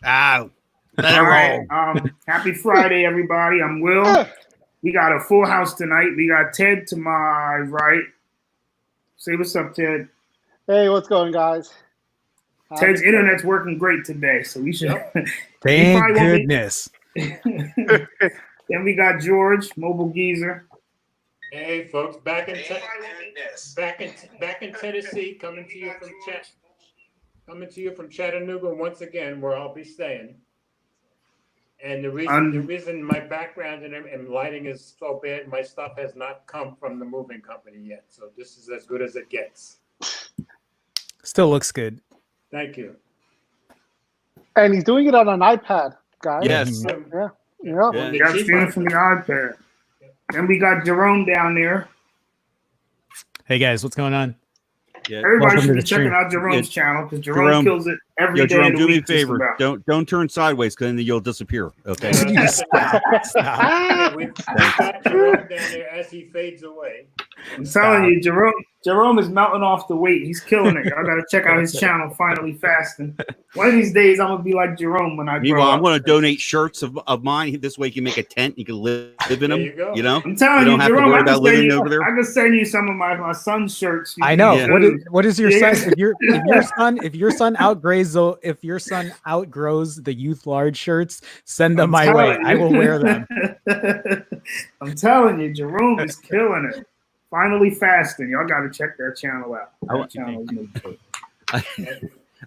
Let it All roll. right. Happy Friday, everybody. I'm Will. We got a full house tonight. We got Ted to my right. Say what's up, Ted. Hey, what's going, guys? Ted's internet's working great today, so we should. Thank goodness. Then we got George, Mobile Geezer. Hey, folks, back in Tennessee, coming to you from Chattanooga once again, where I'll be staying. And the reason my background and lighting is so bad, my stuff has not come from the moving company yet. So this is as good as it gets. Still looks good. Thank you. And he's doing it on an iPad, guys. Yes. Yeah. Got streaming from the iPad. Then we got Jerome down there. Hey guys, what's going on? Yeah. Everybody should be checking out Jerome's channel because Jerome kills it every day. Jerome, of the do me a week, favor. Don't turn sideways, because then you'll disappear. Okay. Yeah, we've got Jerome down there as he fades away. I'm telling you, Jerome is melting off the weight. He's killing it. Y'all gotta check out his channel, Finally Fasting. One of these days, I'm gonna be like Jerome when I grow Meanwhile, up. I'm going to donate shirts of mine. This way, you can make a tent. You can live in them. You go. You know, I'm telling you you, don't have Jerome, to worry I about living over there. can send you some of my son's shirts. I know. Yeah. What is your Yeah. son? If your son outgrows the youth large shirts, send them my way. I will wear them. I'm telling you, Jerome is killing it. Finally Fasting. Y'all got to check that channel out. That channel is really good.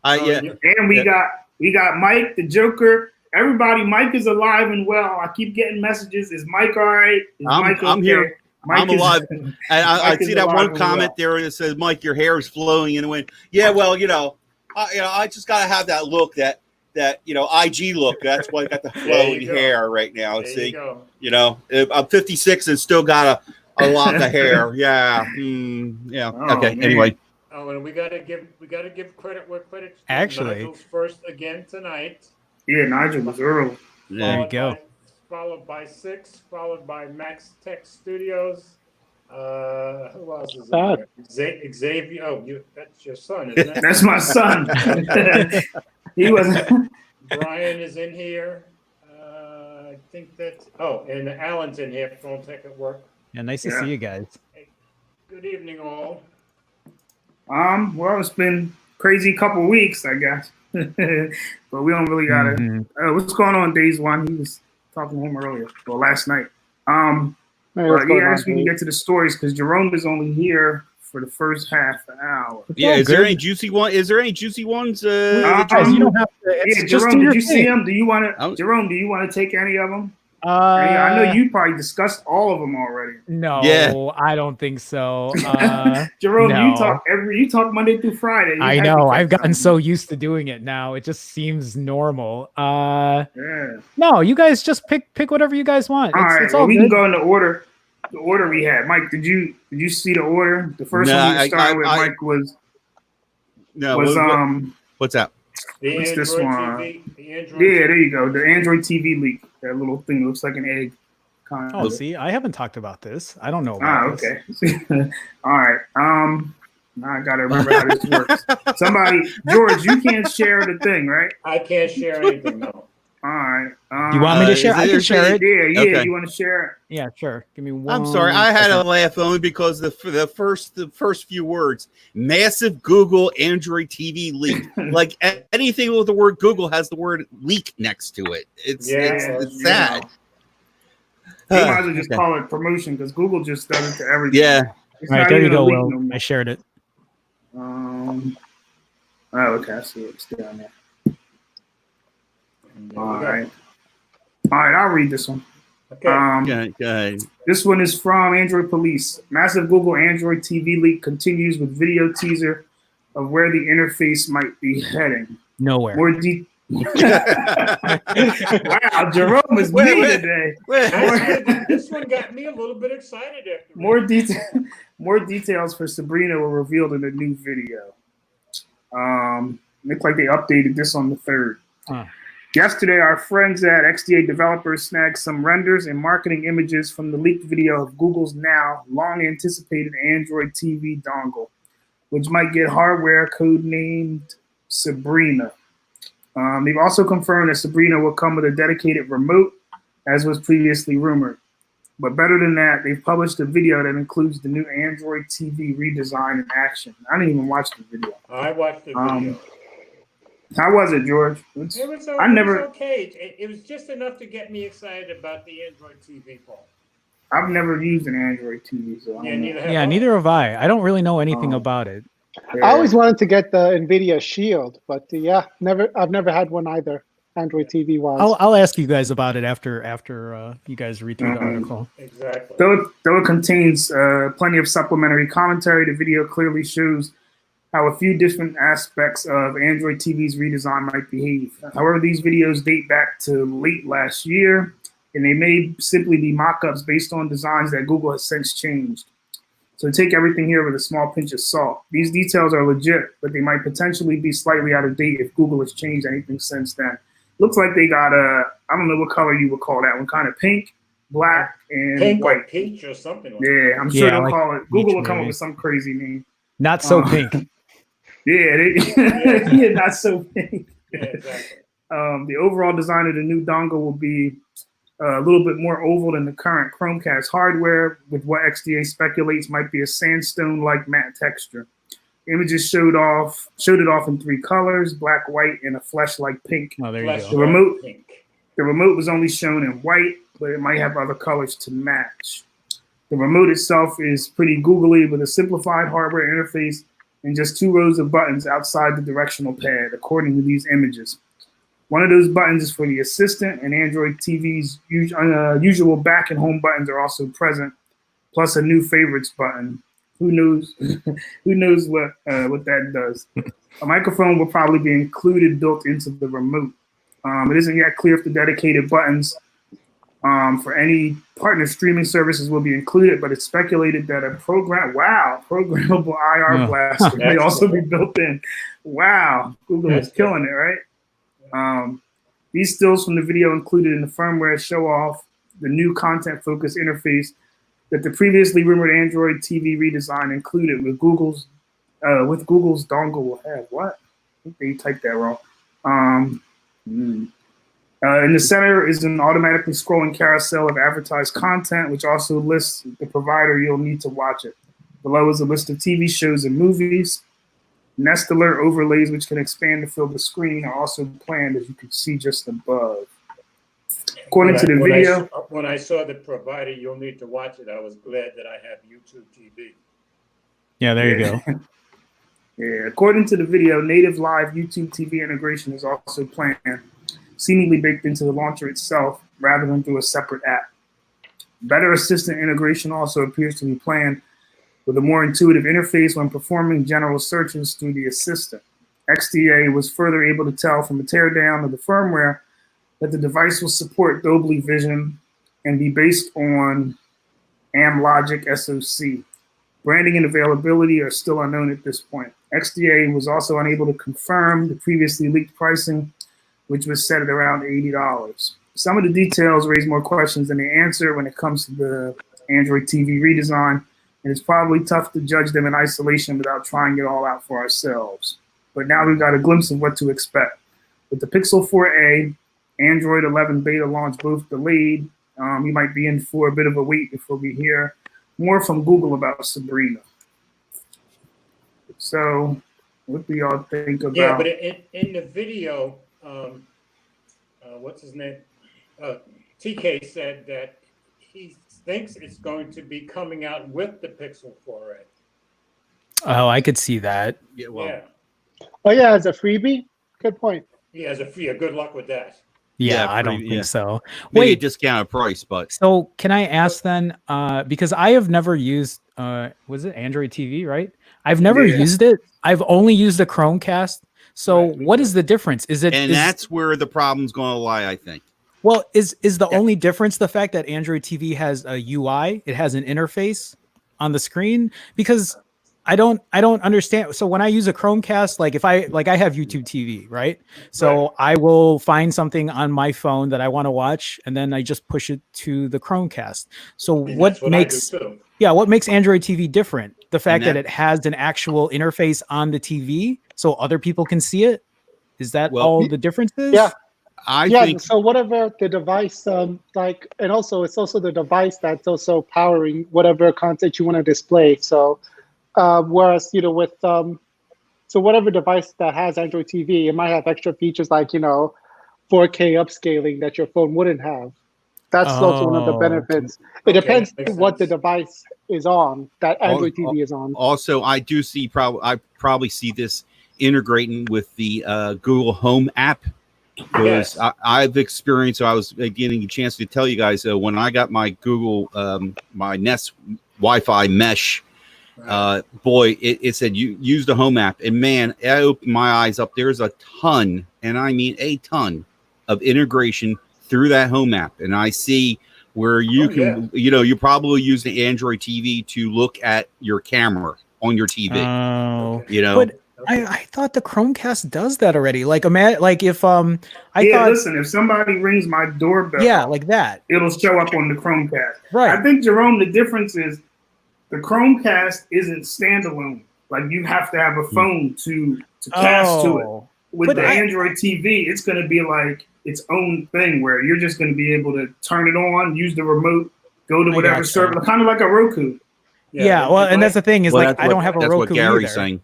And we got Mike, the Joker. Everybody, Mike is alive and well. I keep getting messages. Is Mike all right? I'm here. I'm alive. And I see that one comment there that says, "Mike, your hair is flowing in the wind." Yeah, well, I just got to have that look, that IG look. That's why I got the flowing hair right now. See, I'm 56 and still got a lot of hair. Yeah. Yeah. Oh, okay. man. Anyway. Oh, and we gotta give credit where credit's due. Actually, Nigel's first again tonight. Yeah, Nigel was early. There you go. Followed by Six, followed by Max Tech Studios. Who else is in there? Xavier. Oh, that's your son, isn't it? That's my son. He wasn't. Brian is in here. I think that. Oh, and Alan's in here. Phone Tech at work. Yeah, nice to see you guys. Hey, good evening, all. Well, it's been crazy couple weeks, I guess. But we don't really gotta. What's going on, Days One? He was talking to him earlier, or last night. But yeah, I guess we can get to the stories because Jerome is only here for the first half an hour. Yeah, is there any juicy one? Is there any juicy ones? You don't have to. Jerome, did you see them? Do you want to, Jerome? Do you want to take any of them? I know you probably discussed all of them already. No, I don't think so. Jerome, no. you talk Monday through Friday. I know. I've gotten so used to doing it now. It just seems normal. No, you guys just pick whatever you guys want. All right, it's all we good. can go in the order. The order we had. Mike, did you see the order? The first one we started with, Mike, was what's that? What's this one? Yeah, there you go. The Android TV leak. That little thing looks like an egg. Oh, see, I haven't talked about this. I don't know about this. Okay. All right. Now I gotta remember how this works. Somebody, George, you can't share the thing, right? I can't share anything, no. All right. You want me to share? I can share it. Yeah. Okay. You want to share it? Yeah, sure. Give me one. I'm sorry. I had to laugh only because the first few words: massive Google Android TV leak. Like anything with the word Google has the word leak next to it. It's sad. You might as well just call it promotion because Google just does it to everything. Yeah. It's all right, not there you even go, a leak Will. no more. I shared it. Okay, I see it. It's down there. All right, I'll read this one. Okay. This one is from Android Police. Massive Google Android TV leak continues with video teaser of where the interface might be heading. Nowhere. More wow, Jerome is me today. This one got me a little bit excited. More details for Sabrina were revealed in the new video. Looks like they updated this on the 3rd. Yesterday, our friends at XDA Developers snagged some renders and marketing images from the leaked video of Google's now long-anticipated Android TV dongle, which might get hardware codenamed Sabrina. They've also confirmed that Sabrina will come with a dedicated remote, as was previously rumored. But better than that, they've published a video that includes the new Android TV redesign in action. I didn't even watch the video. I watched the video. How was it, George? Was okay. It was just enough to get me excited about the Android TV part. I've never used an Android TV, so neither have I. I don't really know anything about it. Yeah. I always wanted to get the NVIDIA Shield, but I've never had one either. Android TV wise. I'll ask you guys about it after you guys read through the article. Exactly. Though it contains plenty of supplementary commentary, the video clearly shows how a few different aspects of Android TV's redesign might behave. However, these videos date back to late last year, and they may simply be mock-ups based on designs that Google has since changed. So take everything here with a small pinch of salt. These details are legit, but they might potentially be slightly out of date if Google has changed anything since then. Looks like they got I don't know what color you would call that one, kind of pink, black, and pink white. Or peach or something like that. I'm sure they'll call it. Google will come up maybe. with some crazy name. Not so pink. Yeah, not so pink. Yeah, exactly. The overall design of the new dongle will be a little bit more oval than the current Chromecast hardware, with what XDA speculates might be a sandstone-like matte texture. Images showed it off in 3 colors: black, white, and a flesh-like pink. Oh, there you Flesh go. The remote was only shown in white, but it might have other colors to match. The remote itself is pretty googly, with a simplified hardware interface and just 2 rows of buttons outside the directional pad, according to these images. One of those buttons is for the assistant, and Android TV's usual back and home buttons are also present, plus a new favorites button. Who knows? Who knows what that does? A microphone will probably be included, built into the remote. It isn't yet clear if the dedicated buttons for any partner streaming services will be included, but it's speculated that a programmable IR blaster may also be built in. Wow, Google is killing it, right? These stills from the video included in the firmware show off the new content-focused interface that the previously rumored Android TV redesign included with Google's dongle will have. What? I think they typed that wrong. In the center is an automatically scrolling carousel of advertised content, which also lists the provider you'll need to watch it. Below is a list of TV shows and movies. Nest Alert overlays, which can expand to fill the screen, are also planned, as you can see just above. According to the video, when I saw the provider you'll need to watch it, I was glad that I have YouTube TV. Yeah, there you go. Yeah, according to the video, native live YouTube TV integration is also planned, seemingly baked into the launcher itself rather than through a separate app. Better assistant integration also appears to be planned, with a more intuitive interface when performing general searches through the assistant. XDA was further able to tell from a teardown of the firmware that the device will support Dolby Vision and be based on Amlogic SoC. Branding and availability are still unknown at this point. XDA was also unable to confirm the previously leaked pricing, which was set at around $80. Some of the details raise more questions than they answer when it comes to the Android TV redesign, and it's probably tough to judge them in isolation without trying it all out for ourselves. But now we've got a glimpse of what to expect. With the Pixel 4a, Android 11 beta launch both delayed, you might be in for a bit of a wait before we hear more from Google about Sabrina. So what do y'all think about? Yeah, but in the video, what's his name? TK said that he thinks it's going to be coming out with the Pixel 4a. Oh, I could see that. Yeah. Well, Oh yeah, as a freebie. Good point. yeah, as a free. Good luck with that. Yeah, I don't think so. Maybe a Wait, discounted price, but so can I ask then? Because I have never used, was it Android TV, right? I've never used it. I've only used the Chromecast. So what is the difference? Is it? And that's where the problem's going to lie, I think. Well, is the only difference the fact that Android TV has a UI? It has an interface on the screen? Because I don't understand. So when I use a Chromecast, like if I have YouTube TV, right? So I will find something on my phone that I want to watch, and then I just push it to the Chromecast. So what makes Android TV different? The fact that it has an actual interface on the TV, so other people can see it. Is that Well, all the difference is? Yeah. I Yeah, think so whatever the device, like, and also it's also the device that's also powering whatever content you want to display. So, whereas, with, so whatever device that has Android TV, it might have extra features like, 4K upscaling that your phone wouldn't have. That's also one of the Oh. benefits. It Okay, depends makes what the sense. device is on, that Android TV is on. also I do see I probably see this integrating with the Google Home app. Because Yes. I've experienced, I was getting a chance to tell you guys when I got my Google, my Nest Wi-Fi mesh, boy, it said you use the Home app, and man, I opened my eyes up. There's a ton, and I mean a ton, of integration through that Home app, and I see where you can, you probably use the Android TV to look at your camera on your TV. Oh. You know, But I thought the Chromecast does that already. Like like if I Yeah, thought listen, if somebody rings my doorbell, yeah, like that. it'll show up on the Chromecast. Right. I think, Jerome, the difference is the Chromecast isn't standalone. Like, you have to have a phone to cast to it. Oh. With But the Android TV, it's going to be like its own thing where you're just going to be able to turn it on, use the remote, go to I whatever gotcha. server, kind of like a Roku. Yeah, well, and that's the thing is, well, like, I don't have a that's Roku what Gary's either. saying.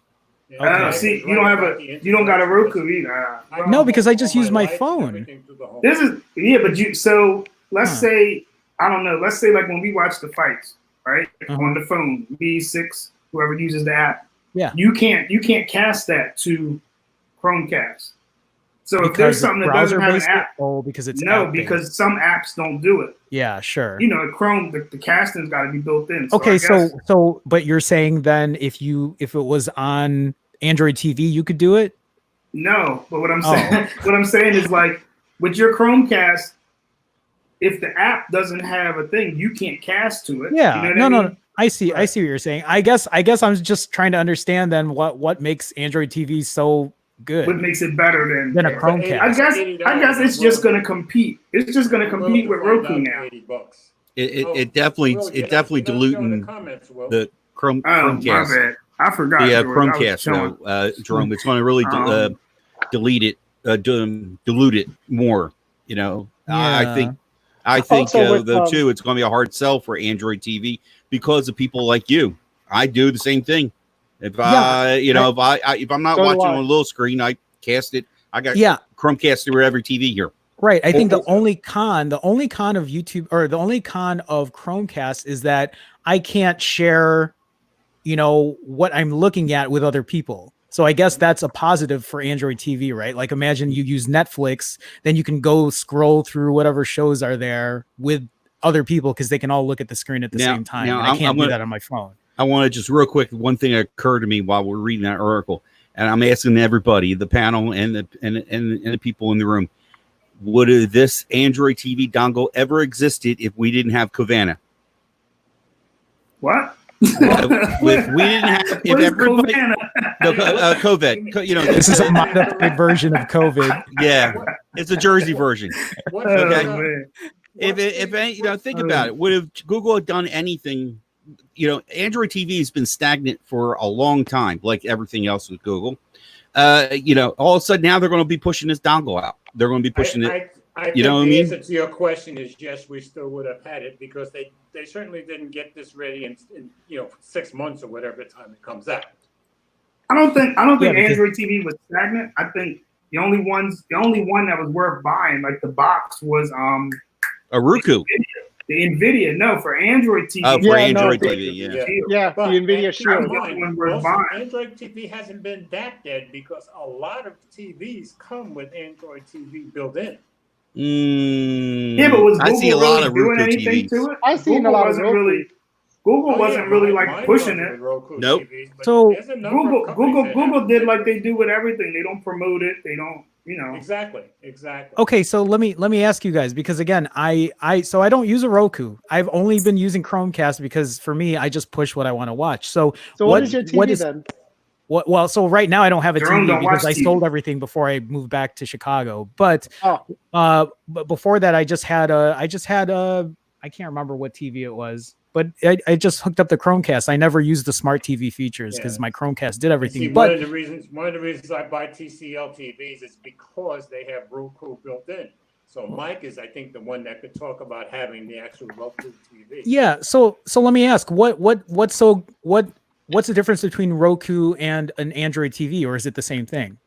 Okay. See, you don't got a Roku either. No, because I just use my phone. This is but so let's say, I don't know, let's say like when we watch the fights, right? On the phone, B6, whoever uses the app. Yeah. You can't cast that to Chromecast. So Because if there's something that doesn't have an browser-based app, because it's no, app-based. because some apps don't do it. Yeah, sure. Chrome, the casting's got to be built in. Okay, I guess, so but you're saying then if it was on Android TV, you could do it? no, but what I'm saying, what I'm saying is, like, with your Chromecast, if the app doesn't have a thing, you can't cast to it. Yeah, You know what I mean? no. I see what you're saying. I guess I'm just trying to understand then what makes Android TV so good What makes it better than a Chromecast. I guess it's just going to compete. It's just going to compete with Roku now. $80. It definitely diluting the Oh, my Chromecast. bad. I forgot. The George. I was Chromecast, showing- Jerome. It's going to really dilute it more. I think Also with, though too, it's going to be a hard sell for Android TV because of people like you. I do the same thing. If if I'm not So do watching I. on a little screen, I cast it. I got Chromecast through every TV here. Right. I think the only con of YouTube, or the only con of Chromecast, is that I can't share, what I'm looking at with other people. So I guess that's a positive for Android TV, right? Like, imagine you use Netflix, then you can go scroll through whatever shows are there with other people because they can all look at the screen at the same time. And I can't do that on my phone. I want to just real quick, one thing occurred to me while we're reading that article, and I'm asking everybody, the panel and the people in the room, would this Android TV dongle ever existed if we didn't have Covana? What? If we didn't have, if everybody, COVID, This is a modified version of COVID. Yeah, it's a Jersey version. Okay. Man. If think about it, would have Google had done anything? Android TV has been stagnant for a long time, like everything else with Google. All of a sudden now they're going to be pushing this dongle out. They're going to be pushing it. I think the answer to your question is yes, we still would have had it because they certainly didn't get this ready in 6 months or whatever time it comes out. I don't think Android TV was stagnant. I think the only one that was worth buying, like the box, was a Roku. The NVIDIA, no, for Android TV. Oh, for Android no, TV, Yeah, But the NVIDIA Shield. Android TV hasn't been that dead because a lot of TVs come with Android TV built in. Yeah, but was Google I see a lot of doing Roku anything TVs. to it? I seen a lot of Roku. Google wasn't really like pushing it. Nope. So Google did like they do with everything. They don't promote it. They don't, Exactly. Okay, so let me ask you guys, because again, I don't use a Roku. I've only been using Chromecast because for me, I just push what I want to watch. So what is your TV then? Well, so right now I don't have a Jerome TV don't because I watch TV. sold everything before I moved back to Chicago. But Oh. but before that, I just had a I can't remember what TV it was. but I just hooked up the Chromecast. I never used the smart TV features because Yeah. my Chromecast did everything. See, But one of the reasons I buy TCL TVs is because they have Roku built in. So Mike is, I think, the one that could talk about having the actual Roku TV. yeah, so let me ask, what's the difference between Roku and an Android TV, or is it the same thing?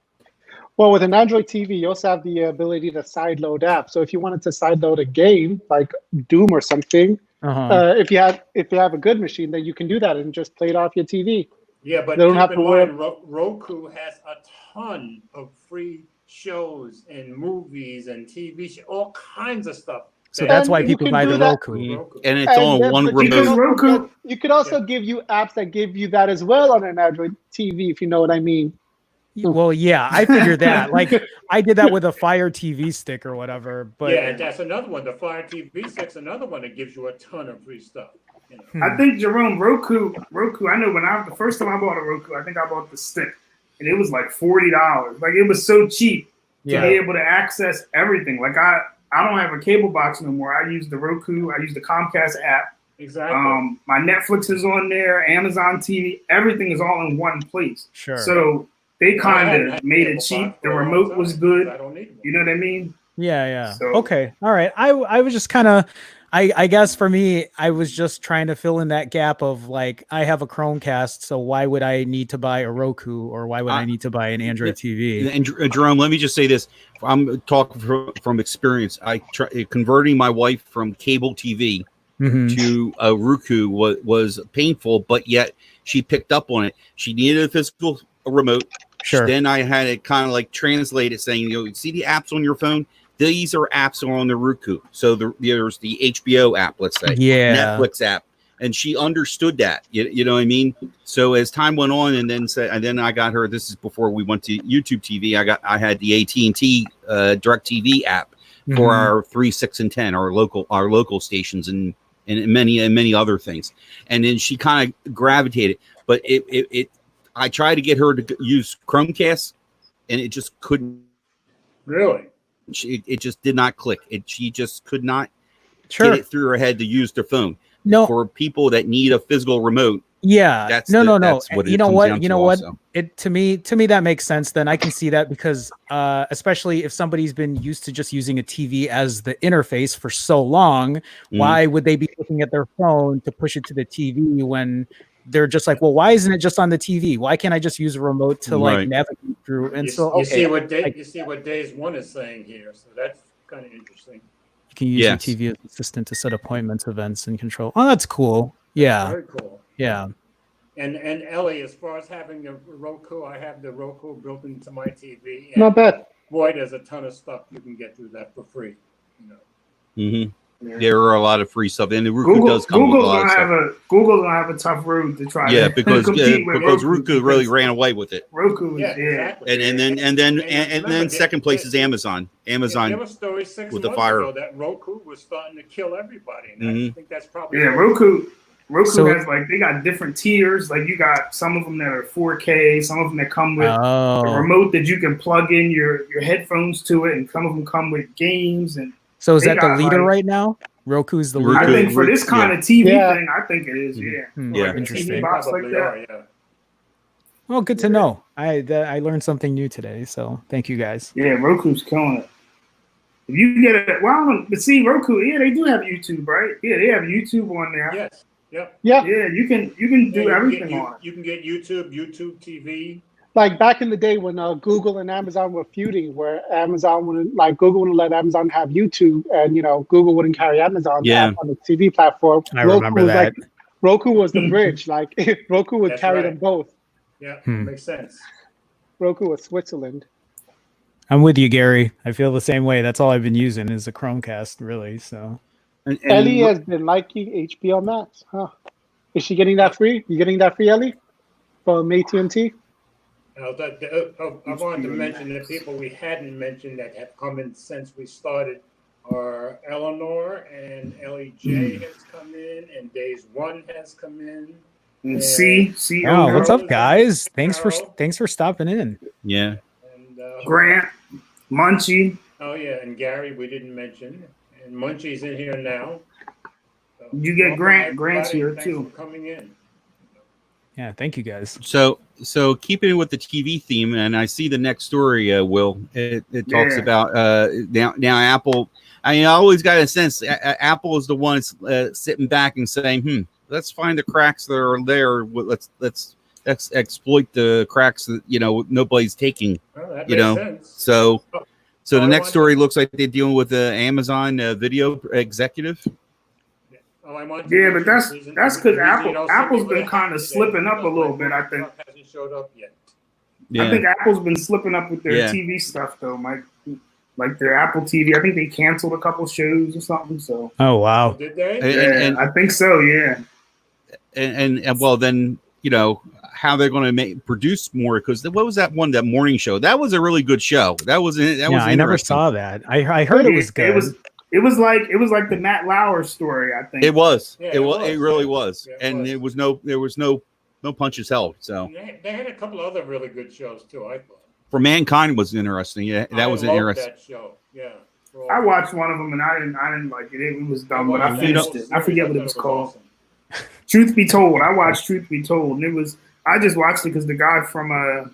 Well, with an Android TV, you also have the ability to sideload apps. So if you wanted to sideload a game like Doom or something, if you have a good machine, then you can do that and just play it off your TV. Yeah, but They don't keep have in to worry. mind, Roku has a ton of free shows and movies and TV shows, all kinds of stuff. So that's why And people you buy can the do that- Roku. And it's on then- one but you remote. can Roku- also you could also give you apps that give you that as well on an Android TV, if you know what I mean. Well, yeah, I figured that. Like, I did that with a Fire TV stick or whatever. But Yeah, and that's another one. The Fire TV Stick's another one that gives you a ton of free stuff. You know? I think Jerome Roku. I know the first time I bought a Roku, I think I bought the stick, and it was like $40. Like it was so cheap to be able to access everything. Like I don't have a cable box no more. I use the Roku. I use the Comcast app. Exactly. My Netflix is on there. Amazon TV. Everything is all in one place. sure. So they I kind haven't of had made cable it cheap. box The for a long remote time, was good. I don't need one. You know what I mean? Yeah. So- Okay. All right. I was just kind of, I guess for me, I was just trying to fill in that gap of like, I have a Chromecast, so why would I need to buy a Roku, or why would I need to buy an Android TV? And Jerome, let me just say this: I'm talking from experience. Converting my wife from cable TV Mhm. to a Roku was painful, but yet she picked up on it. She needed a physical remote. Sure. Then I had it kind of like translate it, saying, see the apps on your phone. These are apps on the Roku. So there's the HBO app, let's say, Yeah. Netflix app, and she understood that. You know what I mean? So as time went on, and then I got her. This is before we went to YouTube TV. I had the AT&T Direct TV app for Mhm. our 3, 6, and 10, our local stations, and many other things. And then she kind of gravitated, but I tried to get her to use Chromecast, and it just couldn't. Really? It just did not click. She just could not Sure. get it through her head to use their phone. No. For people that need a physical remote, Yeah. that's No. That's what You it know comes what? down You to know what? also. It to me that makes sense. Then I can see that because especially if somebody's been used to just using a TV as the interface for so long, why would they be looking at their phone to push it to the TV when they're just like, well, why isn't it just on the TV? Why can't I just use a remote to like Right. navigate through? And You, so you okay, see what like- you see what Days One is saying here. So that's kind of interesting. you can use Yes. your TV assistant to set appointments, events, and control. Oh, that's cool. Yeah, Very cool. yeah. And Ellie, as far as having the Roku, I have the Roku built into my TV. And Not bad. boy, there's a ton of stuff you can get through that for free. You know. Mhm. There are a lot of free stuff, and the Roku Google, does come with a Google's lot of gonna stuff. have a tough road to try. Yeah, to because compete with Roku really because ran away with it, Roku, Yeah, yeah. exactly. and then remember, second place is Amazon. There Amazon. was stories 6 with the months fire. ago that Roku was starting to kill everybody. And I Mhm. think that's probably Yeah, Roku So- has they got different tiers. Like you got some of them that are 4K, some of them that come with a Oh, remote that you can plug in your headphones to it, and some of them come with games. And so is they that the got, leader like- right now? Roku's the Roku- I leader. think for this kind of TV Yeah. thing, I think it is. Yeah, Hmm, Yeah. Like a interesting. TV box like probably that. are, yeah. Well, good to know. I learned something new today, so thank you guys. Yeah, Roku's killing it. If you get it, but see, Roku, yeah, they do have YouTube, right? Yeah, they have YouTube on there. Yes. Yep. Yeah, Yeah, you can do Yeah, everything on it. You can get YouTube TV. like back in the day when Google and Amazon were feuding, where Amazon wouldn't, like Google wouldn't let Amazon have YouTube, and Google wouldn't carry Amazon Yeah. app on the TV platform. I remember was that. Roku was the bridge. Like Roku would That's carry right. them both. Yeah, Hmm. makes sense. Roku was Switzerland. I'm with you, Gary. I feel the same way. That's all I've been using is a Chromecast, really. So And Ellie has been liking HBO Max. Huh? Is she getting that free? You getting that free, Ellie? From AT&T? I wanted to mention the people we hadn't mentioned that have come in since we started are Eleanor and Ellie J has come in, and Days One has come in. And Yeah. see, oh, what's Carol up, guys? Thanks Carol. for stopping in. yeah, And Grant, Munchie. oh yeah, and Gary we didn't mention, and Munchie's in here now. So You get Grant's everybody. here Thanks too. for coming in. Yeah, thank you guys. So keeping with the TV theme, and I see the next story, Will. It talks Yeah. about now Apple. I mean, I always got a sense Apple is the one sitting back and saying, let's find the cracks that are there. Let's exploit the cracks that nobody's taking. Well, that You makes know, sense. So the I next want story looks like they're dealing with the Amazon video executive. I want Yeah, to but mention that's the because reason you don't see Apple's me with been a kind hat of today slipping up a because little my bit. I think. truck hasn't showed up yet. Yeah. I think Apple's been slipping up with their Yeah. TV stuff though, Mike. Like their Apple TV, I think they canceled a couple shows or something. So Oh Oh, wow. did they? And I think so. Yeah. and well, then how they're going to produce more, because what was that morning show? That was a really good show. That was I never interesting. saw that. I heard it was good. It was like the Matt Lauer story. I think It was. Yeah, it really yeah. was. Yeah, it And was. there was no punches held. So They had a couple other really good shows too. I thought. For Mankind was interesting. Yeah, that was loved interesting. that show. Yeah. I watched one of them and I didn't like it. It was dumb, but I watched finished that it. whole I forget series. what it was thought called. awesome. Truth Be Told, I watched Truth Be Told, and I just watched it because the guy from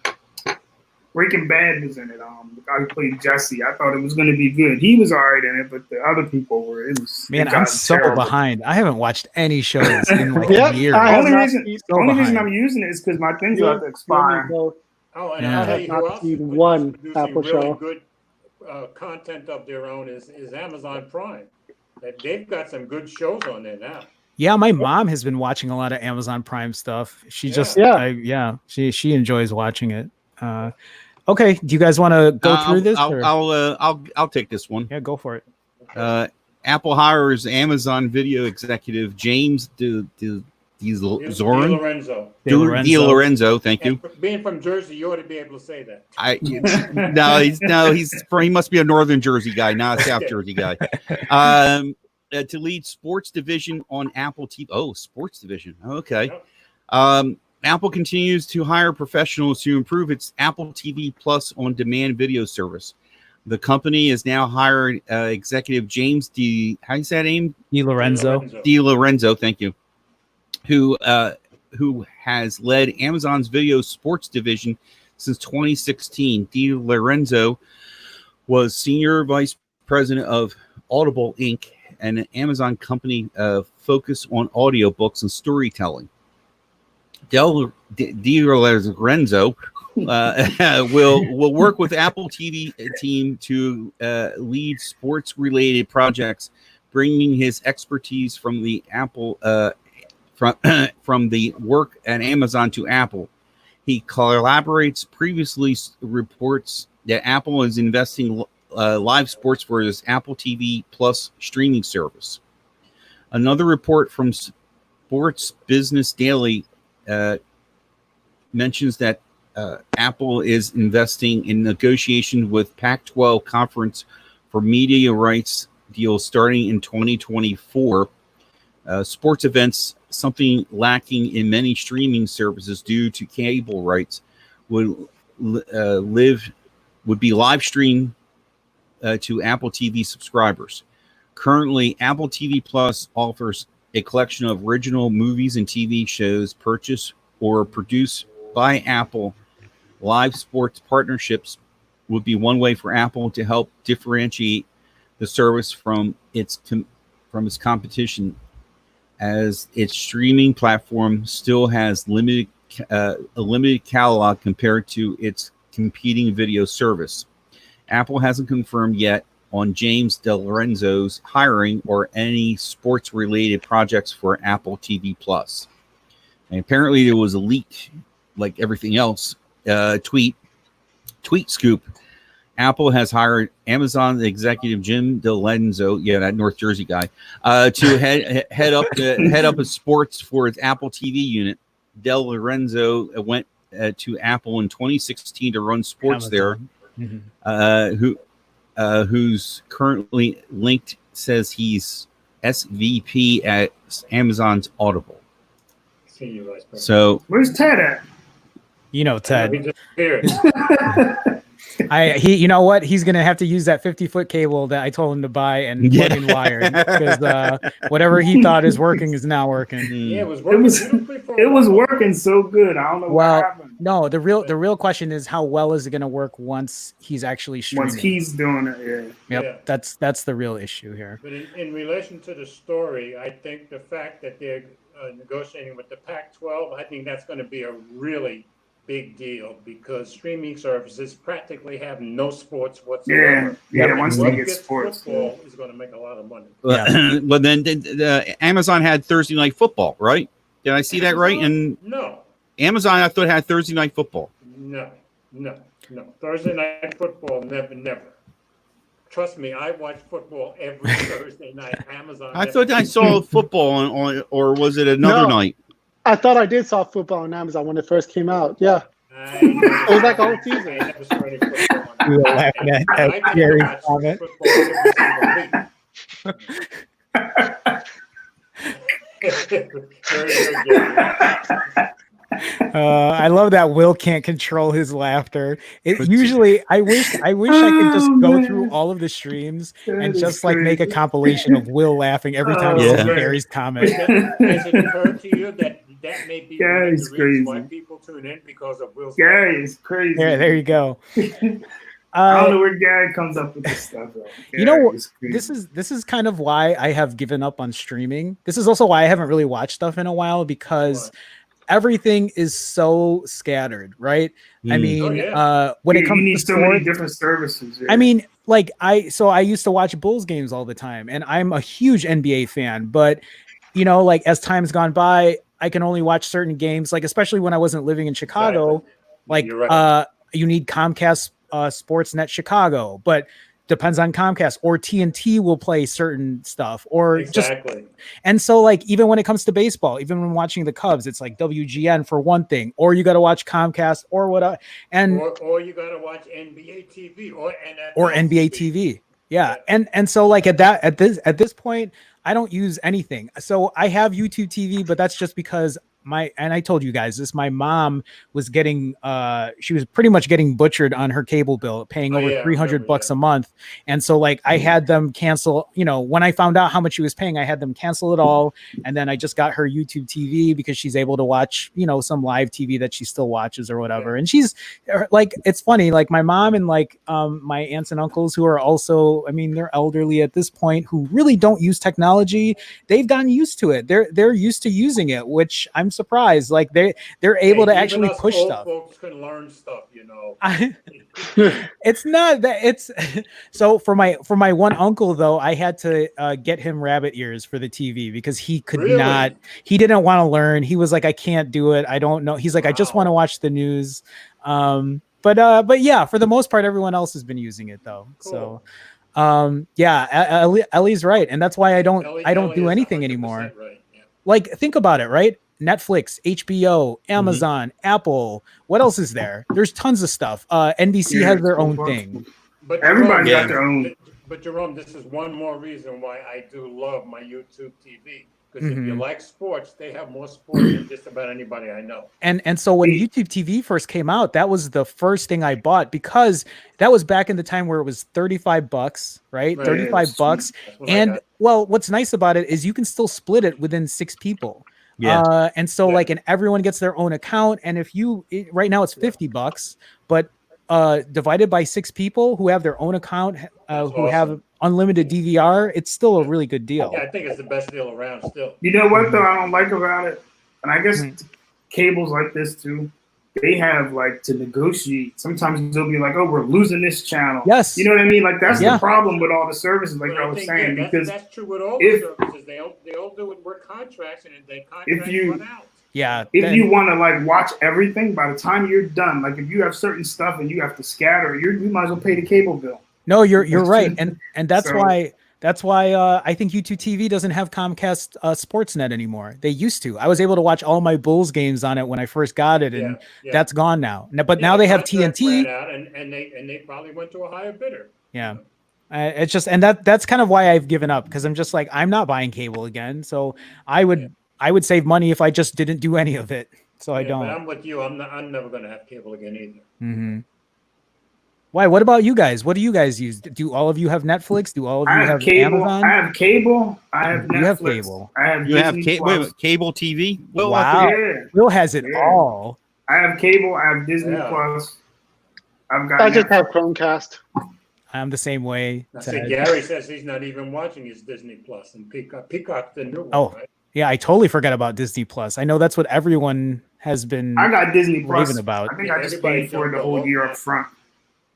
Breaking Bad was in it. The guy who played Jesse. I thought it was going to be good. He was alright in it, but the other people were. Man, it I'm got so terrible. behind. I haven't watched any shows in like Yep, years. I The have only not reason, seen- the only reason behind. I'm using it is because my things You are about to and me expire. both. Oh, and Yeah. I'll tell I you have who not else seen is one producing Apple really show. good content of their own is Amazon Prime. They've got some good shows on there now. Yeah, my mom has been watching a lot of Amazon Prime stuff. She just Yeah. she enjoys watching it. Okay, do you guys want to go through this? or- I'll take this one. Yeah, go for it. Apple hires Amazon video executive James DiLorenzo. DiLorenzo, thank you. And being from Jersey, you ought to be able to say that. He must be a Northern Jersey guy, not a South Jersey guy. To lead sports division on Apple TV. Oh, sports division. Okay. Apple continues to hire professionals to improve its Apple TV Plus on-demand video service. The company has now hired executive James how do you say that name? DiLorenzo, thank you. Who has led Amazon's video sports division since 2016. DiLorenzo was senior vice president of Audible Inc., an Amazon company focused on audiobooks and storytelling. DiLorenzo will work with Apple TV team to lead sports-related projects, bringing his expertise from the Apple from the work at Amazon to Apple. He collaborates. Previously reports that Apple is investing live sports for his Apple TV Plus streaming service. Another report from Sports Business Daily mentions that Apple is investing in negotiation with Pac-12 Conference for media rights deals starting in 2024. Sports events, something lacking in many streaming services due to cable rights, would be live streamed to Apple TV subscribers. Currently, Apple TV Plus offers a collection of original movies and TV shows purchased or produced by Apple. Live sports partnerships would be one way for Apple to help differentiate the service from its competition, as its streaming platform still has a limited catalog compared to its competing video service. Apple hasn't confirmed yet on James DiLorenzo's hiring or any sports-related projects for Apple TV Plus. And apparently there was a leak, like everything else, tweet scoop. Apple has hired Amazon executive Jim DiLorenzo, that North Jersey guy, to head up a sports for its Apple TV unit. DiLorenzo went to Apple in 2016 to run sports Amazon. there. Who's currently linked, says he's SVP at Amazon's Audible. Senior vice president. So Where's Ted at? You know, Ted. He disappeared. You know what? He's gonna have to use that 50-foot cable that I told him to buy and plug in wired, because whatever he thought is working is not working. Yeah, it was working beautifully for a It was while. working so good. I don't know what Well, happened. no, the real question is, how well is it gonna work once he's actually streaming? Once he's doing it, yeah. Yep, Yeah. that's the real issue here. But in relation to the story, I think the fact that they're negotiating with the Pac-12, I think that's going to be a really big deal, because streaming services practically have no sports whatsoever. Yeah. Once they Whoever get gets sports, football is going to make a lot of money. Well, then Amazon had Thursday Night Football, right? Did I see that right? And No, Amazon, I thought, had Thursday Night Football. no. Thursday night football, never. Trust me, I watch football every Thursday night. Amazon. I thought I saw football on, or was it another No. night? I thought I did saw football on Amazon when it first came out. Yeah. It was like a whole season. I never saw any football on We were laughing at I get to Gary's watch comment. football every single week. Very good. I love that Will can't control his laughter. Usually, I wish I could just go through all of the streams and That just is like make a crazy. compilation of Will laughing every time he Yeah. sees Gary's comment. Has it occurred to you that may be one of Gary's the reasons why crazy. people tune in, because of Will's Gary is crazy. There you go. I don't know where Gary comes up with this stuff. Bro. You know, Gary is crazy. this is kind of why I have given up on streaming. This is also why I haven't really watched stuff in a while, because What? everything is so scattered, right? I Mm. mean, Oh, yeah. when it you comes need to so many sports, different services. Yeah. I mean, like I used to watch Bulls games all the time, and I'm a huge NBA fan, but you know, like as time's gone by, I can only watch certain games, like especially when I wasn't living in Chicago, Exactly. like You're right. you need Comcast Sportsnet Chicago, but depends on Comcast, or TNT will play certain stuff, or just, Exactly. and so like even when it comes to baseball, even when watching the Cubs, it's like WGN for one thing, or you got to watch Comcast or what, and Or you got to watch NBA TV or NFL or NBA TV. Yeah. And so like at this point, I don't use anything. So I have YouTube TV, but that's just because I told you guys this, my mom was getting she was pretty much getting butchered on her cable bill, paying over yeah, I 300 remember, bucks yeah. a month. And so like I had them cancel, you know, when I found out how much she was paying, I had them cancel it all. And then I just got her YouTube TV because she's able to watch, you know, some live TV that she still watches or whatever. And she's like, it's funny, like my mom and like my aunts and uncles who are also, I mean, they're elderly at this point, who really don't use technology. They've gotten used to it. They're used to using it, which I'm surprised. Like they're able to Even actually us push old stuff. Folks can learn stuff, you know. It's not that it's so for my one uncle though, I had to get him rabbit ears for the TV because he could Really? not, he didn't want to learn. He was like, I can't do it. I don't know. He's like, I just Wow. want to watch the news. But yeah, for the most part, everyone else has been using it though. Cool. So yeah, Ellie's right. And that's why I don't Ellie do is anything 100% anymore. Right. Yeah. Like, think about it, right? Netflix, HBO, Mm-hmm. Amazon, Apple. What else is there? There's tons of stuff. NBC Yeah, has their so own far. thing. But Everybody's Yeah. got their own. But Jerome, this is one more reason why I do love my YouTube TV. Because if you Mhm. like sports, they have more sports than just about anybody I know. And so when YouTube TV first came out, that was the first thing I bought, because that was back in the time where it was $35, right? Right. 35 bucks. That's what I And got. well, what's nice about it is you can still split it within 6 people. Yeah. And so Yeah. like, and everyone gets their own account. And if right now it's $50, but divided by 6 people who have their own account, That's who have awesome. unlimited DVR, it's still a really good deal. Yeah, I think it's the best deal around still. You know what though I don't like about it, and I guess Mhm. cables like this too. They have like to negotiate. Sometimes they'll be like, "Oh, we're losing this channel." Yes. You know what I mean? Like that's Yeah. the problem with all the services, like But I was think, saying, yeah, because that's true with all if- the services. They all do it work contracts, and if they contracts you- run out. Yeah. if then- you want to like watch everything, by the time you're done, like if you have certain stuff and you have to scatter, you might as well pay the cable bill. No, you're That's right, true. and that's So- why I think YouTube TV doesn't have Comcast Sportsnet anymore. They used to. I was able to watch all my Bulls games on it when I first got it, and Yeah. that's gone now. But Yeah, now the they have contract TNT. ran out, and they probably went to a higher bidder. Yeah, it's just, and that's kind of why I've given up, because I'm just like, I'm not buying cable again. So I would save money if I just didn't do any of it. So I Yeah, don't. But I'm with you. I'm never going to have cable again either. Mhm. Why? What about you guys? What do you guys use? Do all of you have Netflix? Do all of you I have have cable. Amazon? I have cable. I have You Netflix. have cable. I have You have Disney Plus. cable TV? Well, Wow. Yeah, Will has it Yeah. all. I have cable. I have Disney Yeah. Plus. I've got. I just Netflix. have Chromecast. I'm the same way. I Ted. see Gary says he's not even watching his Disney Plus and Peacock. Peacock's the new one, Oh. right? Yeah, I totally forgot about Disney Plus. I know that's what everyone has been. I got Disney Plus. raving about. I think I just Everybody paid for it the jumped whole all year over up front.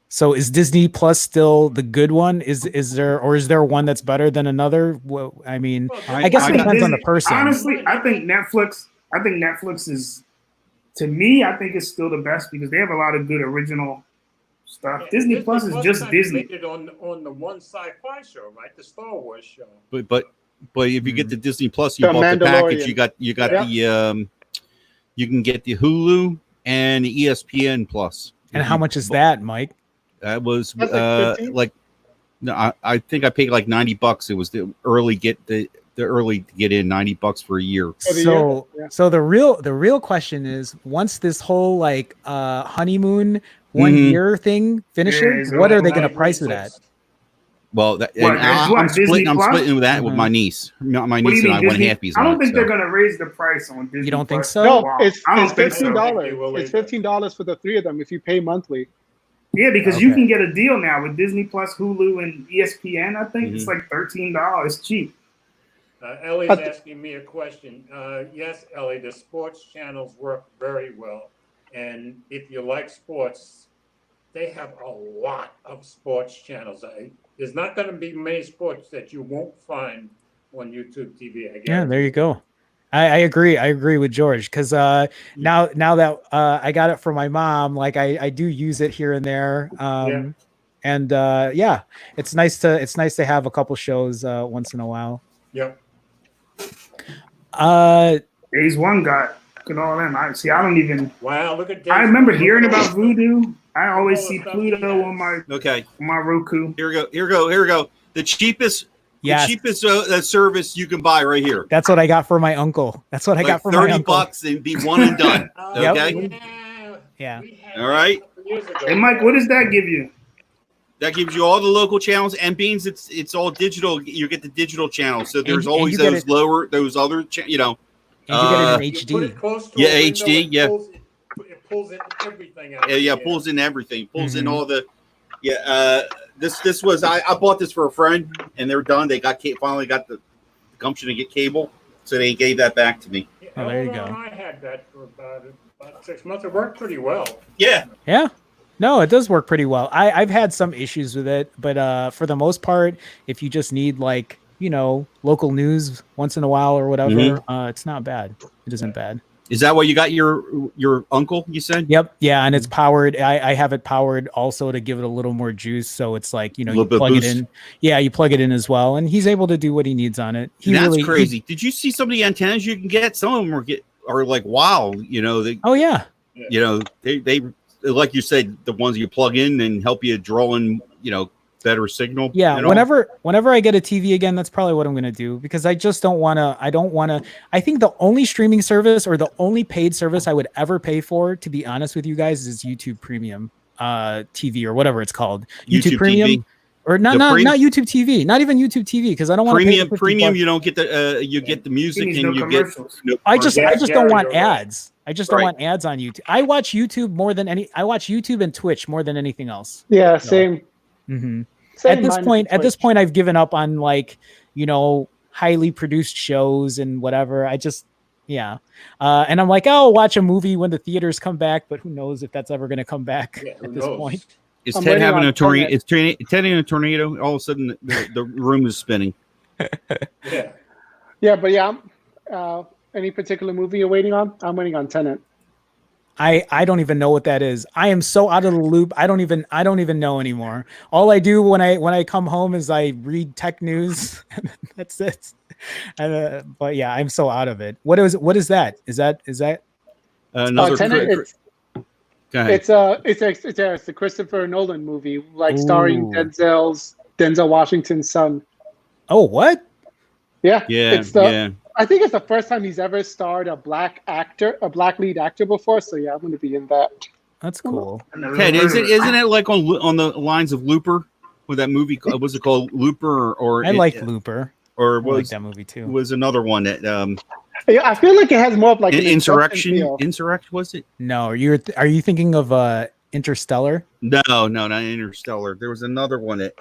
So is Disney Plus still the good one? Is there one that's better than another? Well, I mean, I guess it think depends on the Disney- person. Honestly, I think Netflix is, to me, I think it's still the best because they have a lot of good original stuff. Yeah, Disney Plus is just kinda Disney. made it on the one sci-fi show, right? The Star Wars show. but if you get the Disney Plus, you The bought the package. Mandalorian. You got Yeah. you can get the Hulu and the ESPN Plus. And how much is that, Mike? That was That's like 15? like no, I think I paid like $90. It was the early to get in $90 for a year. For the So year? Yeah. so the real question is, once this whole like honeymoon 1 Mhm. year thing finishes, so what are they I going to agree price it with- at? Well, that, What, and that's what, I'm Disney splitting. I'm Plus? splitting with that with Mhm. my niece. My What do niece you and I mean went Disney? halfies I on don't it. think So. they're gonna raise the price on Disney. You don't think Plus. so? No, Wow. it's I don't it's think so. $15. It's $15 for the three of them if you pay monthly. Yeah, because you Okay. can get a deal now with Disney Plus, Hulu, and ESPN. I think it's Mhm. like $13. It's cheap. Ellie's But- asking me a question. Yes, Ellie, the sports channels work very well. And if you like sports, they have a lot of sports channels. There's not going to be many sports that you won't find on YouTube TV. I guess. Yeah, there you go. I agree. I agree with George because now that I got it from my mom, like I do use it here and there. And yeah, it's nice to have a couple shows once in a while. Yep. Days One got all them. I don't even. Wow, look at I Days remember One. hearing Look at about all Voodoo. I always all the see stuff he Pluto has. on my Okay, Roku. here we go. The cheapest Yes. The cheapest service you can buy right here. That's what I got for my uncle. That's what I got for my uncle. $30 and be one and done. Yep. Okay. Yeah. We had All right. that a couple years ago. Hey, Mike, what does that give you? That gives you all the local channels and beans. It's all digital. You get the digital channels. So there's and always you get those it- those other, And you get it in You put HD. it close to Yeah, a window, HD, it yeah. pulls in everything out. yeah, of the pulls in everything. Pulls in Mhm. all the this was I bought this for a friend and they're done. They finally got the gumption to get cable, so they gave that back to me. air. Oh, there you Eleanor go. and I had that for about 6 months. It worked pretty well. Yeah. Yeah. No, it does work pretty well. I've had some issues with it, but for the most part, if you just need like, local news once in a while or whatever, Mhm. it's not bad. It isn't bad. Is that what you got your uncle? You said. Yep. Yeah. And it's powered. I have it powered also to give it a little more juice. So it's like, you Little bit plug it boost. in. Yeah. You plug it in as well. And he's able to do what he needs on it. That's crazy. Did you see some of the antennas you can get? Some of them are like wow. Oh yeah. They like you said, the ones you plug in and help you draw in, better signal. Yeah, and all. whenever I get a TV again, that's probably what I'm going to do because I just don't want to. I think the only streaming service or the only paid service I would ever pay for, to be honest with you guys, is YouTube Premium TV or whatever it's called. YouTube Premium TV. or not YouTube TV, not even YouTube TV because I don't want Premium. to Premium. You don't get the get the He music needs and no you get. commercials. No, I just Yeah, don't want you're right. ads. I just don't Right. want ads on YouTube. I watch YouTube more than I watch YouTube and Twitch more than anything else. Yeah, same. Mm-hmm. Same At this minus point, Twitch. I've given up on like, highly produced shows and whatever. I just, yeah. And I'm like, I'll watch a movie when the theaters come back, but who knows if that's ever going to come back Yeah, who at this knows? point. Is I'm Ted waiting having on a tornado? Tenet. Is Ted in a tornado? All of a sudden, the room is spinning. Yeah. Yeah, but yeah. Any particular movie you're waiting on? I'm waiting on Tenet. I don't even know what that is. I am so out of the loop. I don't even know anymore. All I do when I come home is I read tech news. And that's it. And, but yeah, I'm so out of it. What is that? Is that Another. Tenet, Go ahead. it's a Christopher Nolan movie, like starring Ooh. Denzel Washington's son. Oh, what? Yeah, Yeah, It's yeah. I think it's the first time he's ever starred a black lead actor before. So yeah, I'm going to be in that. That's cool. Ted, isn't it like on the lines of Looper? With that movie, was it called Looper? Or I liked Looper. Or I was like that movie too. Was another one that Yeah, I feel like it has more of like an Insurrection? feel. Insurrection was it? No, are you thinking of Interstellar? No, not Interstellar. There was another one that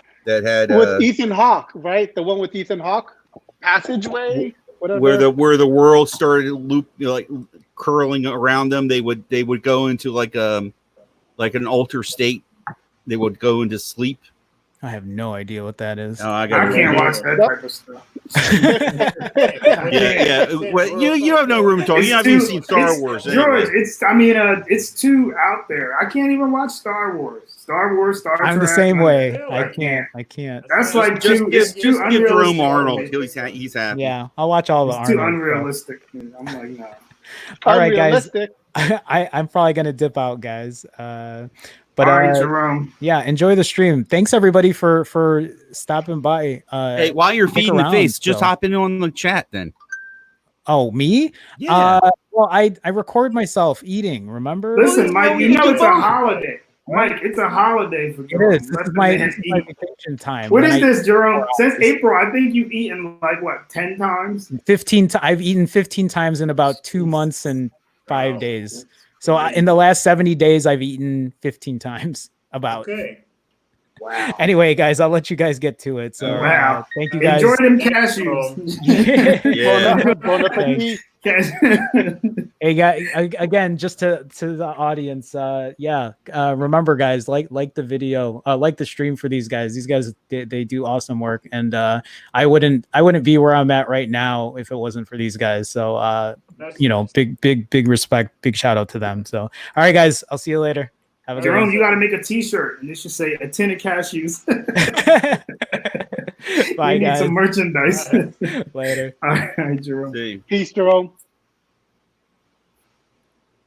had with Ethan Hawke, right? The one with Ethan Hawke, Passageway, whatever. Where the world started like curling around them. They would go into like an alter state. They would go into sleep. I have no idea what that is. Oh, I can't watch that type of stuff. yeah. Well, you have no room to talk. You haven't even seen Star Wars. George, it's too out there. I can't even watch Star Wars. Star Trek. I'm the same way. Really? I can't. That's like just give Jerome Arnold. He's happy. Yeah, I'll watch all the It's Arnold. too unrealistic. I'm like, no. All right, guys. I'm probably gonna dip out, guys. But all right, Jerome. Yeah, enjoy the stream. Thanks everybody for stopping by. Hey, while you're feeding the face, just hop in on the chat then. Oh, me? Yeah. Well, I record myself eating. Remember? Listen, Mike. You know it's a holiday. Mike, it's a holiday for Jerome. It is. This is my vacation time. What is this, Jerome? Since April, I think you've eaten like what, 10 times? 15. I've eaten 15 times in about 2 months and 5 days. So in the last 70 days, I've eaten 15 times. About. Okay. Wow. Anyway, guys, I'll let you guys get to it. So wow. Thank you guys. Enjoy them cashews. Hey guys, again, just to the audience, remember guys, like the video, like the stream for these guys. These guys they do awesome work, and I wouldn't be where I'm at right now if it wasn't for these guys. So big respect, big shout out to them. So all right, guys, I'll see you later. Have a good Jerome, one. you got to make a T-shirt, and it should say "a tin of cashews." Bye, need guys. some merchandise. Later. All right, Jerome. Peace, Jerome.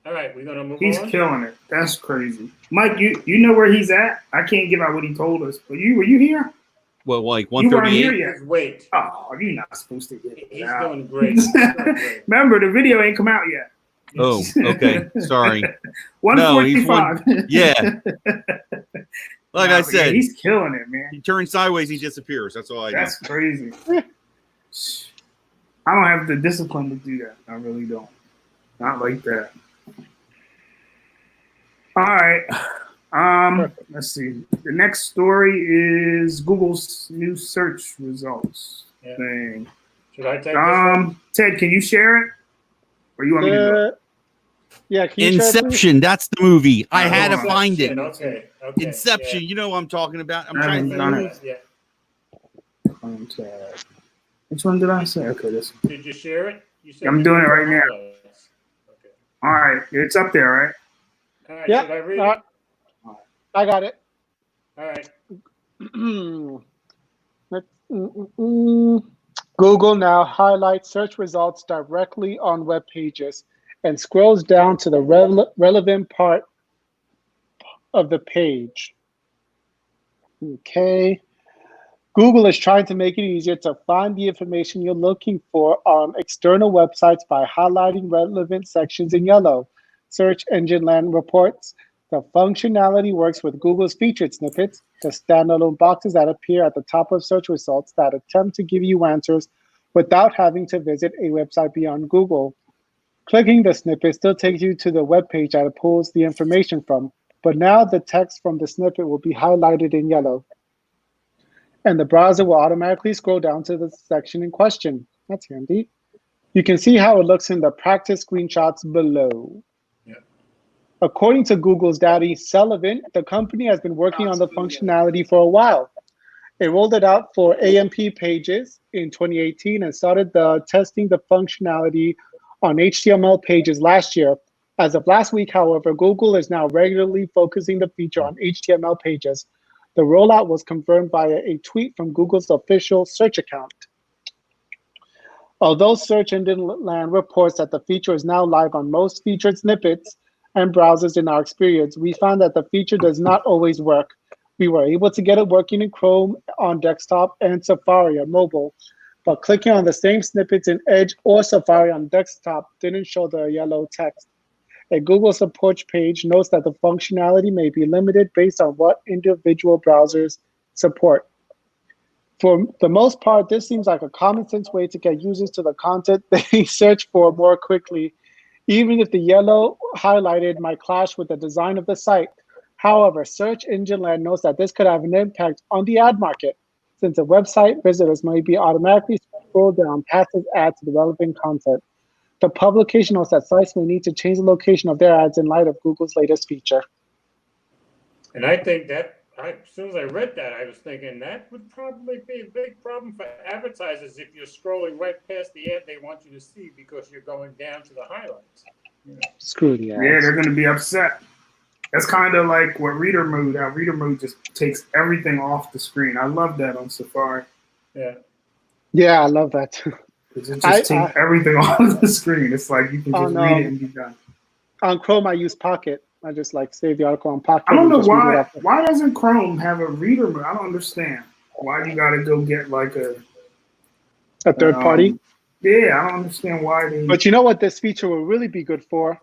All right, we're gonna move He's on. killing it. That's crazy, Mike. You know where he's at? I can't give out what he told us, but were you here? Well, like You weren't here 138. yet. Wait, Oh, you're not supposed to get it. he's out. doing great. He's doing great. Remember, the video ain't come out yet. Oh, okay. Sorry. 145. Yeah. Like I said, he's killing it, man. he turns sideways, he disappears. That's all I know. That's crazy. I don't have the discipline to do that. I really don't. Not like that. All right. Let's see. The next story is Google's new search results Yeah. thing. Should I take this one? Ted, can you share it? Or you want me to go? Yeah, can you share it, please? Inception. That's the movie. I had to Hold on. find it. Okay. Inception. You know what I'm talking about. I'm I trying haven't to done think. it. Yeah. Contact. Which one did I say? Okay, this one. Did you share it? You said I'm you doing it did right now. all those. Okay. All right, it's up there, right? All right. Yeah. Should I read it? I got it. All right. Google now highlights search results directly on web pages and scrolls down to the relevant part of the page. Okay. Google is trying to make it easier to find the information you're looking for on external websites by highlighting relevant sections in yellow. Search Engine Land reports the functionality works with Google's featured snippets, the standalone boxes that appear at the top of search results that attempt to give you answers without having to visit a website beyond Google. Clicking the snippet still takes you to the web page that it pulls the information from, but now the text from the snippet will be highlighted in yellow. And the browser will automatically scroll down to the section in question. That's handy. You can see how it looks in the practice screenshots below. According to Google's Daddy Sullivan, the company has been working on the functionality for a while. It rolled it out for AMP pages in 2018 and started testing the functionality on HTML pages last year. As of last week, however, Google is now regularly focusing the feature on HTML pages. The rollout was confirmed by a tweet from Google's official search account. Although Search Engine Land reports that the feature is now live on most featured snippets and browsers in our experience, we found that the feature does not always work. We were able to get it working in Chrome on desktop and Safari on mobile, but clicking on the same snippets in Edge or Safari on desktop didn't show the yellow text. A Google support page notes that the functionality may be limited based on what individual browsers support. For the most part, this seems like a common sense way to get users to the content they search for more quickly, even if the yellow highlighted might clash with the design of the site. However, Search Engine Land notes that this could have an impact on the ad market, since the website visitors might be automatically scrolled down passive ads to the relevant content. The publication notes that sites may need to change the location of their ads in light of Google's latest feature. And I think that, as soon as I read that, I was thinking that would probably be a big problem for advertisers if you're scrolling right past the ad they want you to see because you're going down to the highlights. Screw the ads. Yeah, they're going to be upset. That's kind of like what Reader Mode, how Reader Mode just takes everything off the screen. I love that on Safari. Yeah. Yeah, I love that too. It just takes everything off the screen. It's like you can just read it and be done. On Chrome, I use Pocket. I just like save the article on Pocket. I don't know why. Why doesn't Chrome have a reader mode? I don't understand. Why you got to go get like a third party? Yeah, I don't understand why they. But you know what this feature will really be good for?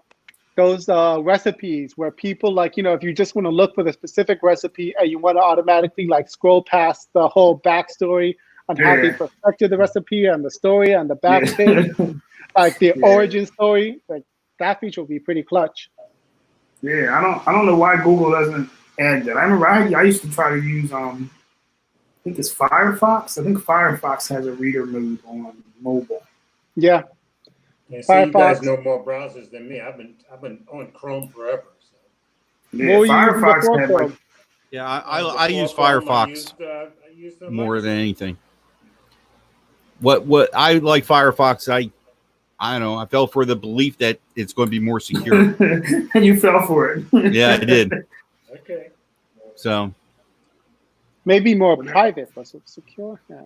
Those recipes where people like, if you just want to look for the specific recipe and you want to automatically like scroll past the whole backstory on how they perfected the recipe and the story and the backstage, like the origin story, like that feature will be pretty clutch. Yeah, I don't know why Google doesn't add that. I remember I used to try to use I think it's Firefox. I think Firefox has a reader mode on mobile. Yeah. Yeah, see, you guys know more browsers than me. I've been on Chrome forever. So. Yeah, Firefox had like. Yeah, I use Firefox more than anything. What I like Firefox, I don't know. I fell for the belief that it's going to be more secure. And you fell for it. Yeah, I did. Okay. So. Maybe more private, but secure? Yeah.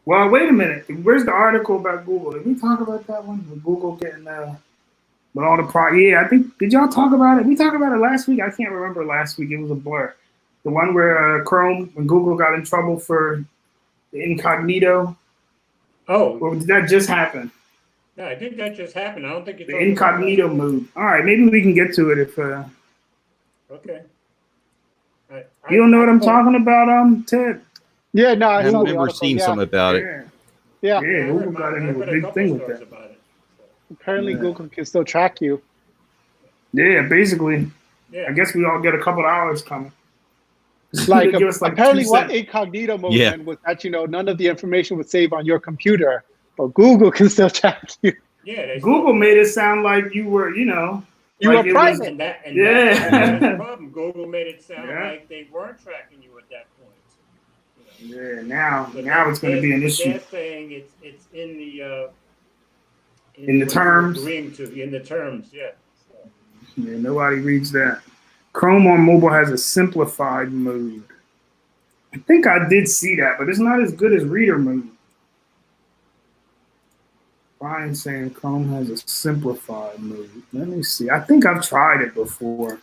Well, wait a minute. Where's the article about Google? Did we talk about that one? With Google getting with all the yeah, I think, did y'all talk about it? We talked about it last week. I can't remember last week. It was a blur. The one where Chrome, when Google got in trouble for the incognito. Oh. Or did that just happen? No, I think that just happened. I don't think it's the incognito mode. All right, maybe we can get to it if. Okay. You don't know what I'm talking about, Ted? Yeah, no, I remember seeing something about it. Yeah, Google got into a big thing with that. Apparently, Google can still track you. Yeah, basically. Yeah. I guess we all get a couple of hours coming. Like, apparently, what incognito mode was that none of the information would save on your computer, but Google can still track you. Yeah, Google made it sound like you were, you were private. And that's the problem. Google made it sound like they weren't tracking you at that point. Yeah, now it's going to be an issue. They're saying it's in the in the terms. In the terms, yeah. Yeah, nobody reads that. Chrome on mobile has a simplified mode. I think I did see that, but it's not as good as reader mode. Brian saying Chrome has a simplified mode. Let me see. I think I've tried it before,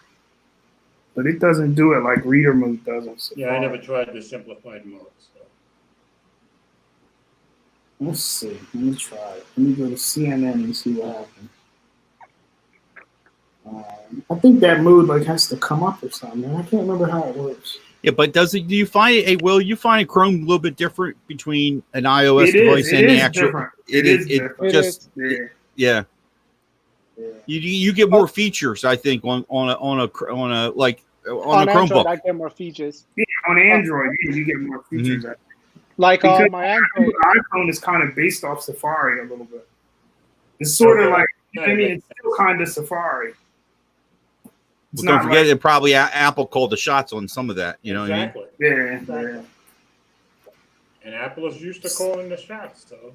but it doesn't do it like reader mode doesn't. Yeah, I never tried the simplified mode. So. Let's see. Let me try it. Let me go to CNN and see what happens. I think that mode has to come up or something. I can't remember how it works. Yeah, but do you find it? Will you find Chrome a little bit different between an iOS device and the actual? Different. It is different. Yeah. You get more features, I think, on a Chromebook. I get more features. Yeah, on Android, you get more features. Mm-hmm. Like on my Android, iPhone is kind of based off Safari a little bit. It's sort of like, it's still kind of Safari. Well, don't forget, it probably Apple called the shots on some of that. You know what I mean? Yeah. And Apple is used to calling the shots, so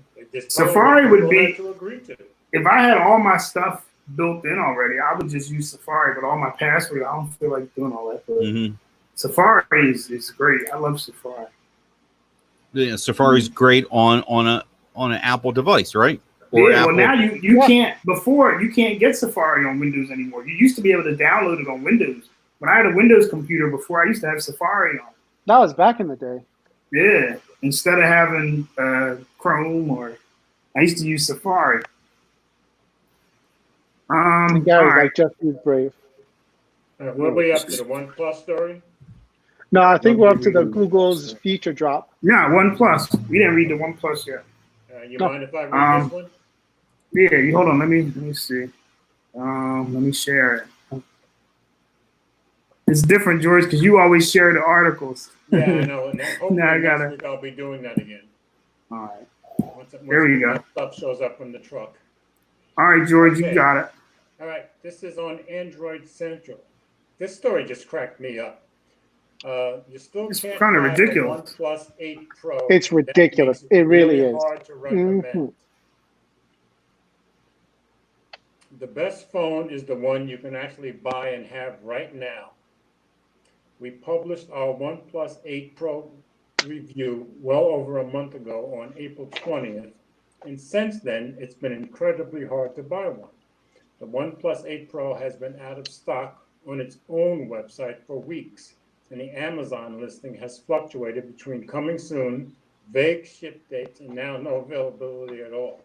Safari would be. To agree to. If I had all my stuff built in already, I would just use Safari. But all my passwords, I don't feel like doing all that. But Safari is great. I love Safari. Yeah, Safari's great on an Apple device, right? Well, now you can't. Before, you can't get Safari on Windows anymore. You used to be able to download it on Windows. When I had a Windows computer before, I used to have Safari on. That was back in the day. Yeah, instead of having Chrome, or I used to use Safari. And All Gary's right. like, just use Brave. We'll be up to the OnePlus story. No, I think we're up to the Google's feature drop. Yeah, OnePlus. We didn't read the OnePlus yet. You No. mind if I read this one? Yeah, you hold on. Let me see. Let me share it. It's different, George, because you always share the articles. Yeah, I know. And hopefully Now I next gotta. week I'll be doing that again. All right. Once There we go. that stuff shows up from the truck. All right, George, Okay. you got it. All right, this is on Android Central. This story just cracked me up. You still It's can't kinda buy ridiculous. the OnePlus 8 Pro. It's That ridiculous. makes It really is. hard to recommend. Mhm. The best phone is the one you can actually buy and have right now. We published our OnePlus 8 Pro review well over a month ago on April 20th, and since then, it's been incredibly hard to buy one. The OnePlus 8 Pro has been out of stock on its own website for weeks, and the Amazon listing has fluctuated between coming soon, vague ship dates, and now no availability at all.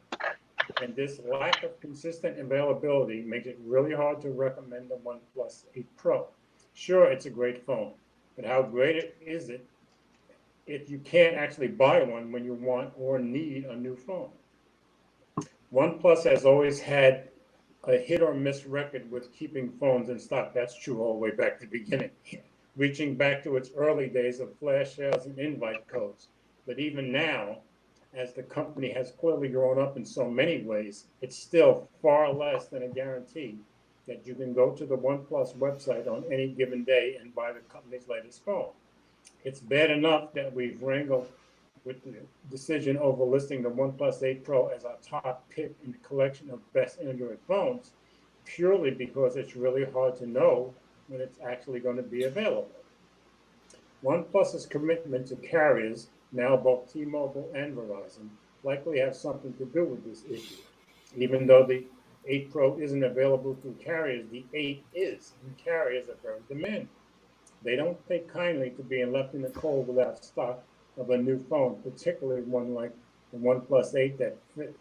And this lack of consistent availability makes it really hard to recommend the OnePlus 8 Pro. Sure, it's a great phone, but how great is it if you can't actually buy one when you want or need a new phone? OnePlus has always had a hit or miss record with keeping phones in stock. That's true all the way back to the beginning, reaching back to its early days of flash sales and invite codes. But even now, as the company has clearly grown up in so many ways, it's still far less than a guarantee that you can go to the OnePlus website on any given day and buy the company's latest phone. It's bad enough that we've wrangled with the decision over listing the OnePlus 8 Pro as our top pick in the collection of best Android phones, purely because it's really hard to know when it's actually going to be available. OnePlus's commitment to carriers, now both T-Mobile and Verizon, likely have something to do with this issue. Even though the 8 Pro isn't available through carriers, the 8 is, and carriers are very demanding. They don't take kindly to being left in the cold without stock of a new phone, particularly one like the OnePlus 8 that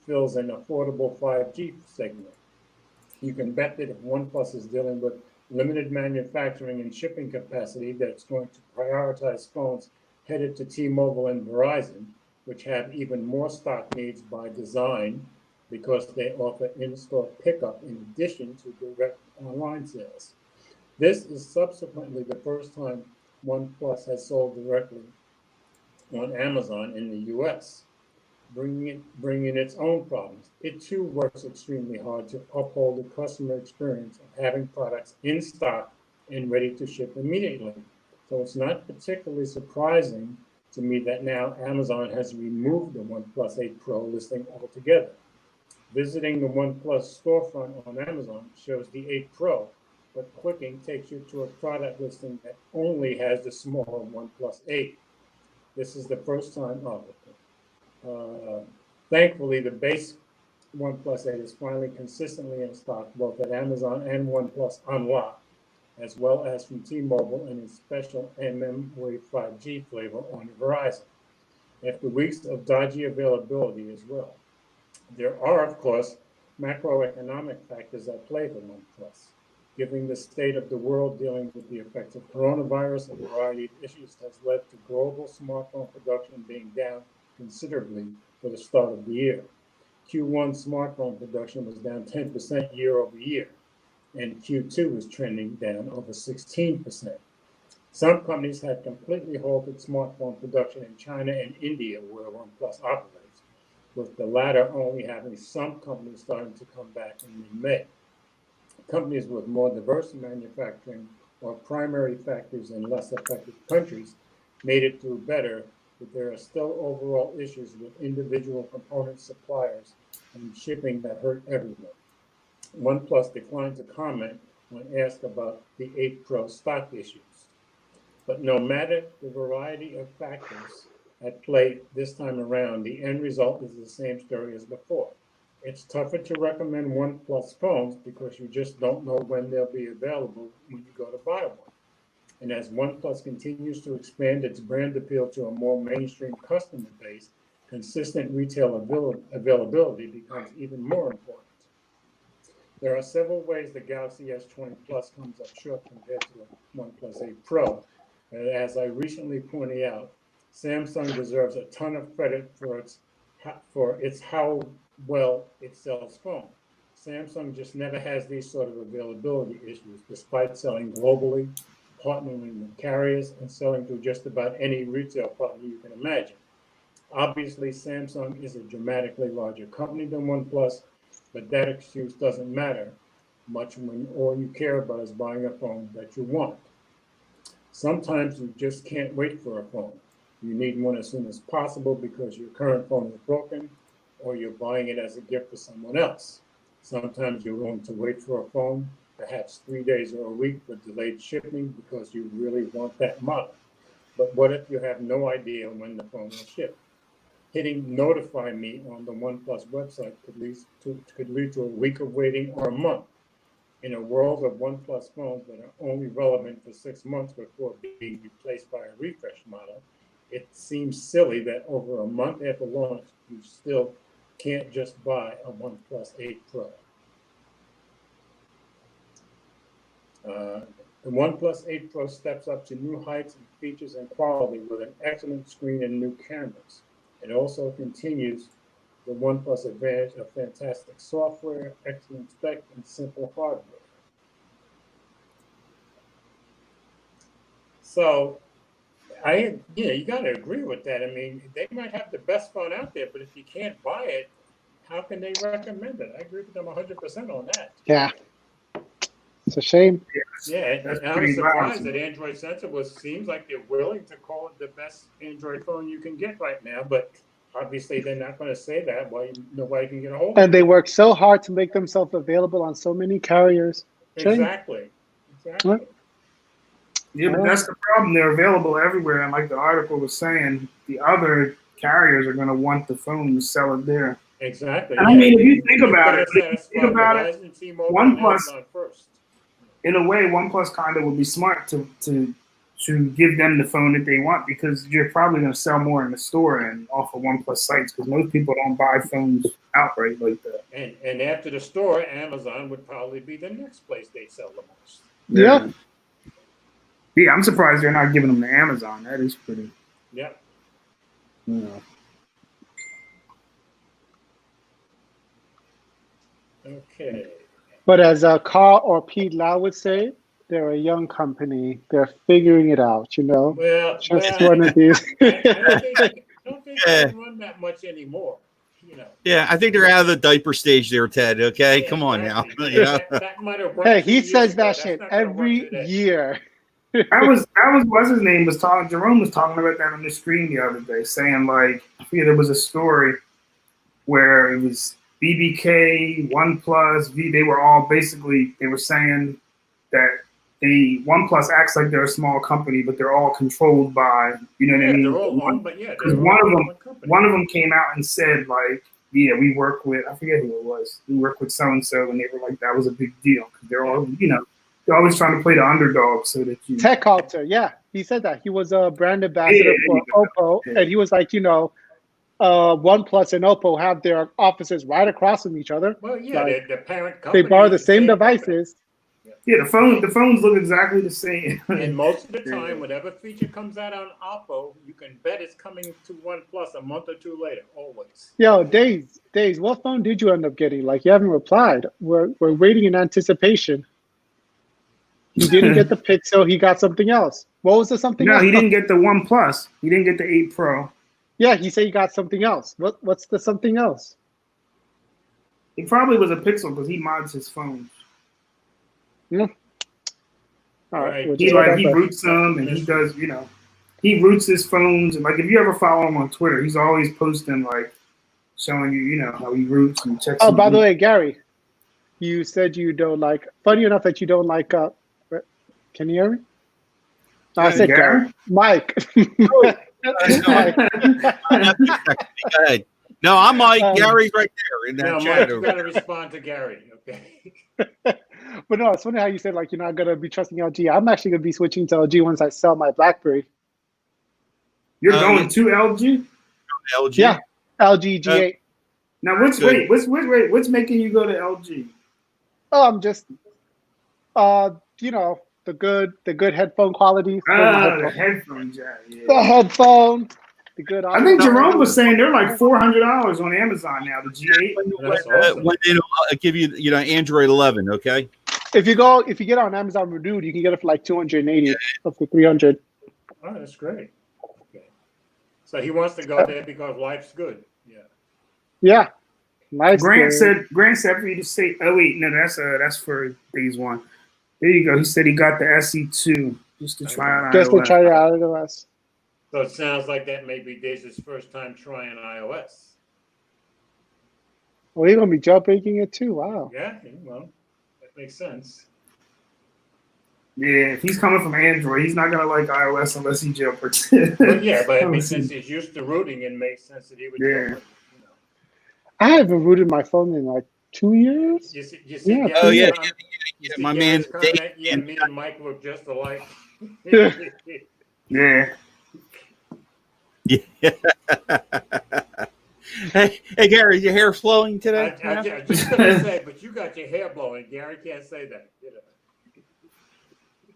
fills an affordable 5G segment. You can bet that if OnePlus is dealing with limited manufacturing and shipping capacity, that it's going to prioritize phones headed to T-Mobile and Verizon, which have even more stock needs by design because they offer in-store pickup in addition to direct online sales. This is subsequently the first time OnePlus has sold directly on Amazon in the US, bringing its own problems. It too works extremely hard to uphold the customer experience of having products in stock and ready to ship immediately. So it's not particularly surprising to me that now Amazon has removed the OnePlus 8 Pro listing altogether. Visiting the OnePlus storefront on Amazon shows the 8 Pro, but clicking takes you to a product listing that only has the smaller OnePlus 8. This is the first time of it. Thankfully, the base OnePlus 8 is finally consistently in stock, both at Amazon and OnePlus Unlocked, as well as from T-Mobile in its special mmWave 5G flavor on Verizon, after weeks of dodgy availability as well. There are, of course, macroeconomic factors at play for OnePlus. Given the state of the world dealing with the effects of coronavirus, a variety of issues has led to global smartphone production being down considerably for the start of the year. Q1 smartphone production was down 10% year over year, and Q2 was trending down over 16%. Some companies had completely halted smartphone production in China and India, where OnePlus operates, with the latter only having some companies starting to come back in mid-May. Companies with more diverse manufacturing or primary factories in less affected countries made it through better, but there are still overall issues with individual component suppliers and shipping that hurt everyone. OnePlus declined to comment when asked about the 8 Pro stock issues. But no matter the variety of factors at play this time around, the end result is the same story as before. It's tougher to recommend OnePlus phones because you just don't know when they'll be available when you go to buy one. And as OnePlus continues to expand its brand appeal to a more mainstream customer base, consistent retail availability becomes even more important. There are several ways the Galaxy S20 Plus comes up short compared to the OnePlus 8 Pro. And as I recently pointed out, Samsung deserves a ton of credit for its how well it sells phones. Samsung just never has these sort of availability issues, despite selling globally, partnering with carriers, and selling through just about any retail partner you can imagine. Obviously, Samsung is a dramatically larger company than OnePlus, but that excuse doesn't matter much when all you care about is buying a phone that you want. Sometimes you just can't wait for a phone. You need one as soon as possible because your current phone is broken, or you're buying it as a gift for someone else. Sometimes you're willing to wait for a phone, perhaps 3 days or a week with delayed shipping because you really want that model. But what if you have no idea when the phone will ship? Hitting notify me on the OnePlus website could lead to a week of waiting or a month. In a world of OnePlus phones that are only relevant for 6 months before being replaced by a refresh model, it seems silly that over a month after launch, you still can't just buy a OnePlus 8 Pro. The OnePlus 8 Pro steps up to new heights in features and quality with an excellent screen and new cameras. It also continues the OnePlus advantage of fantastic software, excellent spec, and simple hardware. So, you got to agree with that. I mean, they might have the best phone out there, but if you can't buy it, how can they recommend it? I agree with them 100% on that. Yeah. It's a shame. Yeah, and I'm surprised that Android Sensor seems like they're willing to call it the best Android phone you can get right now, but obviously they're not going to say that. Why nobody can get a hold of it. And they work so hard to make themselves available on so many carriers. Shame. Exactly. What? Yeah, but that's the problem. They're available everywhere. And like the article was saying, the other carriers are going to want the phone to sell it there. Exactly. And I mean, if you think about it, OnePlus, in a way, OnePlus kind of would be smart to give them the phone that they want, because you're probably going to sell more in the store and off of OnePlus sites, because most people don't buy phones outright like that. And after the store, Amazon would probably be the next place they sell the most. Yeah. Yeah, I'm surprised they're not giving them to Amazon. That is pretty. Yeah. Yeah. Okay. But as Carl or Pete Lau would say, they're a young company. They're figuring it out, you know? Well, just one of these. I don't think they run that much anymore. You know. Yeah, I think they're out of the diaper stage there, Ted. Okay, Yeah, come on exactly. now. You know? That might have worked. Hey, he says ago. that shit every year. That was what's his name was talking. Jerome was talking about that on the screen the other day, saying like, there was a story where it was BBK, OnePlus, they were all basically, they were saying that OnePlus acts like they're a small company, but they're all controlled by, you know what I mean? They're all one, but yeah, because one of them came out and said like, yeah, we work with, I forget who it was, we work with so and so, and they were like, that was a big deal because they're all, you know, they're always trying to play the underdog so that you. Tech Alter, yeah, he said that he was a brand ambassador for Oppo, and he was like, you know, OnePlus and Oppo have their offices right across from each other. Well, yeah, like, the parent company. They borrow the same devices. Yeah, the phones look exactly the same. And most of the time, whatever feature comes out on Oppo, you can bet it's coming to OnePlus a month or two later, always. Yo, Days, what phone did you end up getting? Like, you haven't replied. We're waiting in anticipation. He didn't get the Pixel. He got something else. What was the something else? No, he didn't get the OnePlus. He didn't get the 8 Pro. Yeah, he said he got something else. What's the something else? It probably was a Pixel because he mods his phones. Yeah. All right. He roots them, and he does, you know, he roots his phones. And like, if you ever follow him on Twitter, he's always posting like showing you, you know, how he roots and checks. Oh, by the way, Gary, you said you don't like. Funny enough that you don't like. Can you hear me? No, I said Gary. Mike. No, I'm Mike. Gary's right there in that chat. Mike, you got to respond to Gary, okay? But no, it's funny how you said like you're not gonna be trusting LG. I'm actually gonna be switching to LG once I sell my BlackBerry. You're going to LG? LG. Yeah, LG G8. Now what's making you go to LG? Just you know, the good headphone quality. The headphone jack. The Yeah. headphone. The good. I think Jerome was saying they're like $400 on Amazon now. The G8. That's awesome. When they give you, Android 11, okay? If you get on Amazon Renewed, you can get it for like 280 up to 300. Oh, that's great. Okay. So he wants to go there because life's good. Yeah. Yeah. Nice. Grant said for you to say, oh wait, no, that's for phase one. There you go. He said he got the SE2 just to try on Just to iOS. try it out of iOS. So it sounds like that may be Dez's first time trying iOS. Well, you're gonna be jailbreaking it too. Wow. Yeah, well, that makes sense. Yeah, if he's coming from Android, he's not gonna like iOS unless he jailbreaks it. But yeah, but I mean, since he's used to rooting, it makes sense that he would. Yeah. I haven't rooted my phone in like 2 years. You see, Yeah. Oh, yeah. You see My Gary's man, comment? Dave- Yeah, me and Mike look just alike. Yeah. Hey, Gary, is your hair flowing today? I just gonna say, but you got your hair blowing. Gary can't say that.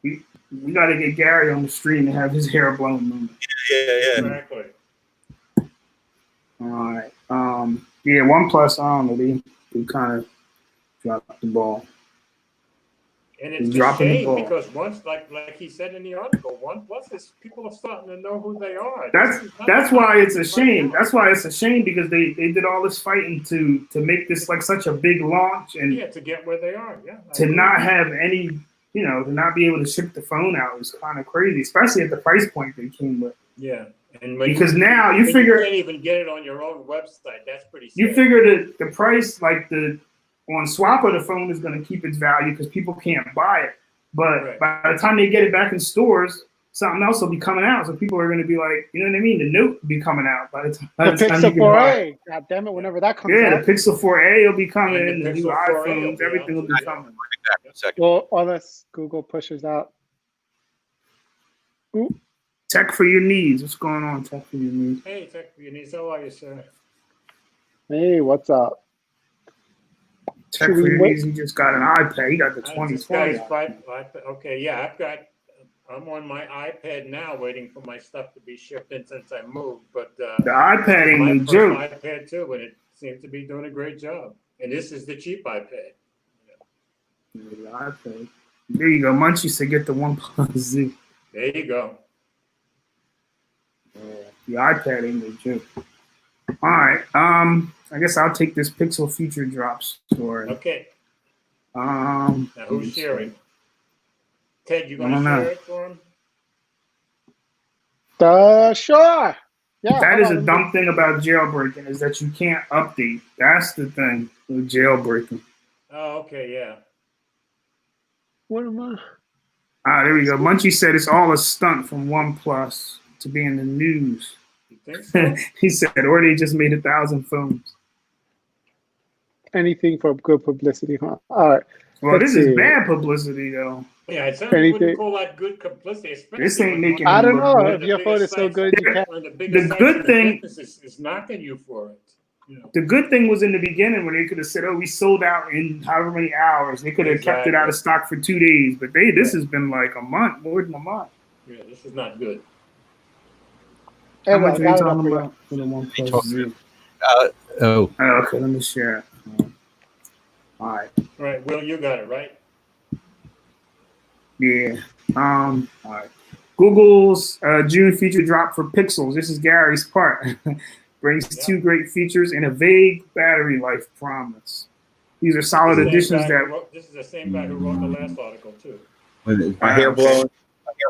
We got to get Gary on the stream and have his hair blown. Yeah. Exactly. All right. Yeah, OnePlus, I don't know. They kind of dropped the ball. And it's a Dropping the shame ball. because once, like he said in the article, OnePlus is people are starting to know who they are. That's why it's a shame. That's why it's a shame because they did all this fighting to make this like such a big launch and to get where they are. Yeah. to not have any, to not be able to ship the phone out was kind of crazy, especially at the price point they came with. Yeah. And Because now you figure you can't even get it on your own website. That's pretty sad. you figure that the price like on Swapper, the phone is going to keep its value because people can't buy it. But by the time they get it back in stores, something else will be coming out. So people are going to be like, you know what I mean? The Note will be coming out by the time. The Pixel 4a. God damn it! Whenever that comes out. The Pixel 4a will be coming. And the The new Pixel 4a will iPhones, be everything will out, be too. coming. Well, unless Google pushes out. Ooh. Tech for your needs. What's going on? Tech for your needs. Hey, Tech for your needs. How are you, sir? Hey, what's up? Tech for your needs. He just got an iPad. He got the This 2020. guy's okay, yeah, I'm on my iPad now waiting for my stuff to be shipped in since I moved, but The iPad ain't my no first joke. iPad too, and it seems to be doing a great job. And this is the cheap iPad. The iPad. There you go. Munchie said get the OnePlus Z. There you go. The iPad ain't no joke. All right. I guess I'll take this Pixel Future Drop story. Okay, Now now who's sharing? Ted, you I gonna don't know. share it for him? Sure. Yeah. That hold is on, a dumb thing about jailbreaking is that you can't update. That's the thing with jailbreaking. Oh, okay, yeah. What am I? There we go. Munchie said it's all a stunt from OnePlus to be in the news. You think so? He said, or they just made 1,000 phones. Anything for good publicity, huh? All right. Well, Let's this is see. bad publicity, though. Yeah, it certainly Anything- wouldn't call that good publicity. This ain't making I don't look know. good. If your phone is so good, you can't. The good thing- is knocking you for it. The good thing was in the beginning when they could have said, "Oh, we sold out in however many hours." They could have kept it out of stock for 2 days, but this has been like a month, more than a month. Yeah, this is not good. How Anyway, much are you got it up talking for you. about for the OnePlus Z? Oh. Oh, okay, let me share it. All right. All right, Will, you got it, right? Yeah. All right. Google's June feature drop for Pixels. This is Gary's part. Brings 2 great features and a vague battery life promise. These are solid additions This is the same guy who wrote the last article, too. My hair blowing.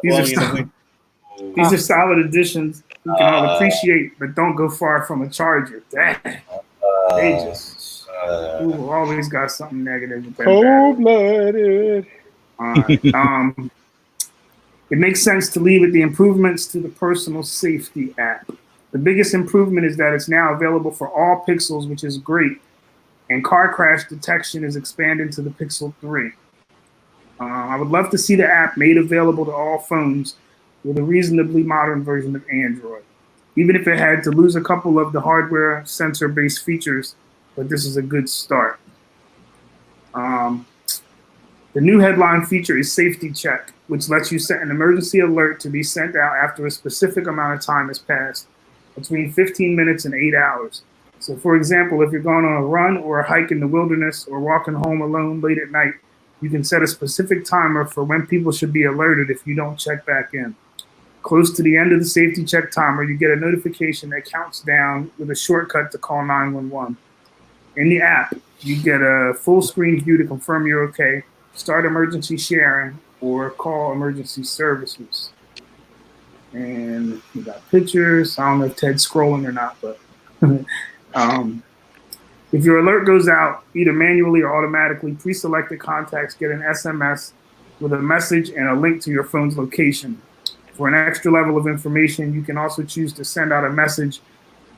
These are solid additions you can all appreciate, but don't go far from a charger. Dang. They just Google always got something negative with that battery. Cold-blooded. It makes sense to leave it the improvements to the personal safety app. The biggest improvement is that it's now available for all Pixels, which is great. And car crash detection is expanded to the Pixel 3. I would love to see the app made available to all phones with a reasonably modern version of Android, even if it had to lose a couple of the hardware sensor-based features, but this is a good start. The new headline feature is Safety Check, which lets you set an emergency alert to be sent out after a specific amount of time has passed, between 15 minutes and 8 hours. So for example, if you're going on a run or a hike in the wilderness or walking home alone late at night, you can set a specific timer for when people should be alerted if you don't check back in. Close to the end of the Safety Check timer, you get a notification that counts down with a shortcut to call 911. In the app, you get a full screen view to confirm you're okay, start emergency sharing, or call emergency services. And you got pictures. I don't know if Ted's scrolling or not, but if your alert goes out, either manually or automatically, pre-selected contacts get an SMS with a message and a link to your phone's location. For an extra level of information, you can also choose to send out a message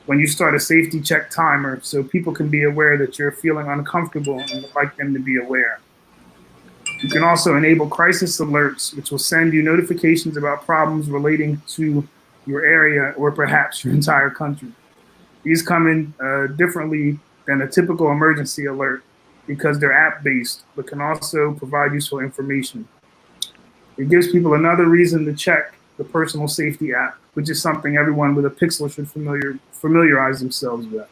when you start a Safety Check timer so people can be aware that you're feeling uncomfortable and would like them to be aware. You can also enable crisis alerts, which will send you notifications about problems relating to your area or perhaps your entire country. These come in differently than a typical emergency alert because they're app-based, but can also provide useful information. It gives people another reason to check the personal safety app, which is something everyone with a Pixel should familiarize themselves with.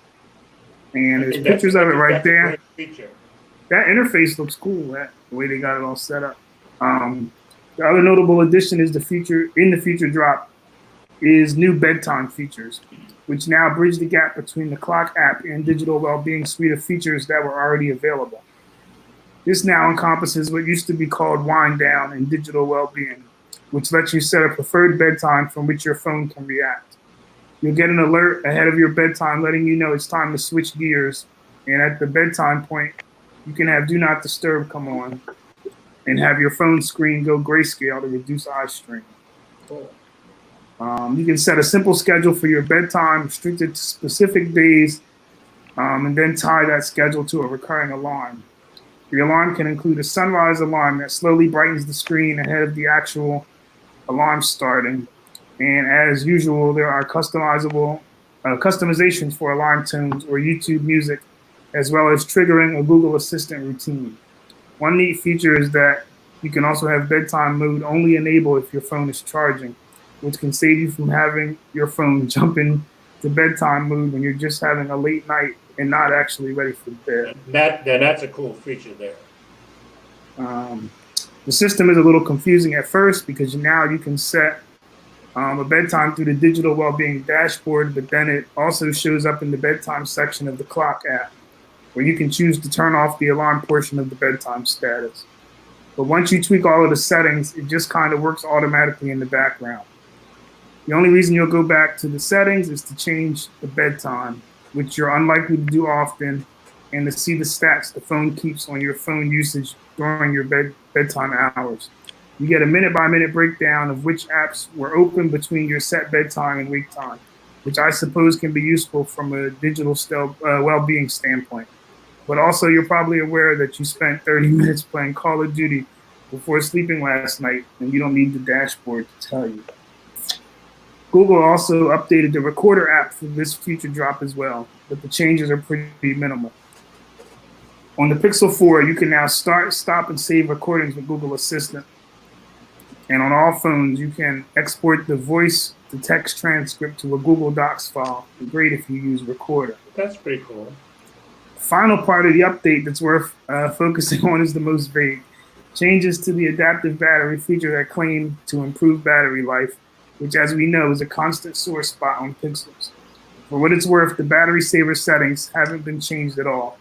And there's pictures of it right there. That interface looks cool, the way they got it all set up. The other notable addition is the future drop is new bedtime features, which now bridge the gap between the Clock app and Digital Wellbeing suite of features that were already available. This now encompasses what used to be called Wind Down and Digital Wellbeing, which lets you set a preferred bedtime from which your phone can react. You'll get an alert ahead of your bedtime letting you know it's time to switch gears, and at the bedtime point, you can have Do Not Disturb come on and have your phone screen go grayscale to reduce eye strain. Cool. You can set a simple schedule for your bedtime, restricted to specific days, and then tie that schedule to a recurring alarm. The alarm can include a sunrise alarm that slowly brightens the screen ahead of the actual alarm starting. And as usual, there are customizations for alarm tones or YouTube music, as well as triggering a Google Assistant routine. One neat feature is that you can also have bedtime mode only enable if your phone is charging, which can save you from having your phone jump into bedtime mode when you're just having a late night and not actually ready for bed. That's a cool feature there. The system is a little confusing at first because now you can set a bedtime through the Digital Wellbeing dashboard, but then it also shows up in the bedtime section of the Clock app, where you can choose to turn off the alarm portion of the bedtime status. But once you tweak all of the settings, it just kind of works automatically in the background. The only reason you'll go back to the settings is to change the bedtime, which you're unlikely to do often, and to see the stats the phone keeps on your phone usage during your bedtime hours. You get a minute-by-minute breakdown of which apps were open between your set bedtime and wake time, which I suppose can be useful from a digital well-being standpoint. But also, you're probably aware that you spent 30 minutes playing Call of Duty before sleeping last night, and you don't need the dashboard to tell you. Google also updated the Recorder app for this future drop as well, but the changes are pretty minimal. On the Pixel 4, you can now start, stop, and save recordings with Google Assistant. And on all phones, you can export the voice-to-text transcript to a Google Docs file. Great if you use Recorder. That's pretty cool. The final part of the update that's worth focusing on is the most vague. Changes to the adaptive battery feature that claim to improve battery life, which, as we know, is a constant sore spot on Pixels. For what it's worth, the battery saver settings haven't been changed at all.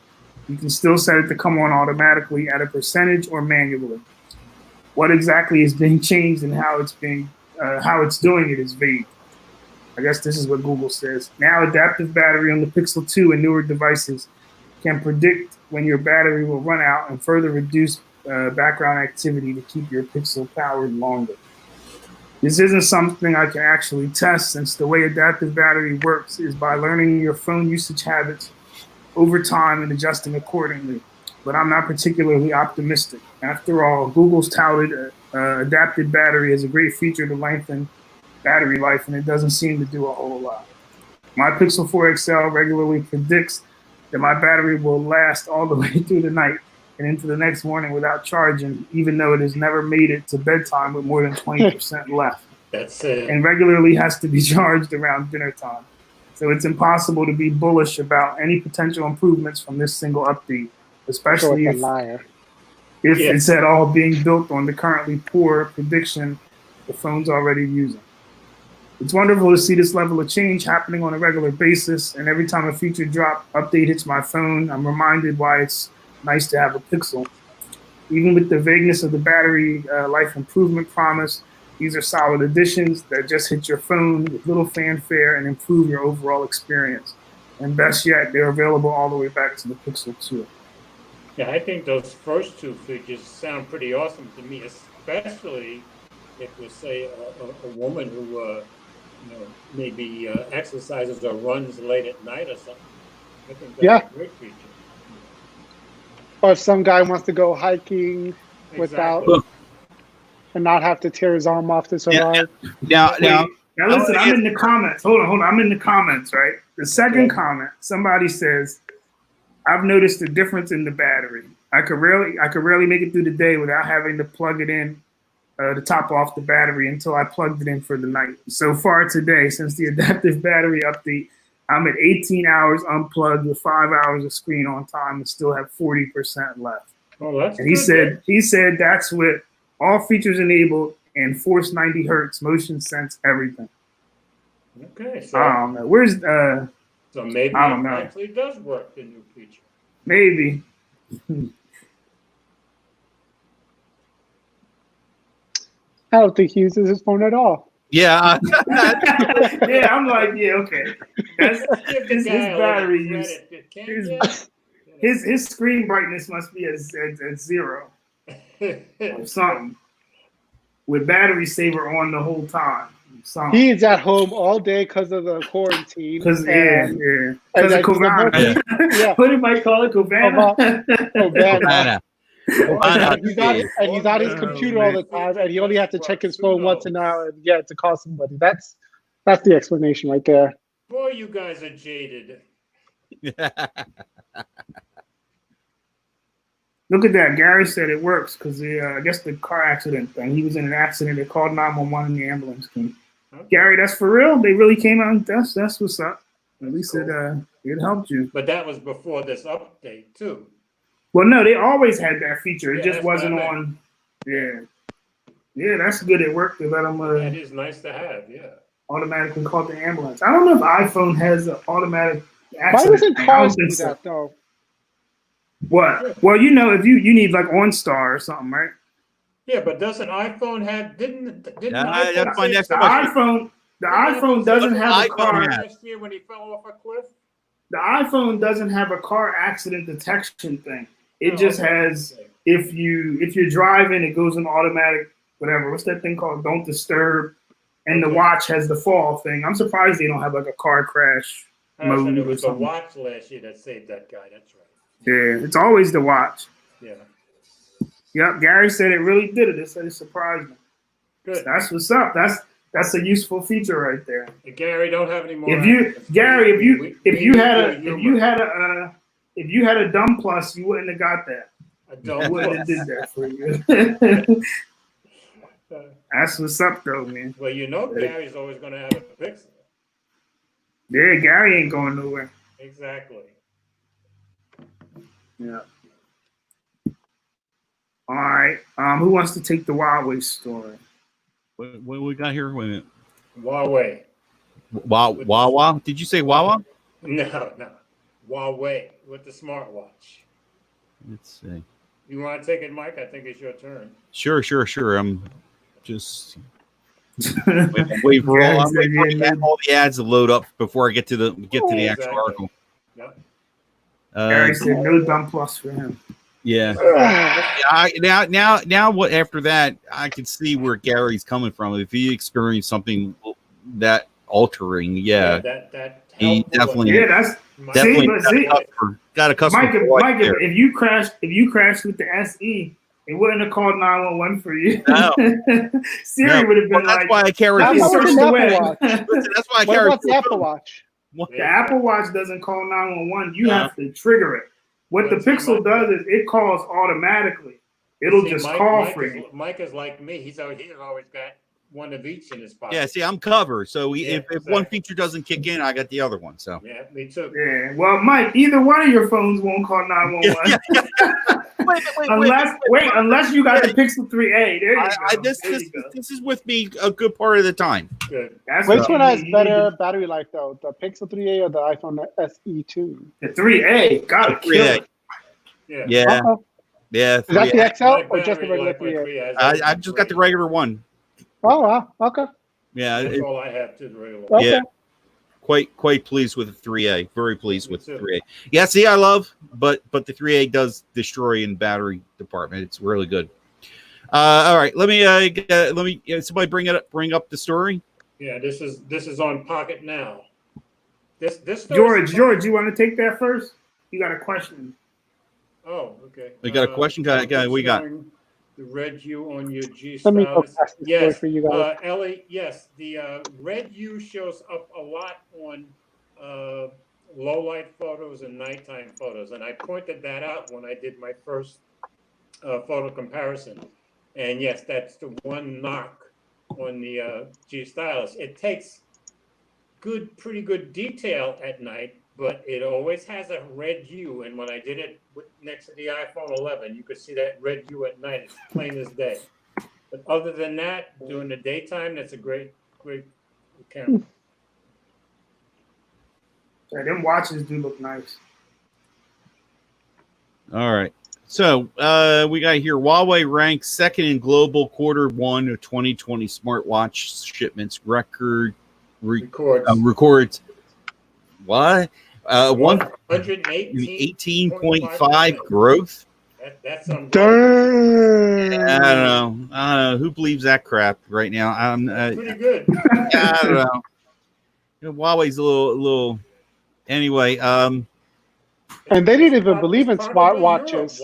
You can still set it to come on automatically at a percentage or manually. What exactly is being changed and how it's doing it is vague. I guess this is what Google says. Now, adaptive battery on the Pixel 2 and newer devices can predict when your battery will run out and further reduce background activity to keep your Pixel powered longer. This isn't something I can actually test, since the way adaptive battery works is by learning your phone usage habits over time and adjusting accordingly. But I'm not particularly optimistic. After all, Google's touted adaptive battery as a great feature to lengthen battery life, and it doesn't seem to do a whole lot. My Pixel 4 XL regularly predicts that my battery will last all the way through the night, and into the next morning without charging, even though it has never made it to bedtime with more than 20% left. That's it. And regularly has to be charged around dinner time. So it's impossible to be bullish about any potential improvements from this single update, especially a liar. if it's at all being built on the currently poor prediction the phone's already using. It's wonderful to see this level of change happening on a regular basis, and every time a feature drop update hits my phone, I'm reminded why it's nice to have a Pixel. Even with the vagueness of the battery life improvement promise, these are solid additions that just hit your phone with little fanfare and improve your overall experience. And best yet, they're available all the way back to the Pixel 2. Yeah, I think those first two features sound pretty awesome to me, especially if we say a woman who maybe exercises or runs late at night or something. I think that's a great feature. Or if some guy wants to go hiking without and not have to tear his arm off to survive. Now listen, I'm in the comments. Hold on. I'm in the comments, right? The second comment, somebody says, I've noticed a difference in the battery. I could rarely make it through the day without having to plug it in to top off the battery until I plugged it in for the night. So far today, since the adaptive battery update, I'm at 18 hours unplugged with 5 hours of screen on time and still have 40% left. Oh, that's and he said that's with all features enabled and force 90 hertz, motion sense, everything. Okay, so I don't know. Where's so maybe I don't it know. actually does work, the new feature. Maybe. I don't think he uses his phone at all. Yeah. Yeah, I'm like, yeah, okay. That's his battery use. His screen brightness must be at 0 or something. With battery saver on the whole time. He is at home all day because of the quarantine. Because of Covana. Yeah. What did I call it? Covana? Covana. And he's on his computer all the time, and he only has to check his phone once an hour and to call somebody. That's the explanation right there. Boy, you guys are jaded. Look at that. Gary said it works because I guess the car accident thing. He was in an accident. They called 911 and the ambulance came. Okay. Gary, that's for real? They really came out. That's what's up. At least it helped you. But that was before this update too. Well, no, they always had that feature. It just wasn't on. Yeah. Yeah, that's good. It worked to let them. That is nice to have. Yeah. Automatically call the ambulance. I don't know if iPhone has an automatic accident. Why doesn't cars do that though? What? Well, if you need like OnStar or something, right? Yeah, but doesn't iPhone have didn't that's my next question. The iPhone doesn't have a car. Last year when he fell off a cliff. The iPhone doesn't have a car accident detection thing. It just has if you're driving, it goes in automatic whatever. What's that thing called? Don't disturb. And the watch has the fall thing. I'm surprised they don't have like a car crash mode. It was the watch last year that saved that guy. That's right. Yeah, it's always the watch. Yeah. Yep, Gary said it really did it. It said it surprised me. Good. So that's what's up. That's a useful feature right there. Hey, Gary, don't have any more. If you had a dumb plus, you wouldn't have got that. A dumb wouldn't have did that for you. That's what's up, though, man. Well, Gary's always going to have a Pixel. Yeah, Gary ain't going nowhere. Exactly. Yeah. All right. Who wants to take the Huawei story? What we got here? Wait a minute. Huawei. Wawa? Did you say Wawa? No. Huawei with the smartwatch. Let's see. You want to take it, Mike? I think it's your turn. Sure. I'm just wait for all the ads to load up before I get to the actual article. Yep. Gary said no dumb plus for him. Yeah. Now what after that I can see where Gary's coming from. If he experienced something that altering, that he definitely got a customer. Mike, if you crashed with the SE, it wouldn't have called 911 for you. No. Siri would have been that's why I carry that's why I carry the Apple Watch doesn't call 911. You have to trigger it. What the But see, Pixel does is it calls automatically. It'll just call for you. Mike is like me. He's always got one of each in his pocket. Yeah, see, I'm covered. So if exactly. one feature doesn't kick in, I got the other one. So yeah, me too. Yeah. Well, Mike, either one of your phones won't call 911 unless you got the Pixel 3a. There you go. This is with me a good part of the time. Good. Which one has better battery life though? The Pixel 3a or the iPhone SE2? The 3a gotta kill it. Yeah. Yeah. Is that the XL My or just the battery regular life 3a? I just got the regular one. Oh wow. Okay. Yeah. That's all I have to the regular one. Okay. Yeah. Quite pleased with the 3A. Very pleased with the 3A. Yeah, see, I love, but the 3A does destroy in battery department. It's really good. All right, let me somebody bring up the story. Yeah, this is on Pocket Now. This George, you want to take that first? You got a question? Oh, okay. We got a question, guy. We got the red U on your G Let me go Stylus. past the story Yes, for you guys. Ellie. Yes, the red U shows up a lot on low light photos and nighttime photos, and I pointed that out when I did my first photo comparison. And yes, that's the one knock on the G Stylus. It takes pretty good detail at night, but it always has a red U. And when I did it next to the iPhone 11, you could see that red U at night. It's plain as day. But other than that, during the daytime, that's a great camera. Yeah, them watches do look nice. all right. So we got here Huawei ranks second in global Q1 of 2020 smartwatch shipments records. What? 118.5 growth. That's some. I don't know. Who believes that crap right now? I'm pretty good. I don't know. Huawei's a little. Anyway, And they didn't even believe in smartwatches.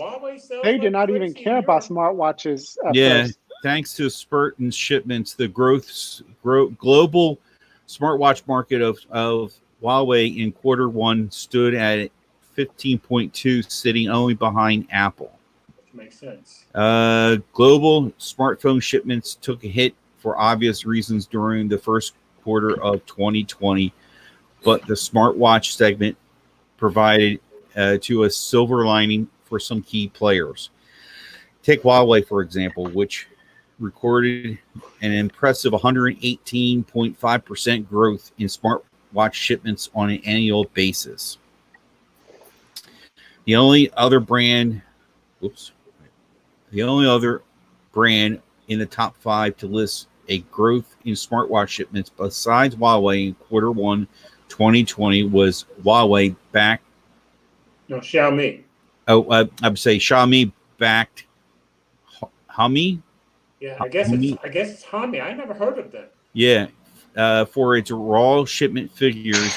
They did not even care about smartwatches at first. Thanks to a spurt in shipments, the global smartwatch market of Huawei in Q1 stood at 15.2, sitting only behind Apple. Which makes sense. Global smartphone shipments took a hit for obvious reasons during the first quarter of 2020, but the smartwatch segment provided to a silver lining for some key players. Take Huawei, for example, which recorded an impressive 118.5% growth in smartwatch shipments on an annual basis. The only other brand in the top 5 to list a growth in smartwatch shipments besides Huawei in Q1 2020 was Huawei backed. No, Xiaomi. Oh, I would say Xiaomi backed Hami. Yeah, I guess it's Hami. I never heard of them. Yeah, for its raw shipment figures,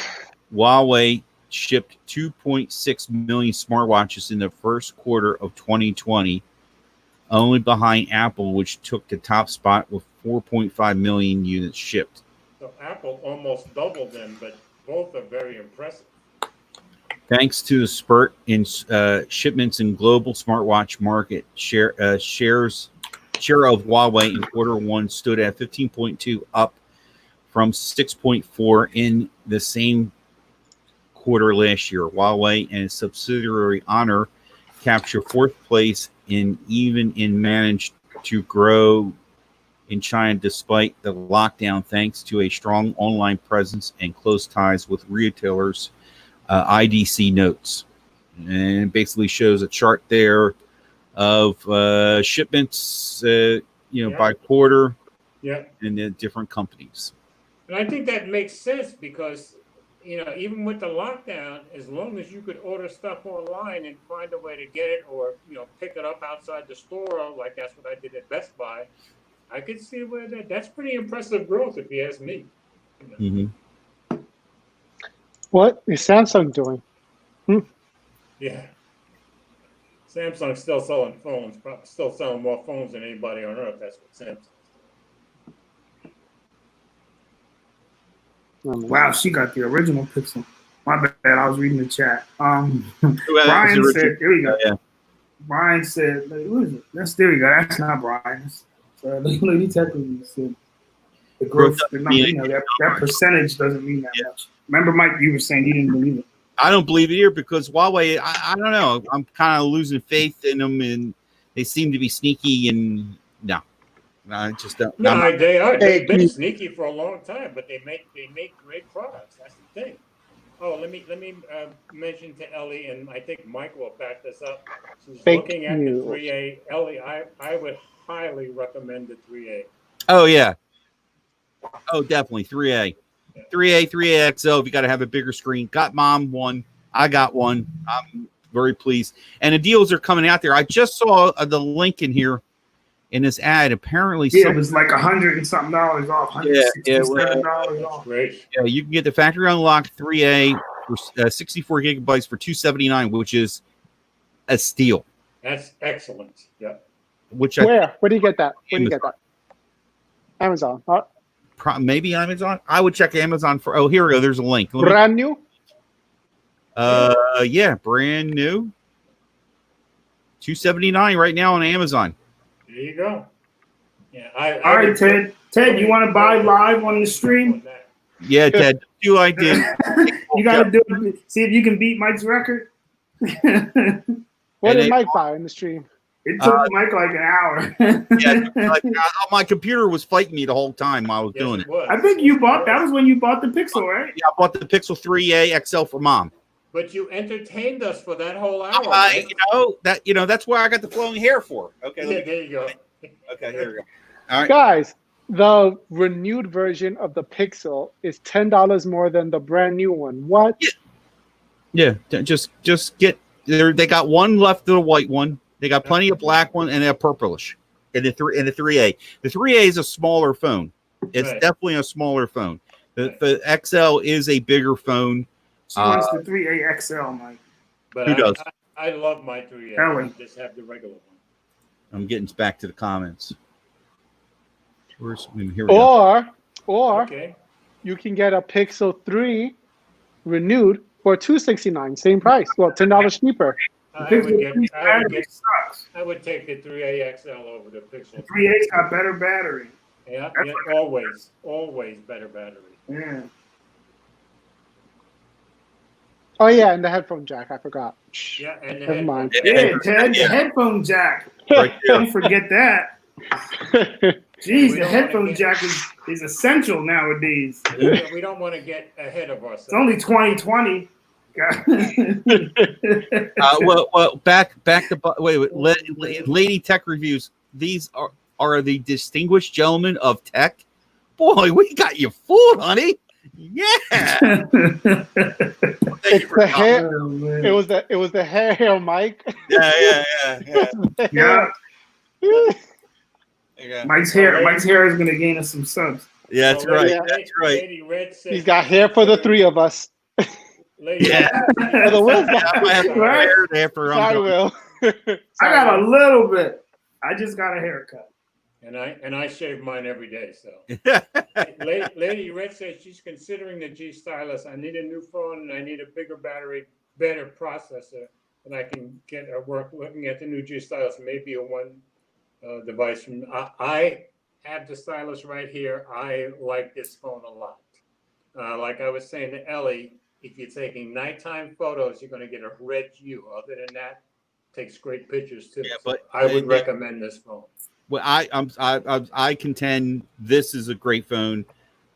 Huawei shipped 2.6 million smartwatches in the first quarter of 2020, only behind Apple, which took the top spot with 4.5 million units shipped. So Apple almost doubled them, but both are very impressive. Thanks to the spurt in shipments in global smartwatch market, share of Huawei in Q1 stood at 15.2, up from 6.4 in the same quarter last year. Huawei and its subsidiary Honor captured 4th place in managed to grow in China despite the lockdown, thanks to a strong online presence and close ties with retailers. IDC notes, and it basically shows a chart there of shipments, by quarter, and the different companies. And I think that makes sense because, even with the lockdown, as long as you could order stuff online and find a way to get it, or pick it up outside the store, like that's what I did at Best Buy, I could see where that's pretty impressive growth, if you ask me. Mm-hmm. What is Samsung doing? Yeah. Samsung's still selling phones, probably still selling more phones than anybody on earth. That's what Samsung. Wow, she got the original Pixel. My bad. I was reading the chat. Brian Richard? said, "There we go." Yeah. Brian said, "Who is it? There we go. That's not Brian. Lady Tech Review said the growth, that percentage doesn't mean that much." Remember, Mike, you were saying you didn't believe it. I don't believe it here because Huawei. I don't know. I'm kind of losing faith in them, and they seem to be sneaky. And no, I just don't. No, they are. They've been sneaky for a long time, but they make great products. That's the thing. Oh, let me mention to Ellie, and I think Mike will back this up. She's looking at the 3A. Ellie, I would highly recommend the 3A. Oh yeah. Oh, definitely 3A. 3A XL. If you got to have a bigger screen. Got mom one. I got one. I'm very pleased. And the deals are coming out there. I just saw the link in here in this ad. Apparently, it was like $100 and something off. $167 off. Great. Yeah, you can get the factory unlocked 3A for 64 gigabytes for $279, which is a steal. That's excellent. Yeah. Where do you get that? Where do you get that? Amazon. Maybe Amazon. I would check Amazon for. Oh, here we go. There's a link. Brand new. Yeah, brand new. $279 right now on Amazon. There you go. Yeah. All right, Ted. Ted, you want to buy live on the stream? Yeah, Ted. Do I did. You got to do it. See if you can beat Mike's record. What did Mike buy in the stream? It took Mike like an hour. My computer was fighting me the whole time while I was doing it. I think that was when you bought the Pixel, right? Yeah, I bought the Pixel 3A XL for mom. But you entertained us for that whole hour. Right? That's where I got the flowing hair for. Okay, there you go. Okay, here we go. All right, guys. The renewed version of the Pixel is $10 more than the brand new one. What? Yeah, just get there. They got one left of the white one. They got plenty of black one and a purplish in the 3A. The 3A is a smaller phone. It's definitely a smaller phone. The XL is a bigger phone. She wants the 3A XL, Mike. But who does? I love my 3A. Ellie. I just have the regular one. I'm getting back to the comments. Here we go. Or Okay. you can get a Pixel 3 renewed for $269, same price. Well, $10 cheaper. I would take the 3A XL over the Pixel. 3A's got better battery. Yeah, always better battery. Yeah. Oh yeah, and the headphone jack. I forgot. Yeah, and Never mind. Yeah, Ted, the headphone jack. Right there. Don't forget that. Jeez, the headphone jack is essential nowadays. We don't want to get ahead of ourselves. It's only 2020. Well, back to wait. Lady Tech Reviews. These are the distinguished gentlemen of tech. Boy, we got you fooled, honey. Yeah. It's the hair. It was the hair, Mike. Yeah. Mike's hair is gonna gain us some subs. Yeah, that's right. That's right. Lady Red says, He's got hair for the three of us. Yeah. For the Will guy. Right? Sorry, Will. I got a little bit. I just got a haircut. And I shave mine every day. So, Lady Red says she's considering the G Stylus. I need a new phone and I need a bigger battery, better processor, and I can get work looking at the new G Stylus. Maybe a one device from. I have the stylus right here. I like this phone a lot. Like I was saying to Ellie, if you're taking nighttime photos, you're going to get a red hue. Other than that, takes great pictures too. Yeah, but I would recommend this phone. Well, I contend this is a great phone.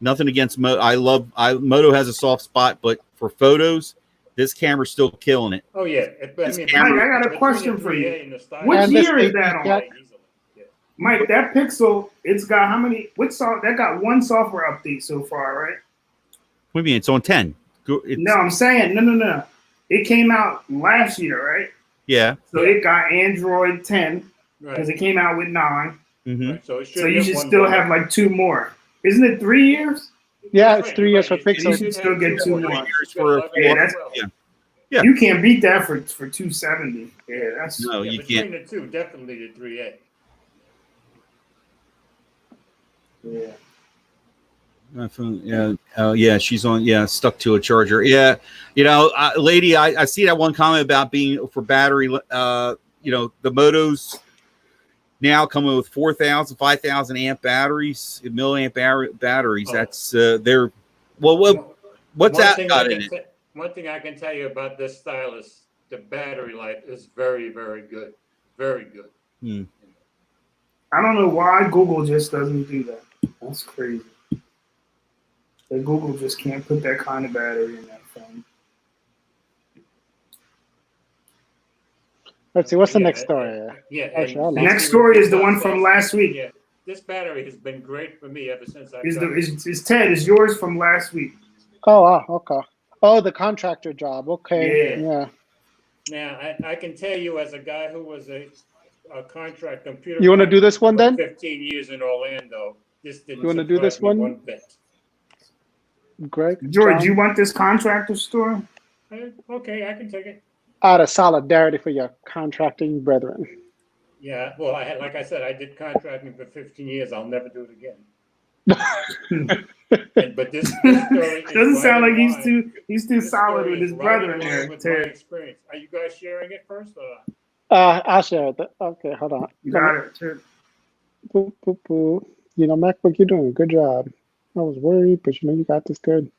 Nothing against Moto. Moto has a soft spot, but for photos, this camera's still killing it. Oh yeah. I got a question for you. What year is that on? Mike, that Pixel, it's got how many? That got one software update so far, right? What do you mean? It's on 10. No, I'm saying no. It came out last year, right? Yeah. So it got Android 10 because it came out with 9. Mm-hmm. Right, so you should still have like 2 more. Isn't it 3 years? Yeah, it's 3 years for Pixel. You should still get 2 more. Yeah. You can't beat that for 270. Yeah, that's you between can't. the two, definitely the 3A. Yeah. My phone, yeah, yeah, she's on, yeah, stuck to a charger. Yeah, lady, I see that one comment about being for battery. The Motos now coming with 4,000, 5,000 amp batteries, milliamp batteries. That's they're what's that got in it? One thing I can tell you about this stylus, the battery life is very, very good, very good. I don't know why Google just doesn't do that. That's crazy. That Google just can't put that kind of battery in that phone. Let's see, what's the next story? The next story is the one from last week. Yeah, this battery has been great for me ever since Is Ted, is yours from last week. Oh, okay. Oh, the contractor job. Okay. Yeah. Now, I can tell you as a guy who was a contract computer. You want to do this one then? 15 years in Orlando. This didn't. You want to do this one bit. Greg, George, you want this contractor store? Okay, I can take it. Out of solidarity for your contracting brethren. Yeah, well, like I said, I did contracting for 15 years. I'll never do it again. But this story doesn't sound like he's too solid with his brother in there. With my experience. Are you guys sharing it first or? I'll share it. Okay, hold on. You got it. Sure. Boop, boop, boop. MacBook, you're doing a good job. I was worried, but you got this good.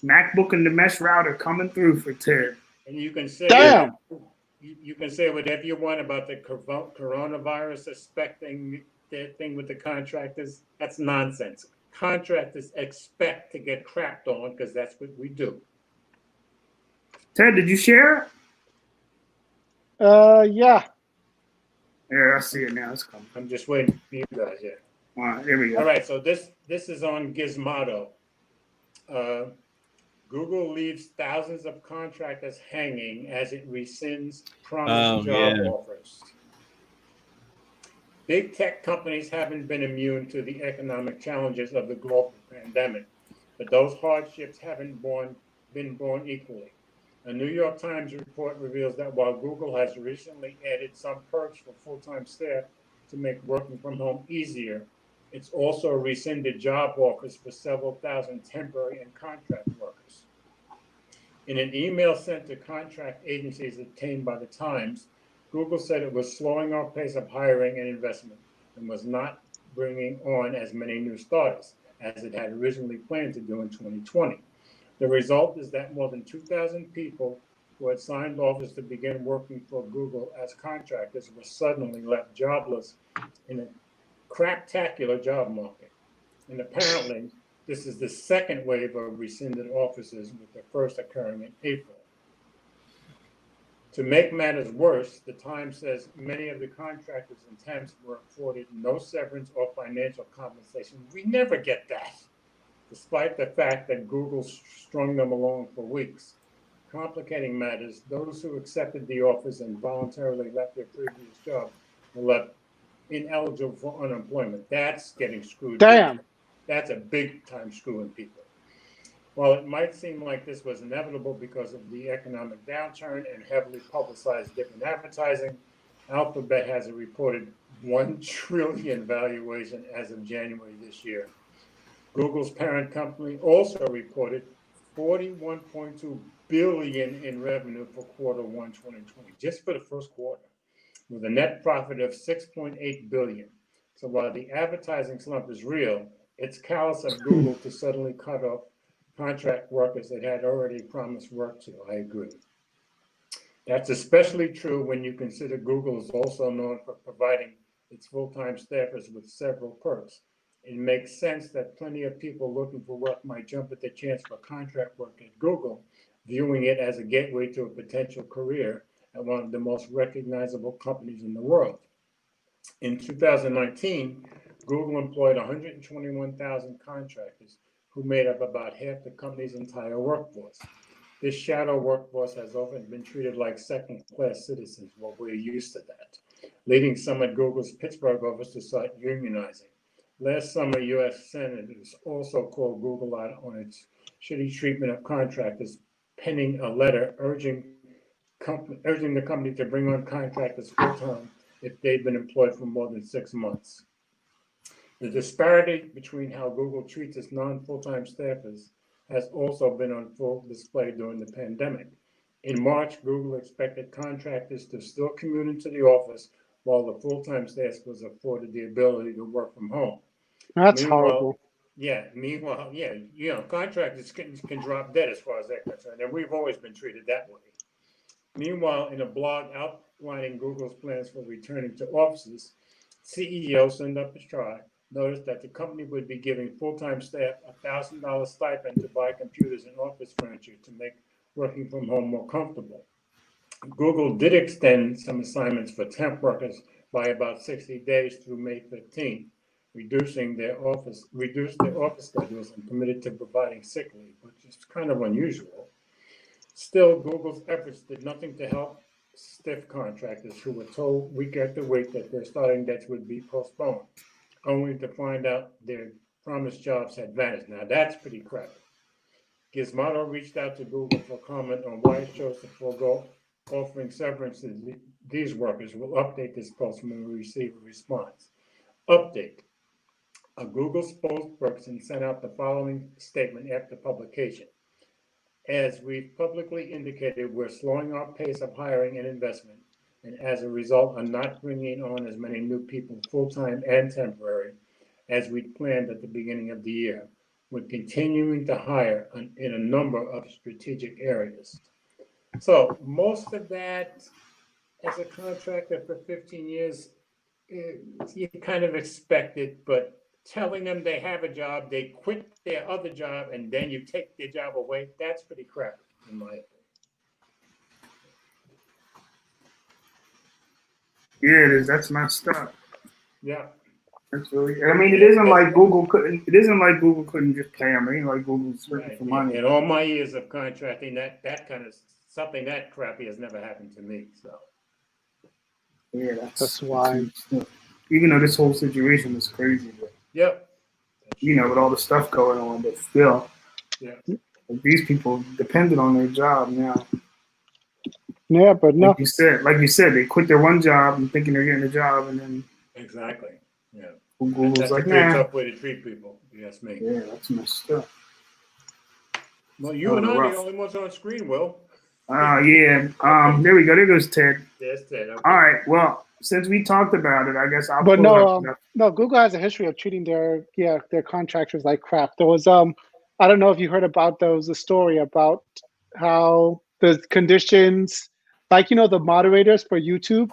MacBook and the mesh router coming through for Ted. And you can say, damn. You can say whatever you want about the coronavirus suspecting the thing with the contractors. That's nonsense. Contractors expect to get crapped on because that's what we do. Ted, did you share it? Yeah. Yeah, I see it now. It's coming. I'm just waiting for you guys. Yeah. All right, here we go. All right, so this is on Gizmodo. Google leaves thousands of contractors hanging as it rescinds promised job offers. Big tech companies haven't been immune to the economic challenges of the global pandemic, but those hardships haven't been borne equally. A New York Times report reveals that while Google has recently added some perks for full-time staff to make working from home easier, it's also rescinded job offers for several thousand temporary and contract workers. In an email sent to contract agencies obtained by the Times, Google said it was slowing our pace of hiring and investment and was not bringing on as many new starters as it had originally planned to do in 2020. The result is that more than 2,000 people who had signed offers to begin working for Google as contractors were suddenly left jobless in a craptacular job market. And apparently, this is the second wave of rescinded offers, with the first occurring in April. To make matters worse, the Times says many of the contractors and temps were afforded no severance or financial compensation. We never get that, despite the fact that Google strung them along for weeks. Complicating matters, those who accepted the offers and voluntarily left their previous job were left ineligible for unemployment. That's getting screwed. Damn. That's a big time screwing people. While it might seem like this was inevitable because of the economic downturn and heavily publicized dip in advertising, Alphabet has a reported $1 trillion valuation as of January this year. Google's parent company also reported $41.2 billion in revenue for quarter 1, 2020, just for the first quarter, with a net profit of $6.8 billion. So while the advertising slump is real, it's callous of Google to suddenly cut off contract workers that had already promised work to. I agree. That's especially true when you consider Google is also known for providing its full-time staffers with several perks. It makes sense that plenty of people looking for work might jump at the chance for contract work at Google, viewing it as a gateway to a potential career at one of the most recognizable companies in the world. In 2019, Google employed 121,000 contractors who made up about half the company's entire workforce. This shadow workforce has often been treated like second-class citizens. Well, we're used to that, leading some at Google's Pittsburgh office to start unionizing. Last summer, U.S. senators also called Google out on its shitty treatment of contractors, penning a letter urging the company to bring on contractors full-time if they've been employed for more than 6 months. The disparity between how Google treats its non-full-time staffers has also been on full display during the pandemic. In March, Google expected contractors to still commute into the office while the full-time staff was afforded the ability to work from home. That's horrible. Meanwhile, contractors can drop dead as far as they're concerned, and we've always been treated that way. Meanwhile, in a blog outlining Google's plans for returning to offices, CEO Sundar Pichai noticed that the company would be giving full-time staff a $1,000 stipend to buy computers and office furniture to make working from home more comfortable. Google did extend some assignments for temp workers by about 60 days through May 15th, reduced their office schedules and committed to providing sick leave, which is kind of unusual. Still, Google's efforts did nothing to help stiff contractors who were told week after week that their starting dates would be postponed, only to find out their promised jobs had vanished. Now that's pretty crappy. Gizmodo reached out to Google for comment on why it chose to forego offering severance to these workers. We'll update this post when we receive a response. Update. A Google spokesperson sent out the following statement after publication. As we've publicly indicated, we're slowing our pace of hiring and investment, and as a result, are not bringing on as many new people, full-time and temporary, as we planned at the beginning of the year. We're continuing to hire in a number of strategic areas. So most of that, as a contractor for 15 years, you kind of expect it, but telling them they have a job, they quit their other job, and then you take their job away, that's pretty crappy, in my opinion. Yeah, it is. That's messed up. Yeah. That's really. I mean, it isn't like Google couldn't. It isn't like Google couldn't just pay them. It ain't like Google's searching for money. In all my years of contracting, that kind of something that crappy has never happened to me. So. Yeah, that's why. Even though this whole situation is crazy, but yep. With all the stuff going on, but still, these people depended on their job now. Yeah, but no. Like you said, they quit their one job and thinking they're getting a job, and then exactly, yeah. Google's like, a pretty tough way to treat people. Yes, me. Yeah, that's messed up. Well, you and I are the only ones on screen, Will. Yeah. There we go. There goes Ted. There's Ted. Okay. All right. Well, since we talked about it, I guess I'll. But no, Google has a history of treating their contractors like crap. There was I don't know if you heard about the story about how the conditions, like the moderators for YouTube,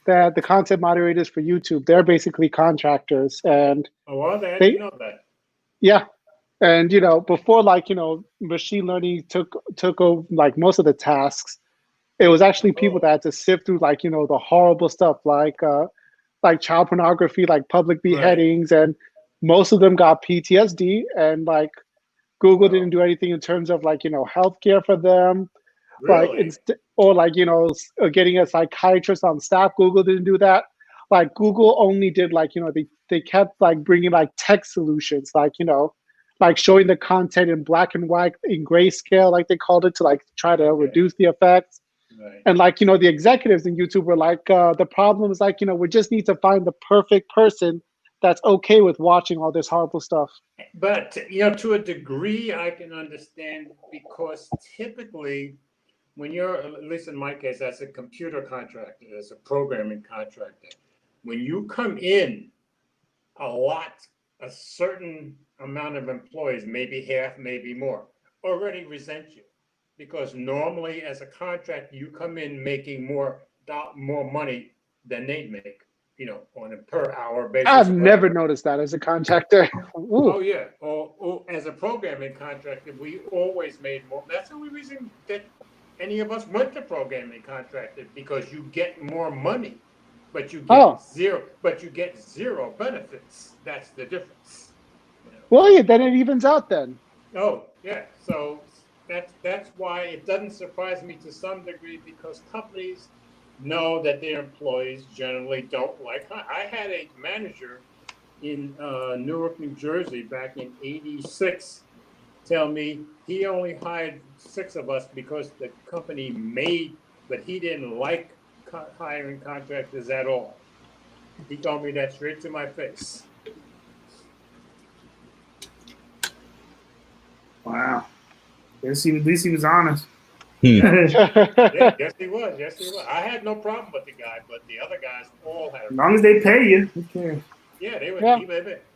that the content moderators for YouTube, they're basically contractors, and are they? I didn't know that. Yeah. And before machine learning took over like most of the tasks, it was actually people that had to sift through the horrible stuff like child pornography, like public beheadings, and most of them got PTSD, and Google didn't do anything in terms of healthcare for them. Really? Getting a psychiatrist on staff. Google didn't do that. Google only did they kept bringing tech solutions, showing the content in black and white in grayscale, like they called it, to try to reduce the effects. Right. And the executives in YouTube were the problem is we just need to find the perfect person that's okay with watching all this horrible stuff. But to a degree, I can understand, because typically, when you're, at least in my case, as a computer contractor, as a programming contractor, when you come in, a certain amount of employees, maybe half, maybe more, already resent you, because normally as a contractor, you come in making more money than they make, on a per hour basis. I've never noticed that as a contractor. Oh yeah, or as a programming contractor, we always made more. That's the only reason that any of us went to programming contractor, because you get more money, but you get zero. But you get zero benefits. That's the difference. Well, yeah, then it evens out then. Oh yeah, so that's why it doesn't surprise me to some degree, because companies know that their employees generally don't like. I had a manager in Newark, New Jersey, back in '86, tell me he only hired 6 of us because the company but he didn't like hiring contractors at all. He told me that straight to my face. Wow. At least he was honest. Yeah, yes, he was. Yes, he was. I had no problem with the guy, but the other guys all had. As long as they pay you, who cares? Yeah, they were. Yeah.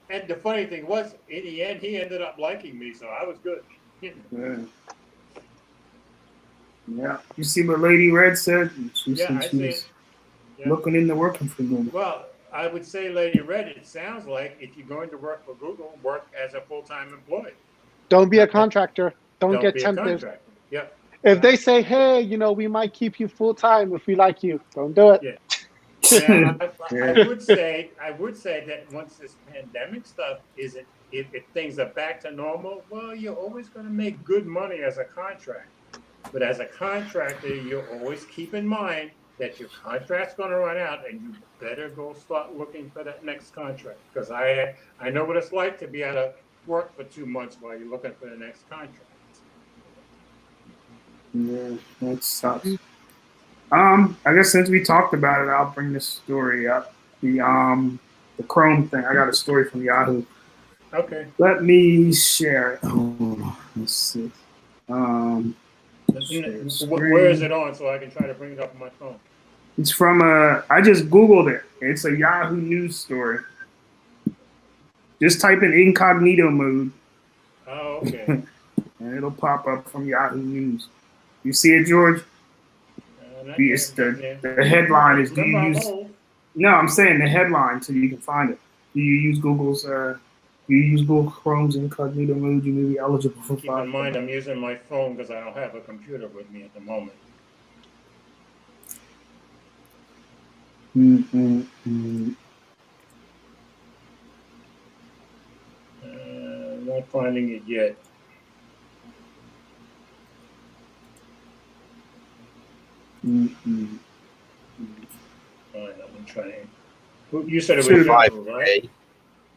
And the funny thing was, in the end, he ended up liking me, so I was good. Yeah. Yeah. You see what Lady Red said? She Yeah, said I she see was it. Yeah. looking into working for Google. Well, I would say, Lady Red, it sounds like if you're going to work for Google, work as a full-time employee. Don't be a contractor. Don't get be tempted. a contractor. Yeah. If they say, hey, we might keep you full time if we like you, don't do it. Yeah. Now, I would say that once this pandemic stuff isn't, if things are back to normal, well, you're always going to make good money as a contractor. But as a contractor, you always keep in mind that your contract's going to run out, and you better go start looking for that next contract. Because I know what it's like to be out of work for 2 months while you're looking for the next contract. Yeah, that sucks. I guess since we talked about it, I'll bring this story up. The Chrome thing. I got a story from Yahoo. Okay. Let me share it. Hold on. Let's see. Where is it on so I can try to bring it up on my phone? It's from I just Googled it. It's a Yahoo News story. Just type in incognito mode. Oh, okay. And it'll pop up from Yahoo News. You see it, George? It's the headline is, do you use... No, I'm saying the headline so you can find it. Do you use Google's... do you use Google Chrome's incognito mode? You may be eligible for... Keep in mind, I'm using my phone because I don't have a computer with me at the moment. Not finding it yet. I'm trying. You said it was Yahoo, right?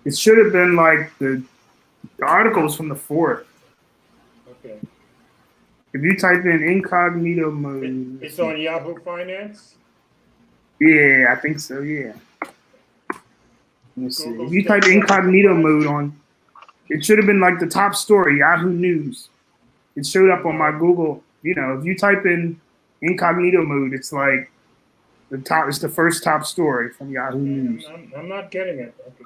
It should have been like the articles from the 4th. Okay. If you type in incognito mode, it's on Yahoo Finance. Yeah, I think so. Yeah. Let me see. If you type incognito mode on, it should have been like the top story, Yahoo News. It showed up on my Google. If you type in incognito mode, it's like the top. It's the first top story from Yahoo News. I'm not getting it. Okay.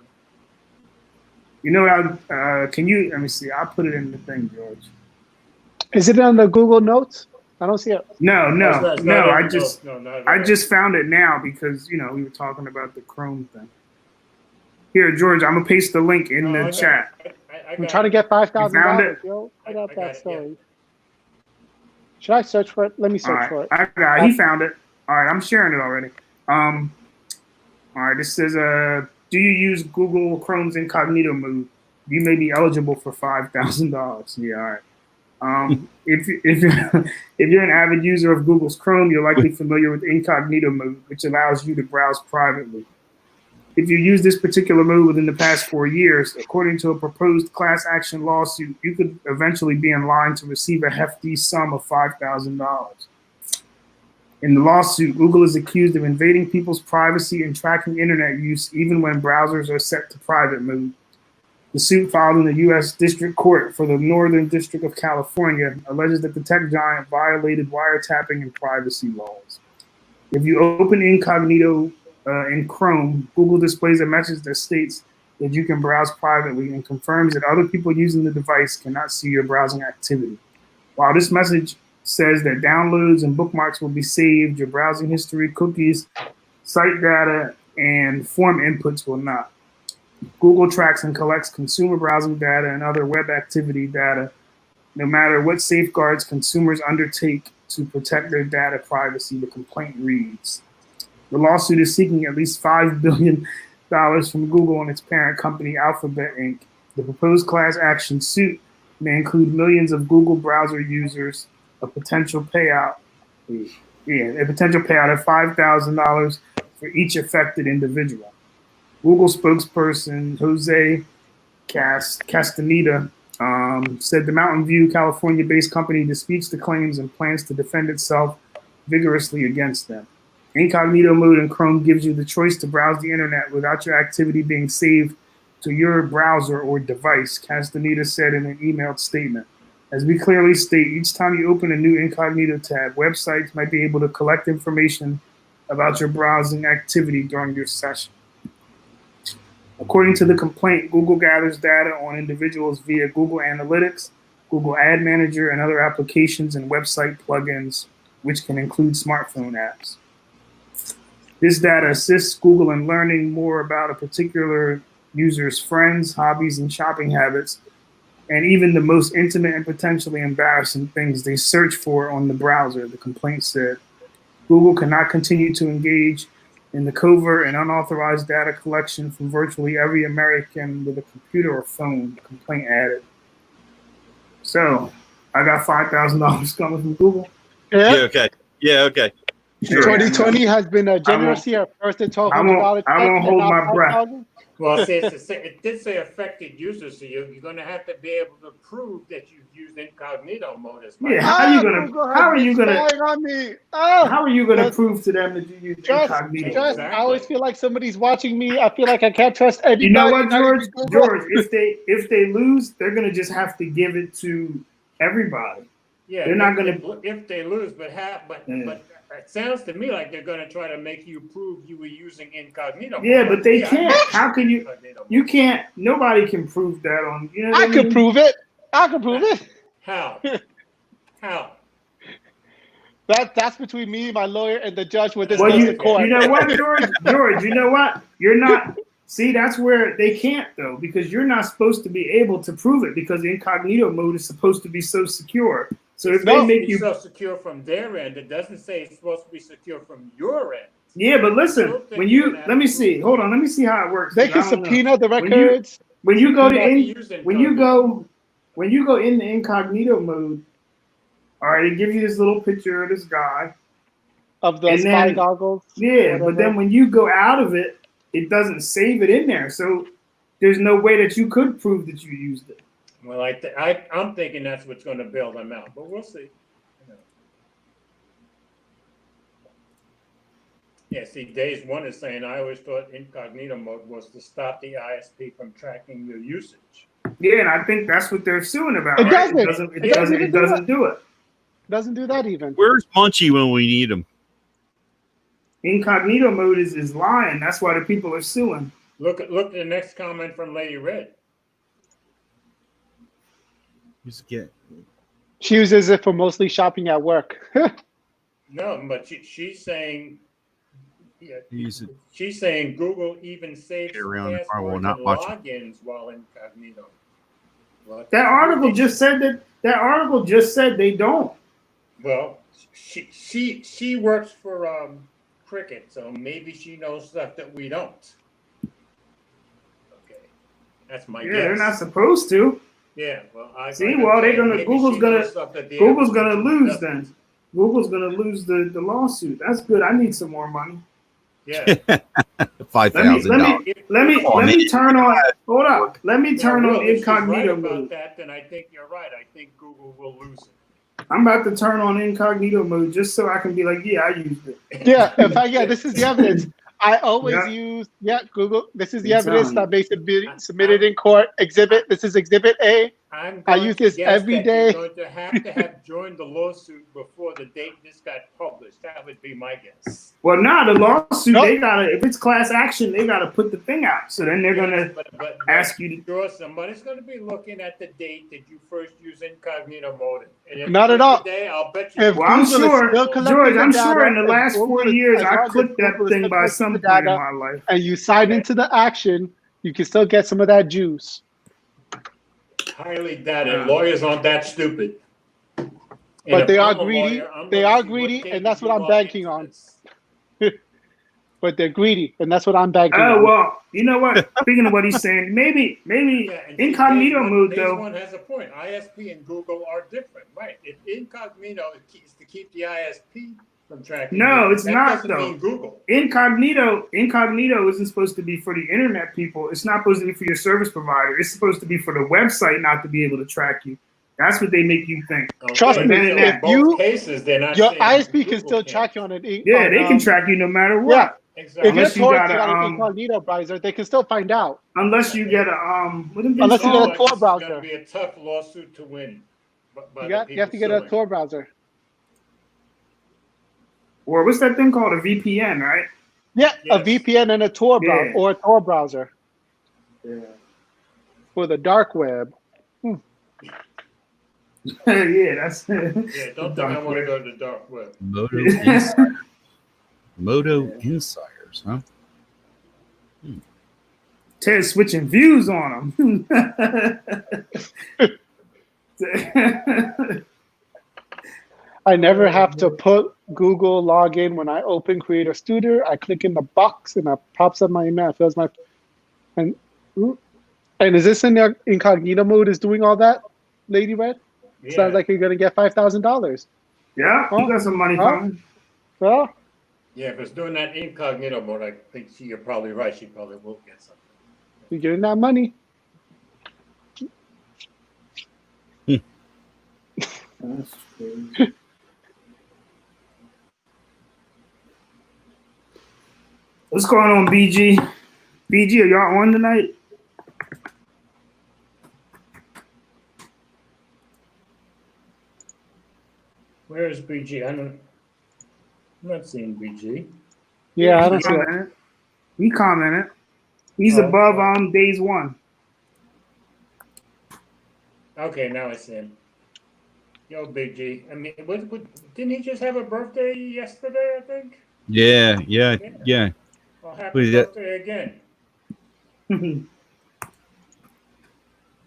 You know what? Can you? Let me see. I'll put it in the thing, George. Is it on the Google Notes? I don't see it. No. I just found it now because we were talking about the Chrome thing. Here, George, I'm gonna paste the link in the chat. I'm trying to get $5,000. Yo, I got that story. Yeah. Should I search for it? Let me search for it. I got it. He found it. All right, I'm sharing it already. All right, this says, do you use Google Chrome's incognito mode? You may be eligible for $5,000. Yeah, all right. If you're an avid user of Google's Chrome, you're likely familiar with incognito mode, which allows you to browse privately. If you use this particular mode within the past 4 years, according to a proposed class action lawsuit, you could eventually be in line to receive a hefty sum of $5,000. In the lawsuit, Google is accused of invading people's privacy and tracking internet use even when browsers are set to private mode. The suit filed in the U.S. District Court for the Northern District of California alleges that the tech giant violated wiretapping and privacy laws. If you open incognito in Chrome, Google displays a message that states that you can browse privately and confirms that other people using the device cannot see your browsing activity. While this message says that downloads and bookmarks will be saved, your browsing history, cookies, site data, and form inputs will not. Google tracks and collects consumer browsing data and other web activity data, no matter what safeguards consumers undertake to protect their data privacy, the complaint reads. The lawsuit is seeking at least $5 billion from Google and its parent company, Alphabet, Inc. The proposed class action suit may include millions of Google browser users, a potential payout of $5,000 for each affected individual. Google spokesperson Jose Castaneda said the Mountain View, California-based company disputes the claims and plans to defend itself vigorously against them. Incognito mode in Chrome gives you the choice to browse the internet without your activity being saved to your browser or device, Castaneda said in an emailed statement. As we clearly state, each time you open a new incognito tab, websites might be able to collect information about your browsing activity during your session. According to the complaint, Google gathers data on individuals via Google Analytics, Google Ad Manager, and other applications and website plugins, which can include smartphone apps. This data assists Google in learning more about a particular user's friends, hobbies, and shopping habits, and even the most intimate and potentially embarrassing things they search for on the browser, the complaint said. Google cannot continue to engage in the covert and unauthorized data collection from virtually every American with a computer or phone, the complaint added. So, I got $5,000 coming from Google. Yeah, okay. Yeah, okay. Sure. 2020 has been a generous year. First at $1,200. I won't hold my breath. Well, see, it did say affected users, so you're going to have to be able to prove that you've used incognito mode as well. Yeah, how are you gonna prove to them that you use incognito? Just, I always feel like somebody's watching me. I feel like I can't trust anybody. You know what, George? George, if they lose, they're gonna just have to give it to everybody. Yeah, they're not gonna. If they lose, but it sounds to me like they're going to try to make you prove you were using incognito. Yeah, but they can't. How can you? You can't. Nobody can prove that on. You know I can prove it. I can prove it. How? How? That's between me, my lawyer, and the judge with this court. You know what, George? George, you know what? You're not. See, that's where they can't though, because you're not supposed to be able to prove it because the incognito mode is supposed to be so secure. So if they make you so secure from their end, it doesn't say it's supposed to be secure from your end. Yeah, but listen, when you let me see, hold on, let me see how it works. They can subpoena the records. When you go in the incognito mode, all right, it gives you this little picture of this guy of the spy goggles. Yeah, but then when you go out of it, it doesn't save it in there, so there's no way that you could prove that you used it. Well, I'm thinking that's what's going to bail them out, but we'll see. Yeah, see, Days One is saying, I always thought incognito mode was to stop the ISP from tracking your usage. Yeah, and I think that's what they're suing about. It right? doesn't. It doesn't do it. Doesn't do that even. Where's Munchie when we need him? Incognito mode is lying. That's why the people are suing. Look at the next comment from Lady Red. She uses it for mostly shopping at work. No, but she's saying, she's saying Google even saves passwords and logins while incognito. Well, that article just said they don't. Well, she works for Cricket, so maybe she knows stuff that we don't. Okay, that's my guess. Yeah, they're not supposed to. Yeah, well, Google's gonna lose then. Google's gonna lose the lawsuit. That's good. I need some more money. Yeah. $5,000. Let me turn on. Hold up. Let me turn on incognito mode. About that, then I think you're right. I think Google will lose it. I'm about to turn on incognito mode just so I can be like, yeah, I used it. Yeah, this is the evidence. I always use Google. This is the evidence that makes it be submitted in court. This is Exhibit A. I use this every day. You're going to have joined the lawsuit before the date this got published. That would be my guess. Well, the lawsuit, they gotta, if it's class action, they gotta put the thing out. So then they're gonna ask you to draw. Somebody's gonna be looking at the date that you first used incognito mode. And not at all. Today, I'll bet you. Well, I'm sure, George. I'm sure in the last 4 years, I clicked that thing by some point in my life. And you sign into the action, you can still get some of that juice. Highly doubt it. Lawyers aren't that stupid. But they are greedy. They are greedy, and that's what I'm banking on. But they're greedy, and that's what I'm banking on. Oh, well, you know what? Speaking of what he's saying, maybe incognito mode, though. This one has a point. ISP and Google are different, right? If incognito is to keep the ISP from tracking. No, it's not, doesn't though. mean Google. Incognito isn't supposed to be for the internet people. It's not supposed to be for your service provider. It's supposed to be for the website not to be able to track you. That's what they make you think. Okay. Trust me, in both cases, they're not your ISP Google can still track you on an. Yeah, they can track you no matter what. Yeah. Exactly. If you're torrent an incognito browser, they can still find out. Unless you get a Unless you get a Tor browser. It's going to be a tough lawsuit to win. by You have to get a Tor browser. Or what's that thing called? A VPN, right? Yeah, a Yes. VPN and a Tor browser Yeah. or a Tor browser Yeah. for the dark web. Yeah, that's Yeah, don't think I want to go to the dark web. Moto Insider. Moto Insiders, huh? Ted's switching views on him. I never have to put Google login when I open Creator Studio. I click in the box and it pops up my email. It fills my and is this in the incognito mode? Is doing all that, Lady Red? Yeah. Sounds like you're gonna get $5,000. Yeah, you got some money coming. Well, Yeah, if it's doing that incognito mode, I think you're probably right. She probably will get something. you're getting that money. That's crazy. What's going on, BG? BG, are y'all on tonight? Where is BG? I'm not seeing BG. Yeah, I He don't see that. commented. He commented. He's Oh, above days one. Okay, now I see him. Yo, Big G. I mean, didn't he just have a birthday yesterday, I think? Yeah. Well, What happy is that? birthday again.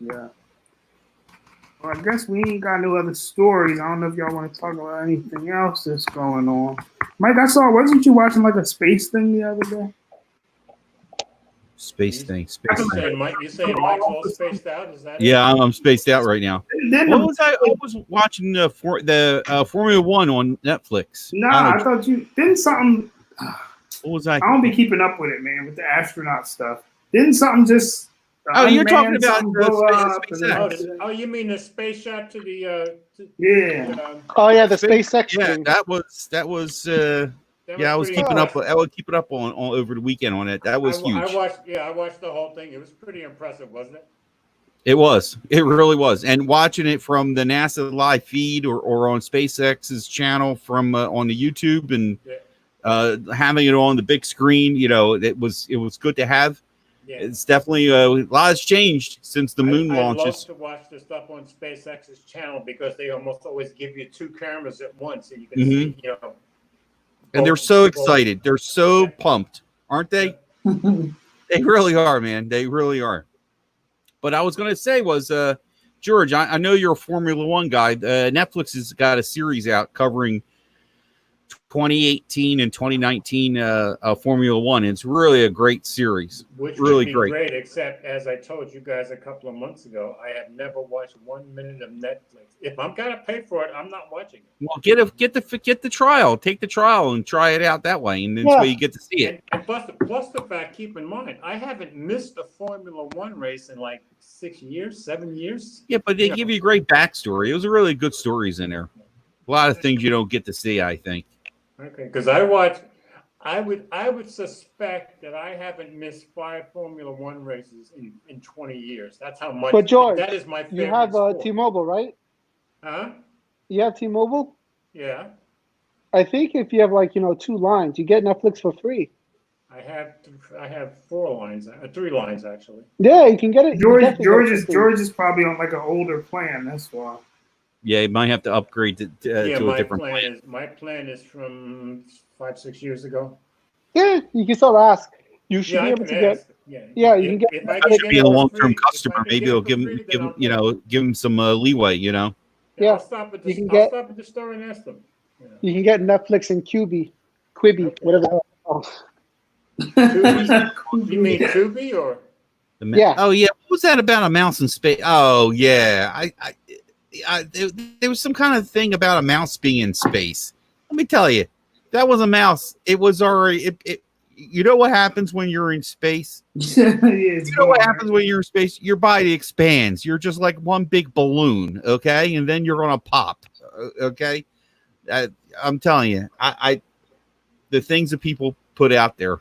Yeah. Well, I guess we ain't got no other stories. I don't know if y'all want to talk about anything else that's going on. Mike, I saw, wasn't you watching like a space thing the other day? Space thing. You saying Mike's all spaced out? Is that it? Yeah, I'm spaced out right now. Then What was I was watching the Formula One on Netflix. Nah, I thought you didn't something. What was I? I don't be keeping up with it, man, with the astronaut stuff. Didn't something just? Oh, you're talking unmanned about something the blow space- up and SpaceX. then- Oh, you mean the space shot to the Yeah. Oh yeah, the SpaceX Yeah, thing. that was. Yeah, I was pretty keeping up. impressive. I would keep it up on over the weekend on it. That was huge. I watched the whole thing. It was pretty impressive, wasn't it? It was. It really was. And watching it from the NASA live feed or on SpaceX's channel from on the YouTube and having it on the big screen, it was good to have. Yeah. It's definitely a lot has changed since the moon I launches. love to watch the stuff on SpaceX's channel because they almost always give you two cameras at once, so you can see, And they're so both- excited. They're so Yeah. pumped, aren't they? They really are, man. They really are. But I was going to say was, George, I know you're a Formula One guy. Netflix has got a series out covering 2018 and 2019 Formula One. It's really a great series. Which really would be great. great, except as I told you guys a couple of months ago, I have never watched 1 minute of Netflix. If I'm gonna pay for it, I'm not watching it. Well, get the trial. Take the trial and try it out that way, and this way you get to see it. And plus the fact, keep in mind, I haven't missed a Formula One race in like 6 years, 7 years. Yeah, but they give you great backstory. It was really good stories in there. A lot of things you don't get to see, I think. Okay, because I would suspect that I haven't missed 5 Formula One races in 20 years. That's how much. But George, that is my favorite you have sport. T-Mobile, right? Huh? You have T-Mobile? Yeah, I think if you have 2 lines, you get Netflix for free. I have 4 lines, 3 lines actually. Yeah, you can get it. You definitely get it for free. George is probably on like an older plan. That's why. Yeah, you might have to upgrade to a different plan. My plan is from 5-6 years ago. Yeah, you can still ask. You should Yeah, be I able can to get. ask. Yeah, you can get. If I I can should get be a it for long-term free- if I customer. can Maybe get it'll it for give him, free, then I'll give him some leeway. Yeah, Yeah, I'll stop at you can I'll stop at the store and ask them. Yeah. You can get Netflix and Quibi, Okay. whatever. The hell. Tubi? You mean Tubi or? Yeah. Oh yeah. What was that about a mouse in space? Oh yeah. There was some kind of thing about a mouse being in space. Let me tell you, that was a mouse. It was already. You know what happens when you're in space? You know what happens when you're in space? Your body expands. You're just like one big balloon, okay? And then you're gonna pop, okay? I'm telling you, the things that people put out there.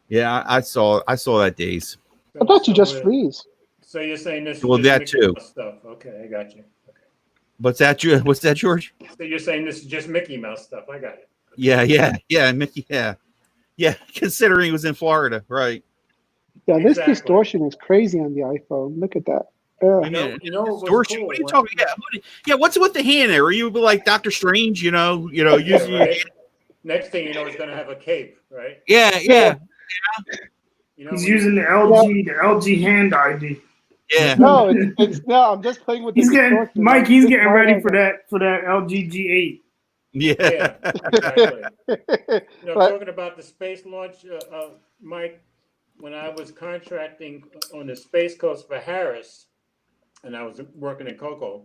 Yeah, I saw that days. I thought you just freeze. So you're saying this is Well, just that Mickey too. Mouse stuff. Okay, I got you. Okay. What's that, George? So you're saying this is just Mickey Mouse stuff? I got it. Yeah, Mickey, yeah. Considering he was in Florida, right? Yeah, this Exactly. distortion is crazy on the iPhone. Look at that. You know what was Distortion. cool? What are you talking? Yeah. What's with the hand there? Are you like Doctor Strange? Yeah, using right? Next thing you know, it's gonna have a cape, right? Yeah. You know, He's using the LG hand ID. Yeah. No, no. I'm just playing with the distortion. Mike. He's getting ready for that LG G8. Yeah. Exactly. But- Talking about the space launch, Mike, when I was contracting on the Space Coast for Harris, and I was working in Cocoa,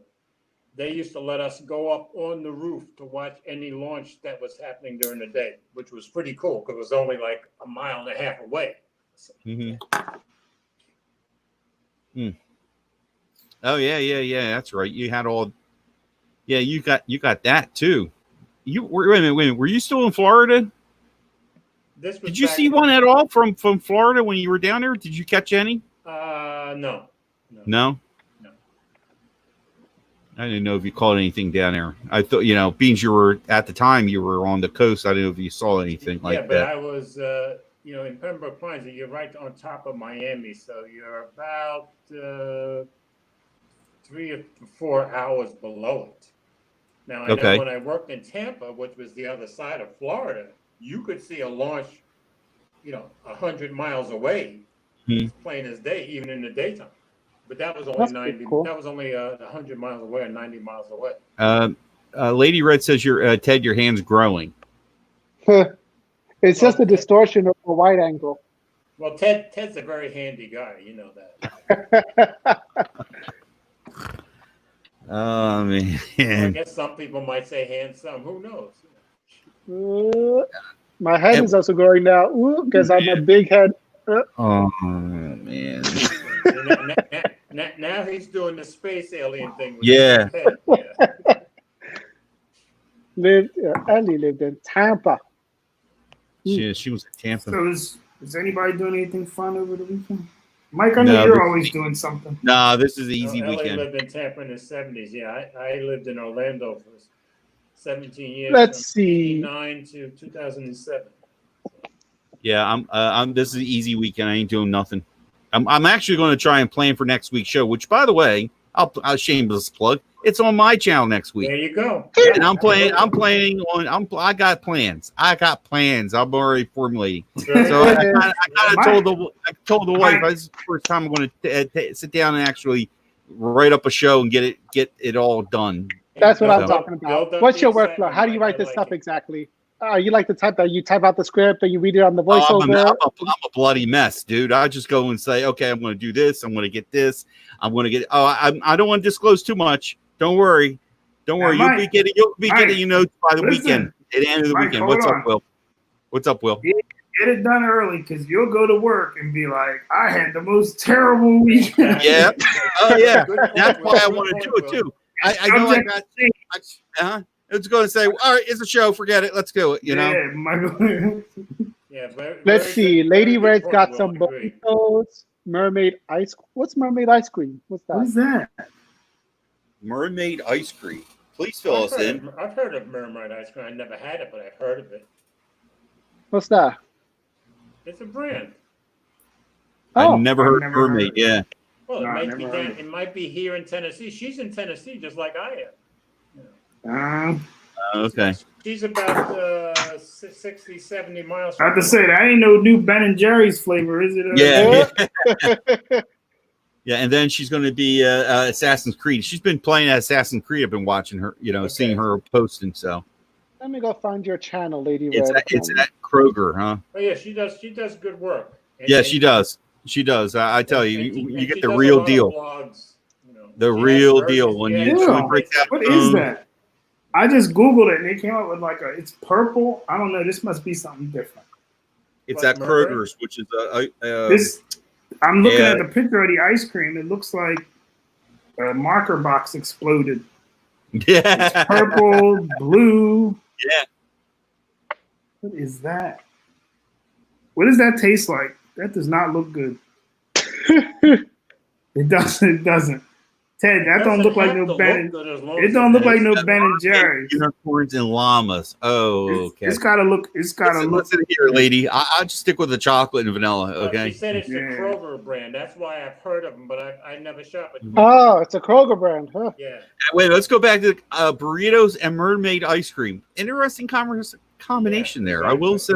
they used to let us go up on the roof to watch any launch that was happening during the day, which was pretty cool because it was only like a mile and a half away. Oh yeah. That's right. You had all. Yeah, you got that too. Wait a minute. Were you still in Florida? Did you see one at all from Florida when you were down there? Did you catch any? No. No. I didn't know if you caught anything down there. I thought, being you were at the time you were on the coast, I didn't know if you saw anything like that. Yeah, but I was, in Pembroke Pines, you're right on top of Miami, so you're about 3 or 4 hours below it. Now, I know when I worked in Tampa, which was the other side of Florida, you could see a launch, 100 miles away, plain as day, even in the daytime. But that was only That's 90. cool. That was only 100 miles away or 90 miles away. Lady Red says Ted, your hand's growing. It's just a distortion of a wide angle. Well, Ted's a very handy guy. You know that. Oh man. I guess some people might say handsome. Who knows? My head is also growing now because I'm a big head. Oh man. Now he's doing the space alien thing. With Yeah. his head. Ellie lived in Tampa. She was in Tampa. So is anybody doing anything fun over the weekend? Mike, I know you're always doing something. No, this is an easy Ellie weekend. lived in Tampa in the 70s. Yeah, I lived in Orlando for 17 years. Let's from see. 89 to 2007. Yeah, I'm. This is an easy weekend. I ain't doing nothing. I'm actually going to try and plan for next week's show. Which, by the way, I'll shameless plug. It's on my channel next week. There you go. And I'm planning on. I got plans. I'm already formulating. So I kind of told the wife this is the first time I'm going to sit down and actually write up a show and get it all done. That's what I'm So- talking about. What's your workflow? How do you write this stuff exactly? You like the type that you type out the script and you read it on the voiceover? I'm a bloody mess, dude. I just go and say, okay, I'm going to do this. I'm going to get this. I'm going to get. I don't want to disclose too much. Don't worry. Now, You'll Mike, be getting your notes by the listen. weekend. At the end of the Mike, weekend. hold What's on. up, Will? What's up, Will? Get it done early because you'll go to work and be like, I had the most terrible weekend. Yeah. Oh yeah. Good point, That's Will. why I Good want to point, do it Will. too. I know I got. It's going to say, all right, it's a show. Forget it. Let's do it. You know. Yeah, Michael. Yeah, Let's very see. good- Lady very Red's good got point, some Will. Agree. burritos, mermaid ice. What's mermaid ice cream? What's What that? is that? Mermaid ice cream. Please fill us in. I've heard of mermaid ice cream. I never had it, but I've heard of it. What's that? It's a brand. Oh, I've never heard I've of never mermaid. heard. Yeah. Well, No, it I've might be never heard down. of it. It might be here in Tennessee. She's in Tennessee, just like I am. Okay. She's about 60, 70 miles. I have to say that ain't no new Ben and Jerry's flavor, is it? Yeah. Yeah, and then she's going to be Assassin's Creed. She's been playing Assassin's Creed. I've been watching her, seeing her posting. So Let me go find your channel, Lady it's Red. at Kroger, huh? Oh yeah, she does. She does good work. And- Yeah, and- she does. She does. I tell you, and you she get does the a real lot of deal. blogs, The She has real versions- deal when yeah, you Yeah. break that. What is that? I just Googled it and they came up with it's purple. I don't know. This must be something different. It's Like at Mermaid? Kroger's, which is I'm looking yeah. at the picture of the ice cream. It looks like a marker box exploded. yeah, Purple, blue. yeah. What is that? What does that taste like? That does not look good. It doesn't. Ted, that don't look like no Ben. It don't look like no Ben and Jerry's. Unicorns and llamas. Oh, okay. It's gotta look. It's gotta look. Listen here, lady. I'll just stick with the chocolate and vanilla. Okay. She said it's a Kroger brand. That's why I've heard of them, but I never shop at. Oh, it's a Kroger brand, huh? Yeah. Wait, let's go back to burritos and mermaid ice cream. Interesting combination there, I will say.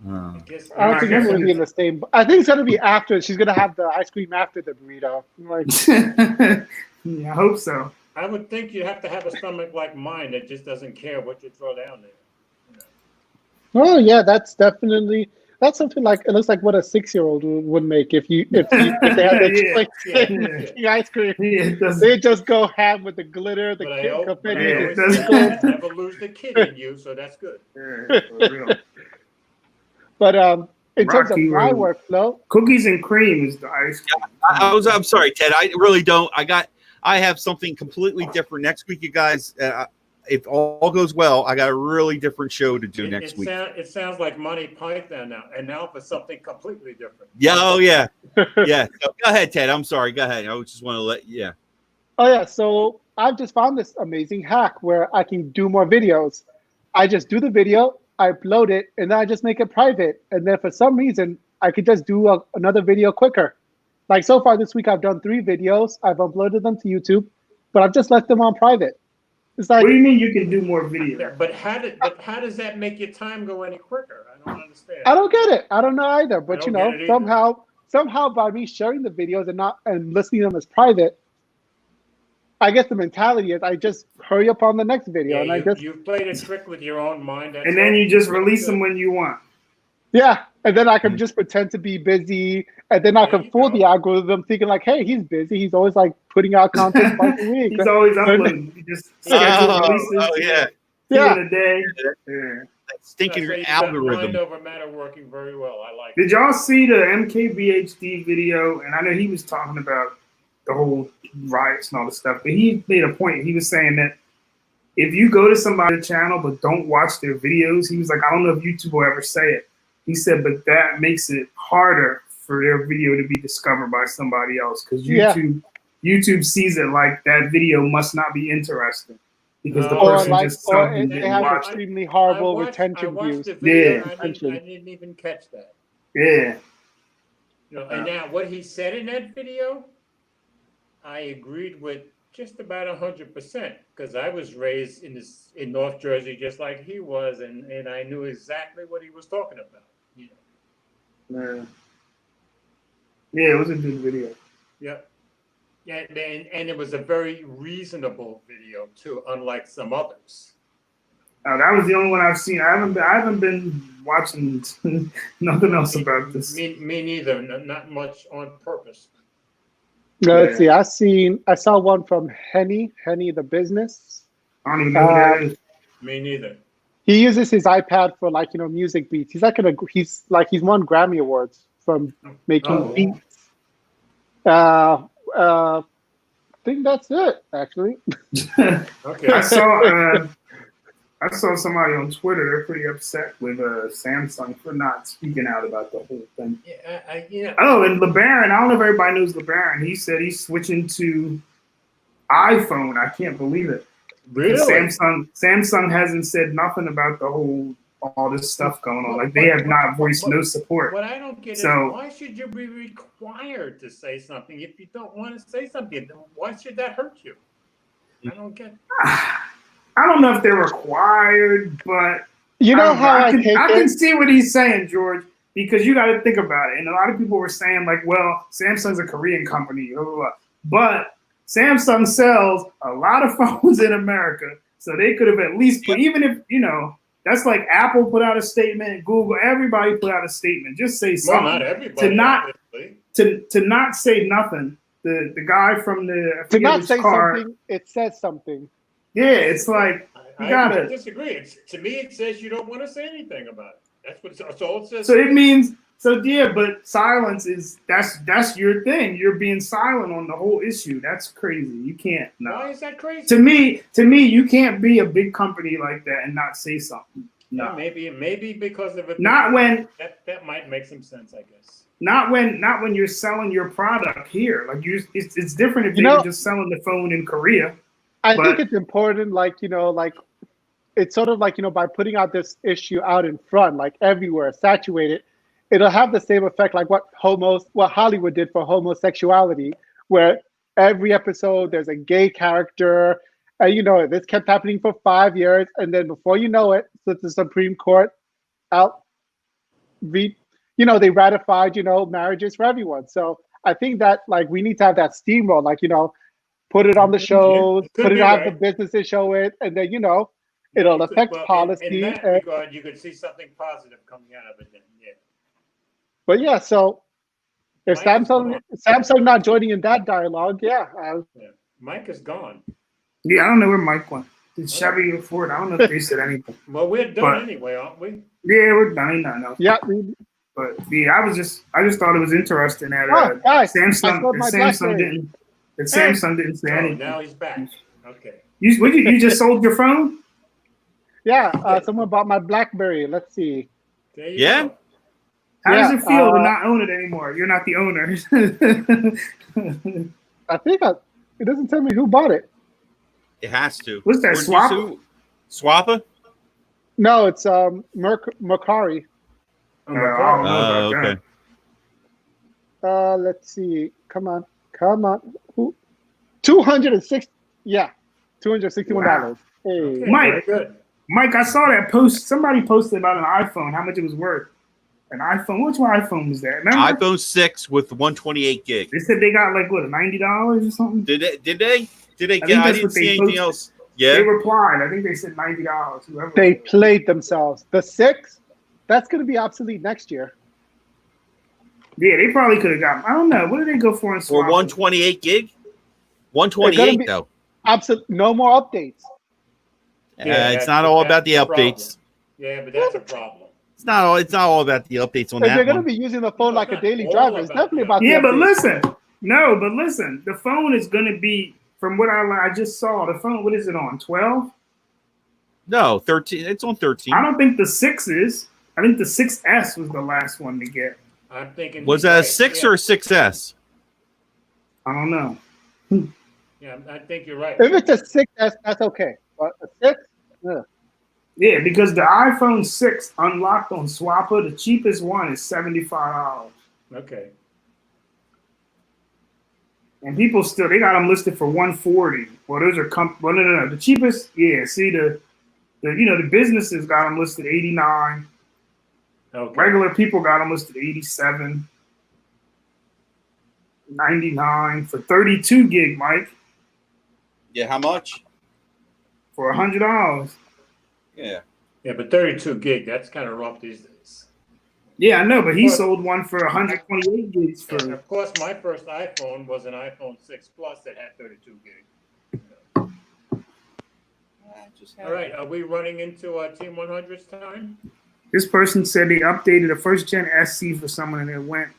I don't think it's going to be in the same. I think it's going to be after. She's going to have the ice cream after the burrito. Like, yeah, I hope so. I would think you have to have a stomach like mine that just doesn't care what you throw down there. oh yeah, that's something like it looks like what a 6-year-old would make if they had the ice cream. Yeah, they just go ham with the glitter, the confetti. Never lose the kid in you, so that's good. Yeah, for real. But in terms of Rocky my Road. workflow, Cookies and cream is the ice cream. I'm sorry, Ted. I really don't. I have something completely different next week, you guys. If all goes well, I got a really different show to do next week. It sounds like Monty Python now, and now for something completely different. Yeah. Oh, yeah. Yeah. So, go ahead, Ted. I'm sorry. Go ahead. I just want to yeah. oh yeah, so I've just found this amazing hack where I can do more videos. I just do the video, I upload it, and then I just make it private. And then for some reason, I could just do another video quicker. Like so far this week, I've done 3 videos. I've uploaded them to YouTube, but I've just left them on private. It's like, What do you mean you can do more videos? Yeah, but how does that make your time go any quicker? I don't understand. I don't get it. I don't know either. But I you don't know, get it either. somehow by me sharing the videos and listing them as private, I guess the mentality is I just hurry up on the next video, Yeah, and you played a trick with your own mind. And then you just release them when you want. and then I can just pretend to be busy, and then I There can you fool go. the algorithm thinking like, hey, he's busy. He's always like putting out content twice a week. He's always uploading. You just schedule releases. Yeah. 2 in a day. Yeah. Stinking Mind algorithm. over matter working very well. I like it. Did y'all see the MKBHD video? And I know he was talking about the whole riots and all this stuff, but he made a point. He was saying that if you go to somebody's channel but don't watch their videos, he was like, I don't know if YouTube will ever say it. He said, but that makes it harder for their video to be discovered by somebody else because YouTube sees it like that video must not be interesting because the or person like, just or suddenly they didn't have watch it. extremely horrible I retention watched views. the video, Yeah. I didn't even catch that. Yeah. You know, and now what he said in that video, I agreed with just about 100% because I was raised in North Jersey just like he was, and I knew exactly what he was talking about. You know? Yeah, it was a good video. Yeah, and it was a very reasonable video too, unlike some others. That was the only one I've seen. I haven't been watching nothing else about this. Me neither. Not much on purpose. Let's see. I saw one from Henny the business. I don't even know who that is. Me neither. He uses his iPad for music beats. He's he's won Grammy Awards from making beats. I think that's it, actually. Okay. I saw somebody on Twitter. They're pretty upset with Samsung for not speaking out about the whole thing. Yeah, Oh, and LeBaron. I don't know if everybody knows LeBaron. He said he's switching to iPhone. I can't believe it. really? Samsung hasn't said nothing about all this stuff going on. Like they have not voiced no support. What I don't get is So- why should you be required to say something if you don't want to say something? Why should that hurt you? I don't get. I don't know if they're required, but You know how I can, take I can it? see what he's saying, George, because you got to think about it. And a lot of people were saying, like, well, Samsung's a Korean company, blah, blah, blah. But Samsung sells a lot of phones in America, so they could have at least put, even if, that's like Apple put out a statement, Google, everybody put out a statement. Just say something. Well, not everybody. To not say nothing. The guy from the To not say something, it says something. Yeah, it's like you gotta. I disagree. To me, it says you don't want to say anything about it. That's all it says. So it means but silence that's your thing. You're being silent on the whole issue. That's crazy. You can't. No. Why is that crazy? To me, you can't be a big company like that and not say something. No. Yeah, maybe because of it. Not when. That might make some sense, I guess. Not when you're selling your product here. Like it's different if you're just selling the phone in Korea. I think it's important, like it's sort of like by putting out this issue out in front, like everywhere, saturated, it'll have the same effect like what Hollywood did for homosexuality, where every episode there's a gay character, and this kept happening for 5 years, and then before you know it, since the Supreme Court they ratified marriages for everyone. So I think that like we need to have that steamroll, like put it on the shows, put it on the businesses, show it, and then it'll affect policy. In that regard, you could see something positive coming out of it then, yeah. But yeah, so if Samsung not joining in that dialogue, Mike is gone. Yeah, I don't know where Mike went. Did Chevy or Ford? I don't know if they said anything. Well, we're done anyway, aren't we? Yeah, we're done. No. Yeah. But yeah, I just thought it was interesting that guys, Samsung didn't say anything. Now he's back. Okay. You just sold your phone? Yeah, someone bought my BlackBerry. Let's see. There you go. How does it feel to not own it anymore? You're not the owner. I think it doesn't tell me who bought it. It has to. What's that, Swappa? Swappa? No, it's Mercari. Okay. Let's see. Come on. $261. Wow. Hey. Okay, Mike, I saw that post. Somebody posted about an iPhone, how much it was worth. An iPhone. Which one iPhone was that? Remember? iPhone 6 with 128 gig. They said they got like what, $90 or something? Did they? I didn't see anything else. Yeah. They replied. I think they said $90. Whoever. They played themselves. The 6, that's going to be obsolete next year. Yeah, they probably could have got. I don't know. What did they go for in For 128 gig? 128 though. Absolute. No more updates. It's not all about the updates. Yeah, but that's a problem. It's not all about the updates on if that. They're going to be using the phone like a daily driver. It's definitely about. Yeah, but listen. No, but listen. The phone is going to be, from what I just saw. The phone. What is it on? 12? No, 13. It's on 13. I don't think the 6 is. I think the 6S was the last one to get. I'm thinking. Was that a 6 or a 6S? I don't know. Yeah, I think you're right. If it's a 6S, that's okay. But a 6, Yeah, because the iPhone 6 unlocked on Swappa, the cheapest one is $75. Okay. And people they got them listed for $140. Well, those are no. The cheapest, see the businesses got them listed $89. Okay. Regular people got them listed $87, $99 for 32 gig, Mike. Yeah, how much? For $100. Yeah. Yeah, but 32 gig, that's kind of rough these days. Yeah, I know, but he sold one for 128 gigs for. And of course, my first iPhone was an iPhone 6 Plus that had 32 gig. All right, are we running into Team 100's time? This person said they updated a first-gen SC for someone and it went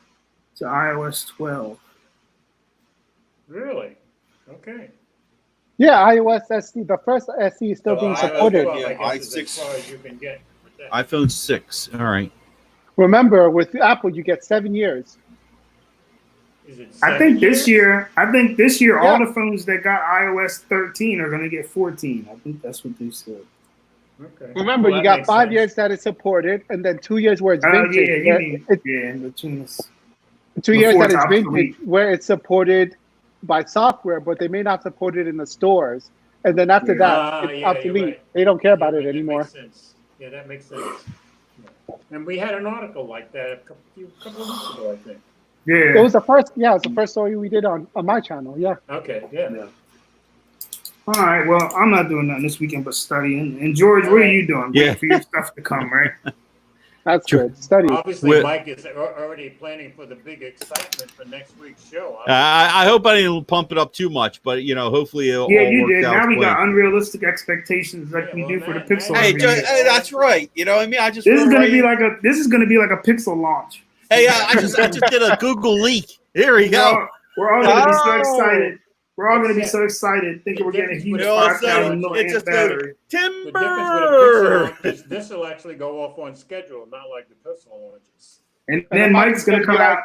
to iOS 12. Really? Okay. Yeah, iOS SE. The first SE is still being supported. i6. As far as you can get with that. iPhone 6. All right. Remember, with Apple, you get 7 years. Is it I think 7 this years? year, all the phones that got iOS 13 are going to get 14. I think that's what they said. Okay. Remember, you got 5 years that it's supported, and then 2 years where it's vintage. Between us. 2 years that it's obsolete. vintage, where it's supported by software, but they may not support it in the stores. And then after that, it's obsolete. Right. They don't care about it That anymore. makes sense. Yeah, that makes sense. Yeah. And we had an article like that a couple of weeks ago, I think. Yeah. It was the first. Yeah, it's the first story we did on my channel. Yeah. Okay. Yeah. All right. Well, I'm not doing nothing this weekend but studying. And George, what are you doing? Waiting for your stuff to come, right? That's good. Study. Obviously, Mike is already planning for the big excitement for next week's show. I hope I didn't pump it up too much, but hopefully it'll Yeah, all you work did. out Now we quick. got unrealistic expectations like we do for the Pixel. Hey, review. that's right. You know what I mean? I just This is gonna be like a Pixel launch. Hey, I just did a Google leak. Here we go. We're all gonna be so excited. We're all gonna be so excited, thinking we're getting a huge 5,000 milliamp battery. Timber. The difference with a Pixel launch is this will actually go off on schedule, not like the Pixel launches. And then Mike's gonna come out.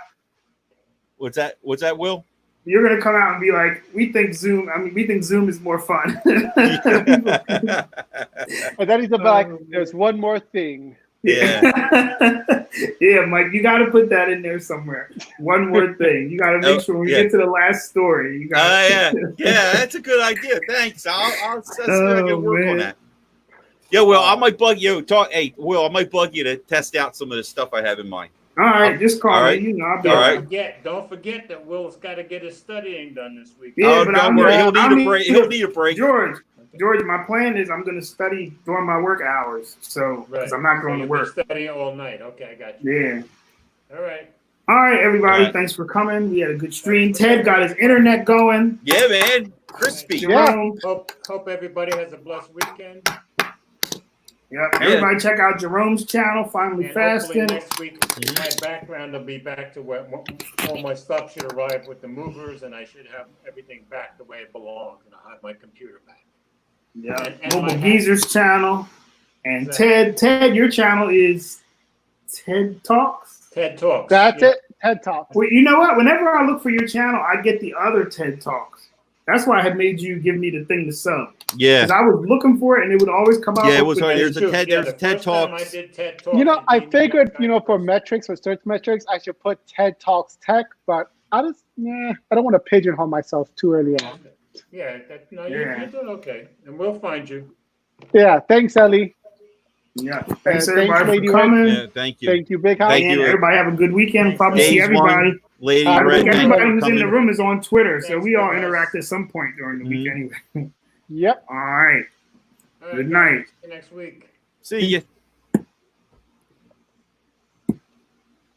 What's that? What's that, Will? You're gonna come out and be like, we think Zoom is more fun. And then he's like, there's one more thing. Yeah. Yeah, Mike, you got to put that in there somewhere. One more thing. You got to make sure we get to the last story. You got yeah, that's a good idea. Thanks. I'll work on that. Yeah, Will, I might bug you. Will, I might bug you to test out some of the stuff I have in mind. All right, just call me. You know, I'll be all right. Don't forget that Will's got to get his studying done this week. Yeah, but don't worry. He'll need a break. George, my plan is I'm going to study during my work hours, because I'm not going to work. Studying all night. Okay, I got you. Yeah. All right. All right, everybody. Thanks for coming. We had a good stream. Ted got his internet going. Yeah, man. Crispy. Jerome. Hope everybody has a blessed weekend. Yep. Everybody check out Jerome's channel, Finally Fasting. Next week, my background will be back to where all my stuff should arrive with the movers, and I should have everything back the way it belongs, and I'll have my computer back. Yeah. Mobile Geezer's channel. And Ted, your channel is TED Talks? TED Talks. That's it. TED Talks. Well, you know what? Whenever I look for your channel, I get the other TED Talks. That's why I had made you give me the thing to sub. Yeah. Because I was looking for it and it would always come out. Yeah, it was hard. There's TED Talks. I did TED Talks. You know, I figured, for metrics, for search metrics, I should put TED Talks Tech, but I don't want to pigeonhole myself too early on. Yeah, you're doing okay. And we'll find you. Yeah, thanks, Ellie. Yeah, thanks everybody for coming. Yeah, thank you. Thank you, Big House. Thank you. Everybody have a good weekend. Probably see everybody. Lady everybody who's in the room is on Twitter, so we all interact at some point during the week anyway. Yep. All right. Good night. See you next week. See you.